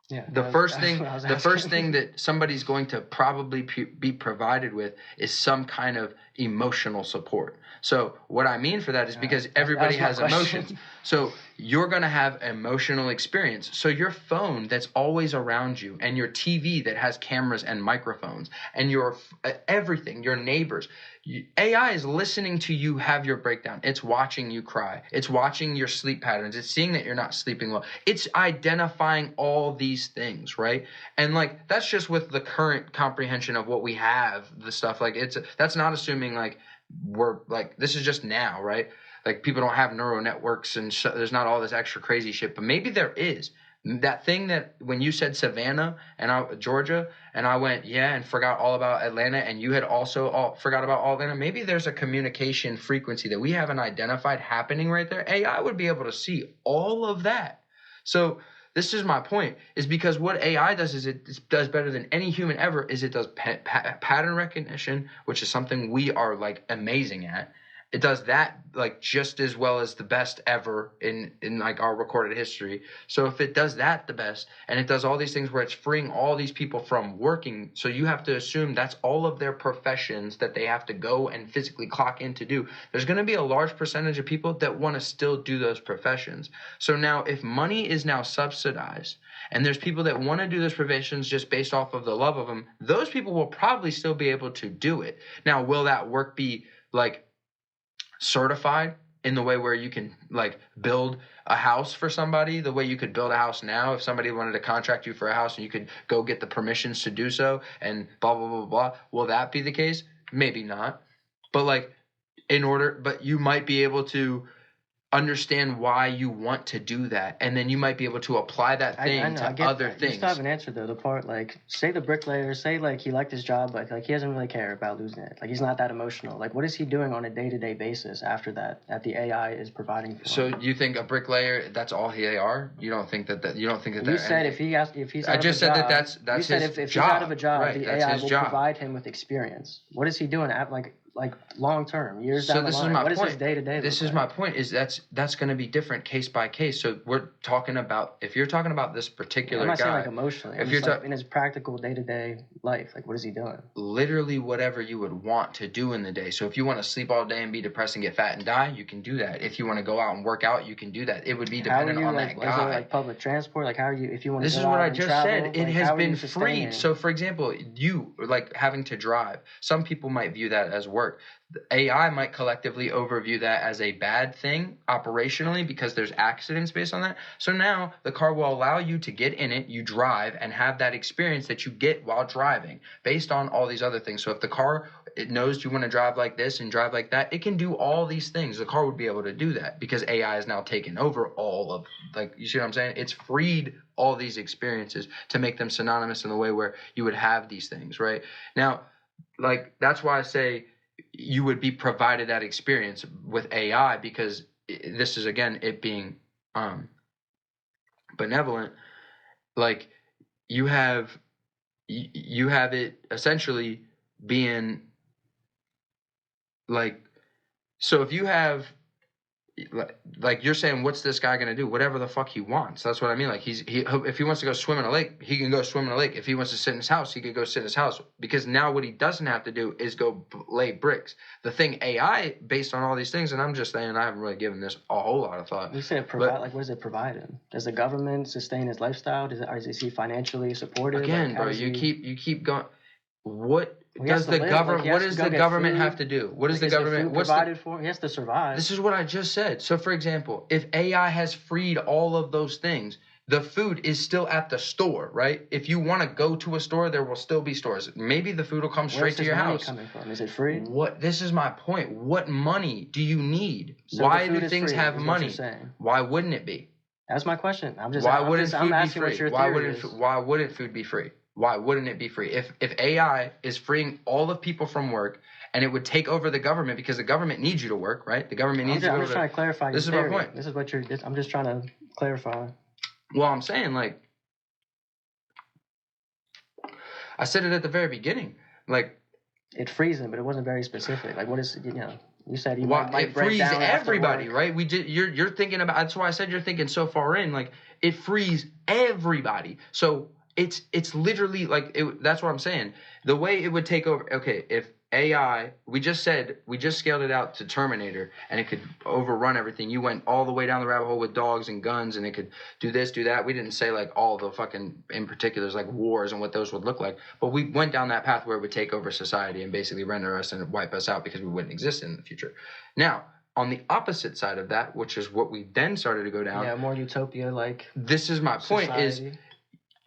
Yeah. The first thing that somebody's going to probably be provided with is some kind of emotional support. So what I mean for that is because everybody has emotions. So you're going to have emotional experience. So your phone that's always around you, and your TV that has cameras and microphones, and your everything, your neighbors, AI is listening to you have your breakdown. It's watching you cry. It's watching your sleep patterns. It's seeing that you're not sleeping well. It's identifying all these things, right? And like, that's just with the current comprehension of what we have, the stuff like that's not assuming like we're like, this is just now, right? Like, people don't have neural networks and there's not all this extra crazy shit, but maybe there is. That thing that when you said Savannah and Georgia, and I went, yeah, and forgot all about Atlanta, and you had also forgot about all Atlanta, maybe there's a communication frequency that we haven't identified happening right there. AI would be able to see all of that. So this is my point, is because what AI does is it does better than any human ever, is it does pattern recognition, which is something we are like amazing at. It does that like just as well as the best ever in like our recorded history. So if it does that the best, and it does all these things where it's freeing all these people from working, so you have to assume that's all of their professions that they have to go and physically clock in to do. There's going to be a large percentage of people that want to still do those professions. So now if money is now subsidized, and there's people that want to do those professions just based off of the love of them, those people will probably still be able to do it. Now, will that work be like certified in the way where you can like build a house for somebody, the way you could build a house now? If somebody wanted to contract you for a house and you could go get the permissions to do so and blah, blah, blah, blah, will that be the case? Maybe not. But like, but you might be able to understand why you want to do that, and then you might be able to apply that thing to other things. You still haven't answered though the part, like, say the bricklayer, say like he liked his job, but like he doesn't really care about losing it, like he's not that emotional. Like, what is he doing on a day-to-day basis after that the AI is providing for him? So you think a bricklayer, that's all they are? You don't think that you don't think that you said if he's out I of just a said job, that's you said his if job. He's out of a job, right, the AI will provide him with experience. What is he doing at like long term, years down the line? What is his day-to-day? This is my point, is that's going to be different case by case. So we're talking about, if you're talking about this particular guy, I'm not saying like emotionally, if you're like in his practical day-to-day life, like what is he doing? Literally whatever you would want to do in the day. So if you want to sleep all day and be depressed and get fat and die, you can do that. If you want to go out and work out, you can do that. It would be dependent on that guy. Is there like public transport? Like, how are you, if you want to This is what I just said. It has been freed. So for example, you like having to drive. Some people might view that as work. The AI might collectively overview that as a bad thing operationally because there's accidents based on that. So now the car will allow you to get in it, you drive, and have that experience that you get while driving based on all these other things. So if the car, it knows you want to drive like this and drive like that, it can do all these things. The car would be able to do that because AI has now taken over all of, like, you see what I'm saying? It's freed all these experiences to make them synonymous in the way where you would have these things, right? Now, like, that's why I say you would be provided that experience with AI, because this is, again, it being benevolent. Like, you have it essentially being like, so if you have, like you're saying, what's this guy going to do? Whatever the fuck he wants. That's what I mean. Like, if he wants to go swim in a lake, he can go swim in a lake. If he wants to sit in his house, he could go sit in his house. Because now what he doesn't have to do is go lay bricks. The thing AI, based on all these things, and I'm just saying I haven't really given this a whole lot of thought. You said like, what does it provide him? Does the government sustain his lifestyle? Is he financially supported? Again, like, bro, you keep going. What does the government have to do? What is the government provided for? He has to survive. This is what I just said. So, for example, if AI has freed all of those things, the food is still at the store, right? If you want to go to a store, there will still be stores. Maybe the food will come straight to your house. Where's money coming from? Is it free? This is my point. What money do you need? So why do things have money? Why wouldn't it be? That's my question. I'm asking what your theory is. Why wouldn't food be free? why wouldn't it be free? If AI is freeing all of people from work and it would take over the government because the government needs you to work, right? The government needs you to I'm just trying to clarify. This is my point. This is what I'm just trying to clarify. Well, I'm saying, like, I said it at the very beginning, like, it frees them, but it wasn't very specific. Like, what is, you said it frees everybody, right? You're thinking about, that's why I said you're thinking so far in, like, it frees everybody. So it's literally like, that's what I'm saying. The way it would take over, okay, if AI, we just scaled it out to Terminator, and it could overrun everything. You went all the way down the rabbit hole with dogs and guns, and it could do this, do that. We didn't say like all the fucking in particulars, like wars and what those would look like, but we went down that path where it would take over society and basically render us and wipe us out because we wouldn't exist in the future. Now, on the opposite side of that, which is what we then started to go down. Yeah, more utopia, like. This is my point: is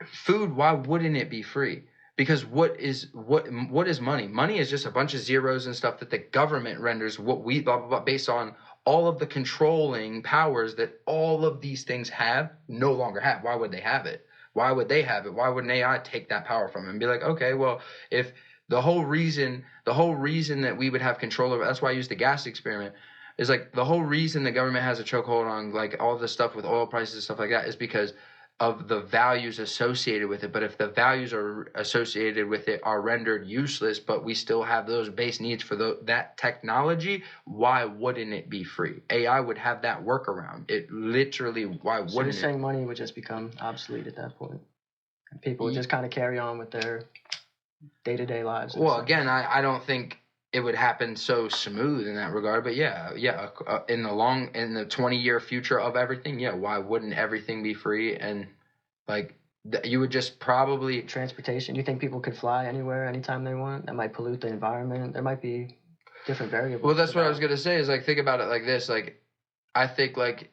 food. Why wouldn't it be free? Because what is money? Money is just a bunch of zeros and stuff that the government renders what we blah, blah, blah, based on all of the controlling powers that all of these things have no longer have. Why would they have it? Why would they have it? Why wouldn't AI take that power from them and be like, okay, well, if the whole reason that we would have control over, that's why I used the gas experiment, is like the whole reason the government has a chokehold on like all this stuff with oil prices and stuff like that is because of the values associated with it. But if the values are associated with it are rendered useless, but we still have those base needs for that technology, why wouldn't it be free? AI would have that workaround. It literally, why wouldn't it? So you're saying money would just become obsolete at that point? And people would just kind of carry on with their day-to-day lives? Well, again, I don't think it would happen so smooth in that regard, but in the 20-year future of everything, why wouldn't everything be free? And like you would just probably transportation. You think people could fly anywhere, anytime they want? That might pollute the environment. There might be different variables. Well, that's what I was gonna say. Is like think about it like this. Like I think like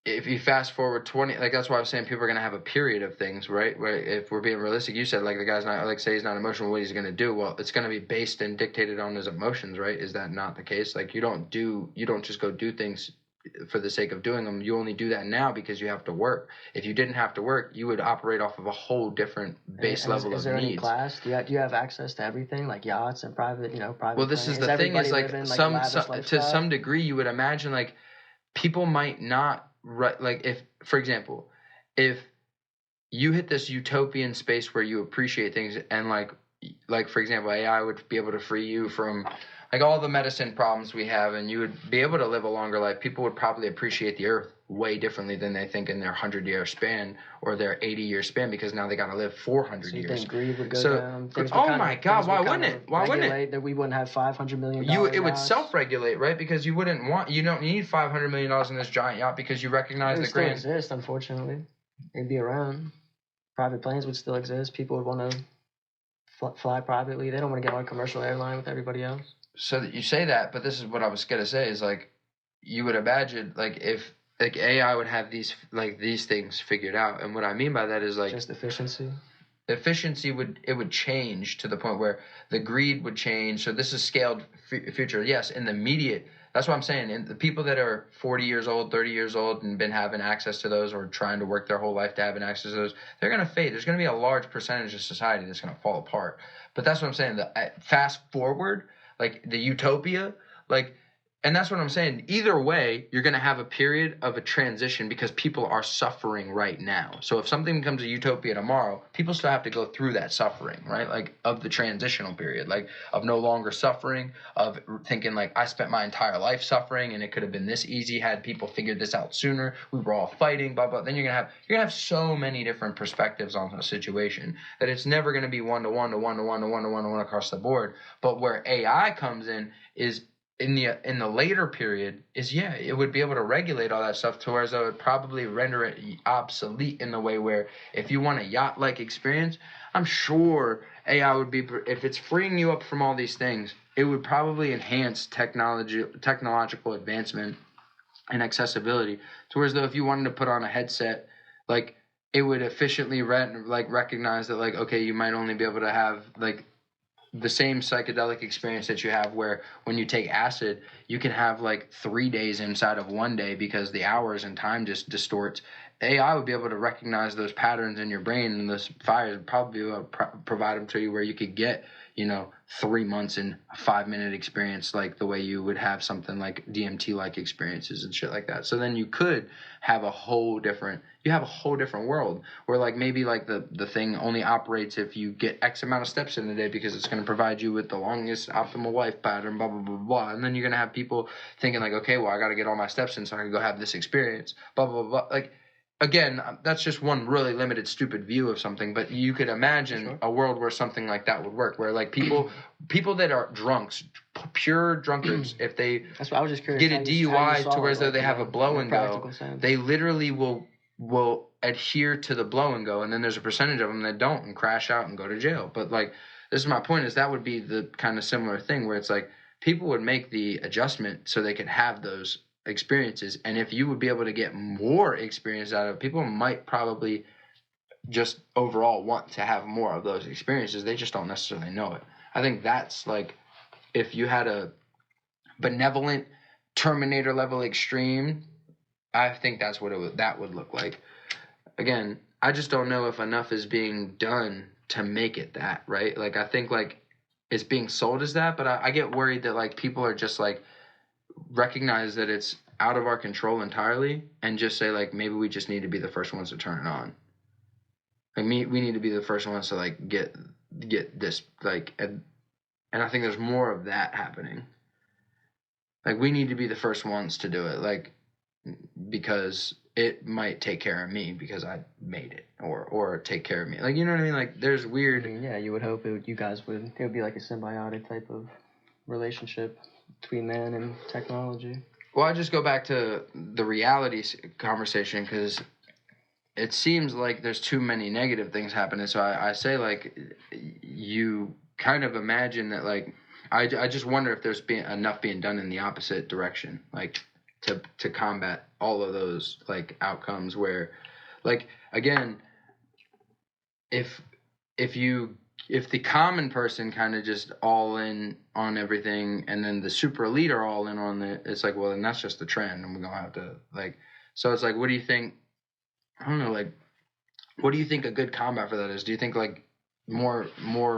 if you fast forward 20, like that's why I was saying people are going to have a period of things, right? Where if we're being realistic, you said like the guy's not, like say he's not emotional, what he's going to do? Well, it's going to be based and dictated on his emotions, right? Is that not the case? Like you don't just go do things for the sake of doing them. You only do that now because you have to work. If you didn't have to work, you would operate off of a whole different base level of needs. Is there any class? Do you have access to everything, like yachts and private? Well, this is the thing is like to some degree you would imagine like people might not. Right, like if, for example, if you hit this utopian space where you appreciate things and like for example, AI would be able to free you from like all the medicine problems we have, and you would be able to live a longer life. People would probably appreciate the earth way differently than they think in their 100-year span or their 80-year span, because now they got to live 400 so years. Think greed would go down? My God, why wouldn't it? Why wouldn't it? That we wouldn't have $500 million. It would self-regulate, right? Because you don't need $500 million in this giant yacht because you recognize the grand. It would still exist, unfortunately. It'd be around. Private planes would still exist. People would want to fly privately. They don't want to get on a commercial airline with everybody else. So that you say that, but this is what I was gonna say is like, you would imagine like if like AI would have these things figured out, and what I mean by that is like just efficiency. Efficiency would change to the point where the greed would change. So this is scaled future. Yes, in the immediate. That's what I'm saying. And the people that are 40 years old, 30 years old, and been having access to those, or trying to work their whole life to having access to those, they're going to fade. There's going to be a large percentage of society that's going to fall apart. But that's what I'm saying. Fast forward. Like the utopia, and that's what I'm saying. Either way, you're going to have a period of a transition because people are suffering right now. So if something becomes a utopia tomorrow, people still have to go through that suffering, right? Like of the transitional period, like of no longer suffering, of thinking like I spent my entire life suffering and it could have been this easy had people figured this out sooner. We were all fighting, blah, blah. Then you're going to have so many different perspectives on a situation that it's never going to be one-to-one across the board. But where AI comes in is in the later period is it would be able to regulate all that stuff to where it would probably render it obsolete in the way where if you want a yacht-like experience, I'm sure AI would be, if it's freeing you up from all these things, it would probably enhance technological advancement and accessibility to whereas though if you wanted to put on a headset, like it would efficiently recognize that like okay, you might only be able to have like the same psychedelic experience that you have where when you take acid, you can have like 3 days inside of 1 day because the hours and time just distorts. AI would be able to recognize those patterns in your brain, and those fires would probably be able to provide them to you where you could get, 3 months in a 5-minute experience, like the way you would have something like DMT-like experiences and shit like that. So then you could have a whole different world where like maybe like the thing only operates if you get X amount of steps in a day because it's going to provide you with the longest optimal life pattern, blah, blah, blah, blah. And then you're going to have people thinking like, okay, well, I got to get all my steps in so I can go have this experience, blah, blah, blah. Like, again, that's just one really limited, stupid view of something, but you could imagine a world where something like that would work, where like people that are drunks, pure drunkards, if they That's what I was just curious. get a DUI to where as though they have a blow and go, they literally will adhere to the blow and go, and then there's a percentage of them that don't and crash out and go to jail. But like, this is my point, is that would be the kind of similar thing where it's like people would make the adjustment so they could have those experiences, and if you would be able to get more experience out of it, people might probably just overall want to have more of those experiences. They just don't necessarily know it. I think that's like, if you had a benevolent Terminator level extreme, I think that's what that would look like. Again, I just don't know if enough is being done to make it that, right? Like, I think like it's being sold as that, but I get worried that like people are just like recognize that it's out of our control entirely and just say like, maybe we just need to be the first ones to turn it on. Like we need to be the first ones to like get this, like, and I think there's more of that happening. Like, we need to be the first ones to do it, like, because it might take care of me because I made it, or take care of me. Like, you know what I mean? Like, there's weird. I mean, yeah, you would hope it would be like a symbiotic type of relationship between man and technology. Well, I just go back to the reality conversation because it seems like there's too many negative things happening. So I say, like, you kind of imagine that, like, I just wonder if there's enough being done in the opposite direction, like, to combat all of those, like, outcomes where, like, again, if the common person kind of just all in on everything, and then the super elite are all in on it, it's like, well, then that's just the trend, and we're gonna have to, like, so it's like, what do you think? I don't know, like, what do you think a good combat for that is? Do you think like more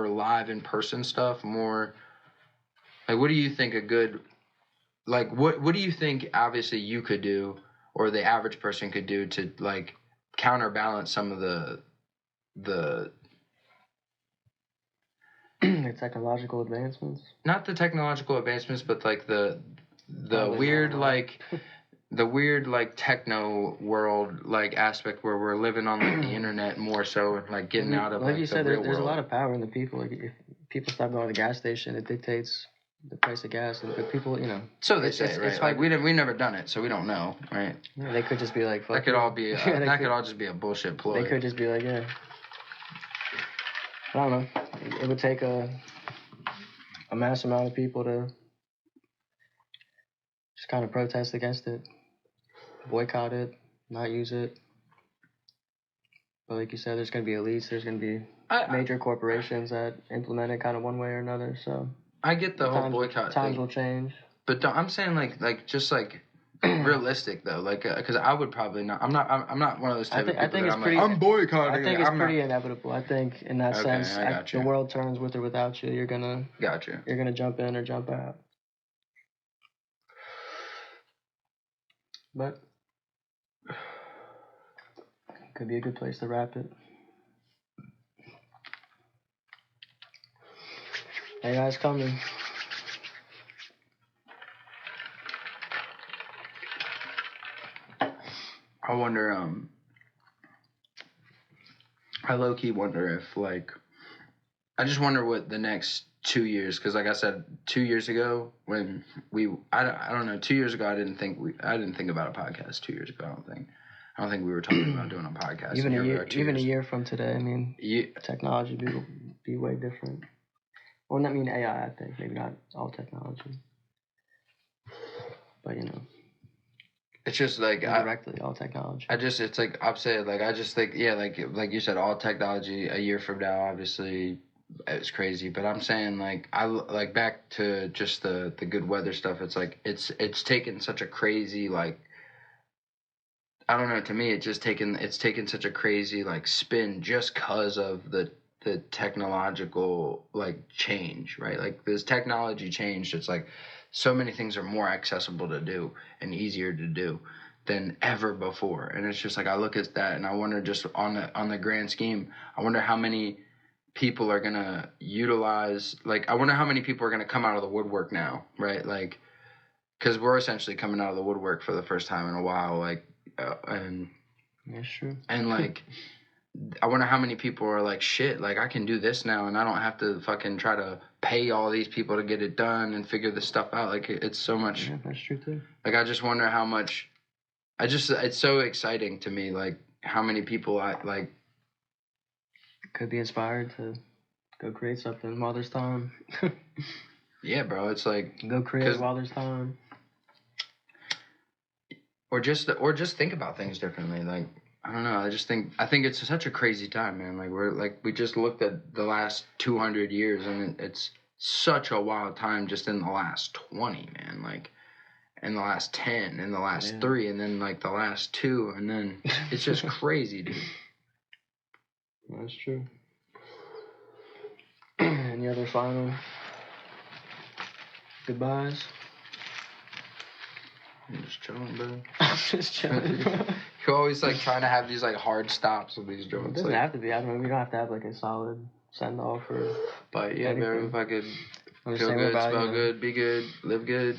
live in person stuff, more like, what do you think a good, like, what do you think obviously you could do, or the average person could do to like counterbalance some of the technological advancements? Not the technological advancements, but like the weird like the weird like techno world like aspect where we're living on like the internet more so, and like getting out of like like you said, the real there's world. a lot of power in the people. Like, if people stop going to the gas station, it dictates the price of gas, and but people, So they say, right? Like, we've never done it, so we don't know, right? Yeah, they could just be like, fuck that could you. all be that could all just be a bullshit ploy. They could just be like, yeah. I don't know. It would take a mass amount of people to just kind of protest against it, boycott it, not use it. But like you said, there's going to be elites, there's going to be major corporations that implement it kind of one way or another. So I get the whole boycott times thing. Will change. But I'm saying like just like realistic though, like, because I would probably not. I'm not one of those type of people that I'm boycotting. I think it's pretty inevitable. I think in that sense, the world turns with or without you. You're gonna jump in or jump out. But could be a good place to wrap it. Hey guys, coming. I wonder, I low-key wonder if, like, I just wonder what the next 2 years, because like I said, 2 years ago, when I don't know, 2 years ago, I didn't think about a podcast 2 years ago, I don't think we were talking about doing a podcast. Even a year from today, I mean, technology would be way different. Well, not mean AI, I think, maybe not all technology. But, it's just like indirectly all technology. It's like I'm saying, like, I just think, yeah, like you said, all technology a year from now, obviously, it's crazy. But I'm saying like I like back to just the good weather stuff. It's like it's taken such a crazy like. I don't know. To me, it's taken such a crazy like spin just because of the technological like change, right? Like this technology changed. It's like so many things are more accessible to do and easier to do than ever before. And it's just like I look at that and I wonder just on the grand scheme, I wonder how many people are gonna utilize. Like I wonder how many people are gonna come out of the woodwork now, right? Like because we're essentially coming out of the woodwork for the first time in a while, like. And that's true. And like, I wonder how many people are like, shit, like I can do this now, and I don't have to fucking try to pay all these people to get it done and figure this stuff out. Like it's so much. Yeah, that's true too. Like I just wonder how much. It's so exciting to me. Like how many people I like could be inspired to go create something while there's time. Yeah, bro. It's like go create while there's time. Or just think about things differently. Like I don't know. I think it's such a crazy time, man. Like we just looked at the last 200 years, and it's such a wild time just in the last 20, man. Like in the last 10, in the last 3, and then like the last 2, and then it's just crazy, dude. That's true. Any other final goodbyes? I'm just chilling, bro. I'm just chilling, bro. You're always like trying to have these like hard stops with these joints. It doesn't have to be. I mean, we don't have to have like a solid send off or. But yeah, man, if I could feel good, smell good, be good, live good,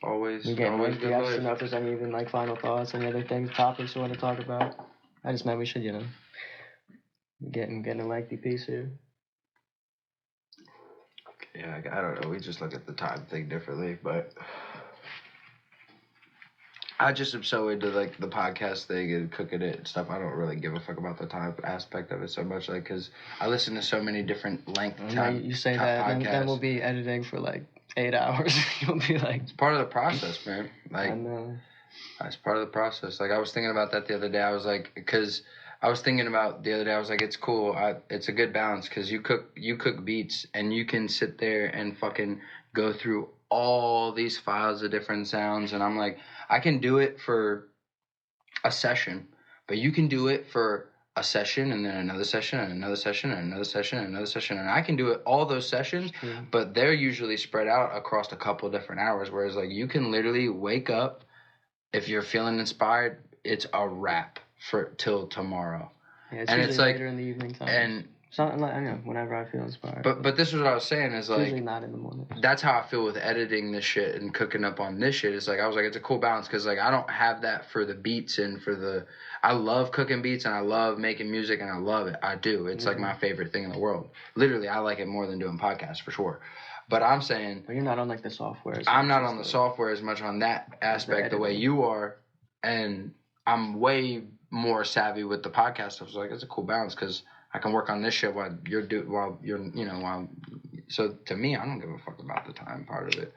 always. We getting always lengthy. I just don't know if there's any even like final thoughts, any other things, topics you want to talk about. I just meant we should, getting a lengthy piece here. Yeah, I don't know. We just look at the time thing differently, but. I just am so into like the podcast thing and cooking it and stuff. I don't really give a fuck about the time aspect of it so much, like because I listen to so many different length time. You say that, and then we'll be editing for like 8 hours. You'll be like, it's part of the process, man. Like, I know. It's part of the process. Like I was thinking about that the other day. I was like, because I was thinking about the other day. I was like, it's cool. It's a good balance because you cook beats and you can sit there and fucking go through all these files of different sounds, and I'm like, I can do it for a session, but you can do it for a session and then another session and another session and another session and another session, and I can do it all those sessions, but they're usually spread out across a couple different hours, whereas like you can literally wake up, if you're feeling inspired, it's a wrap for till tomorrow. Yeah, it's like later in the evening time. And something like, I know, whenever I feel inspired. But this is what I was saying is like usually not in the morning. That's how I feel with editing this shit and cooking up on this shit. It's like I was like, it's a cool balance because like I don't have that for the beats and for the. I love cooking beats and I love making music and I love it. I do. It's like my favorite thing in the world. Literally, I like it more than doing podcasts for sure. But I'm saying. But you're not on like the software. I'm not on the software as much on that aspect the way you are, and I'm way more savvy with the podcast. I was like, it's a cool balance because. I can work on this shit while you're so to me, I don't give a fuck about the time part of it.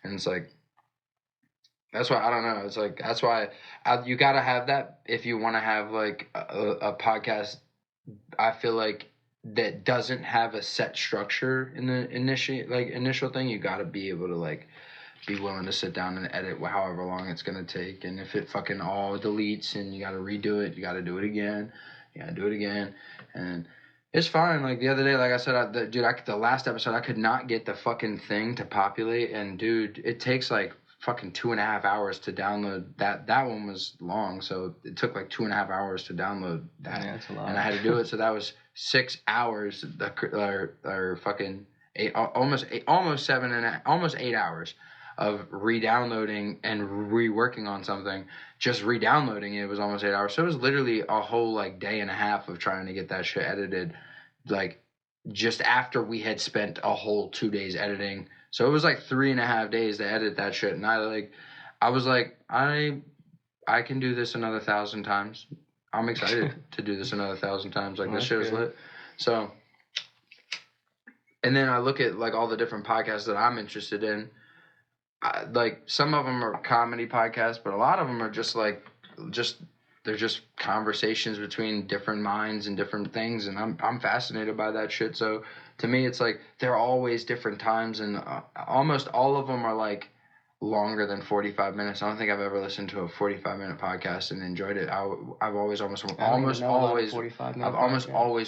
And it's like, that's why, I don't know. It's like, that's why you got to have that if you want to have like a podcast. I feel like that doesn't have a set structure in the initial thing. You got to be able to like be willing to sit down and edit however long it's going to take. And if it fucking all deletes and you got to redo it, you got to do it again. Yeah, do it again, and it's fine. Like the other day, like I said, the last episode, I could not get the fucking thing to populate, and dude, it takes like fucking 2.5 hours to download that. That one was long, so it took like 2.5 hours to download that, that's a lot. and I had to do it. So that was 6 hours, or fucking almost 8 hours of re-downloading and reworking on something. Just re-downloading it was almost 8 hours. So it was literally a whole like day and a half of trying to get that shit edited, like just after we had spent a whole 2 days editing. So it was like 3.5 days to edit that shit. And I was like, I can do this another 1,000 times. I'm excited to do this another 1,000 times. Like this shit is lit. So, and then I look at like all the different podcasts that I'm interested in. Like some of them are comedy podcasts, but a lot of them are just they're just conversations between different minds and different things, and I'm fascinated by that shit. So to me, it's like they're always different times, and almost all of them are like longer than 45 minutes. I don't think I've ever listened to a 45-minute podcast and enjoyed it. I've always almost always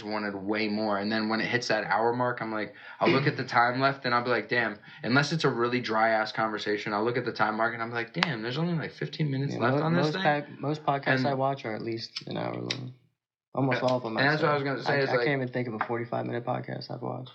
wanted way more. And then when it hits that hour mark, I'm like, I'll look at the time left and I'll be like, damn, unless it's a really dry ass conversation, I'll look at the time mark and I'm like, damn, there's only like 15 minutes left on this thing. Most podcasts I watch are at least an hour long. Almost all of them. And that's what I was going to say. I can't even think of a 45-minute podcast I've watched.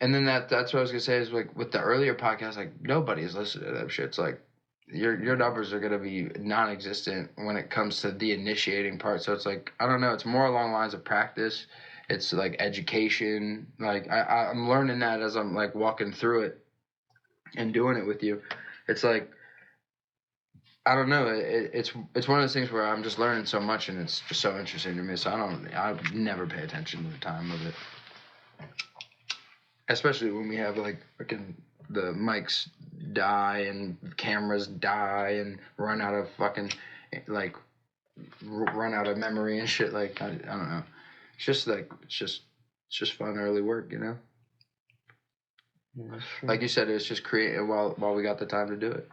And then that's what I was gonna say is like with the earlier podcasts, like nobody's listening to that shit. It's like your numbers are gonna be non-existent when it comes to the initiating part. So it's like I don't know. It's more along lines of practice. It's like education. Like I'm learning that as I'm like walking through it and doing it with you. It's like I don't know. It's one of those things where I'm just learning so much and it's just so interesting to me. So I never pay attention to the time of it. Especially when we have like fucking the mics die and cameras die and run out of fucking like run out of memory and shit. Like I don't know. It's just like it's just fun early work, you know. Yeah, like you said, it's just creating while we got the time to do it.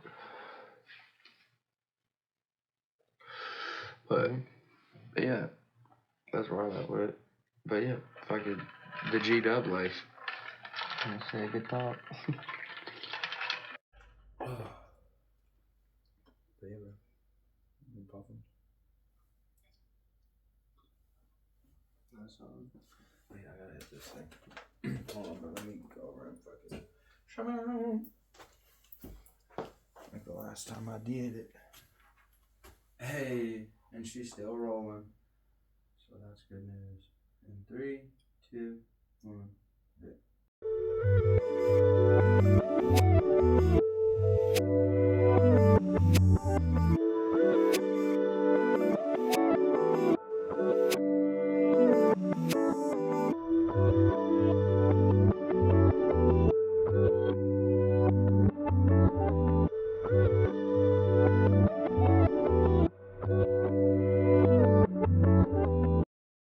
But yeah, that's where I'm at with it. But yeah, fucking the G-Dub life. I say good thought. But yeah, bro. No problem. That's Wait, I gotta hit this thing. Hold on, bro. Let me go over and fucking shut down. Like the last time I did it. Hey, and she's still rolling. So that's good news. In 3, 2, 1, hit.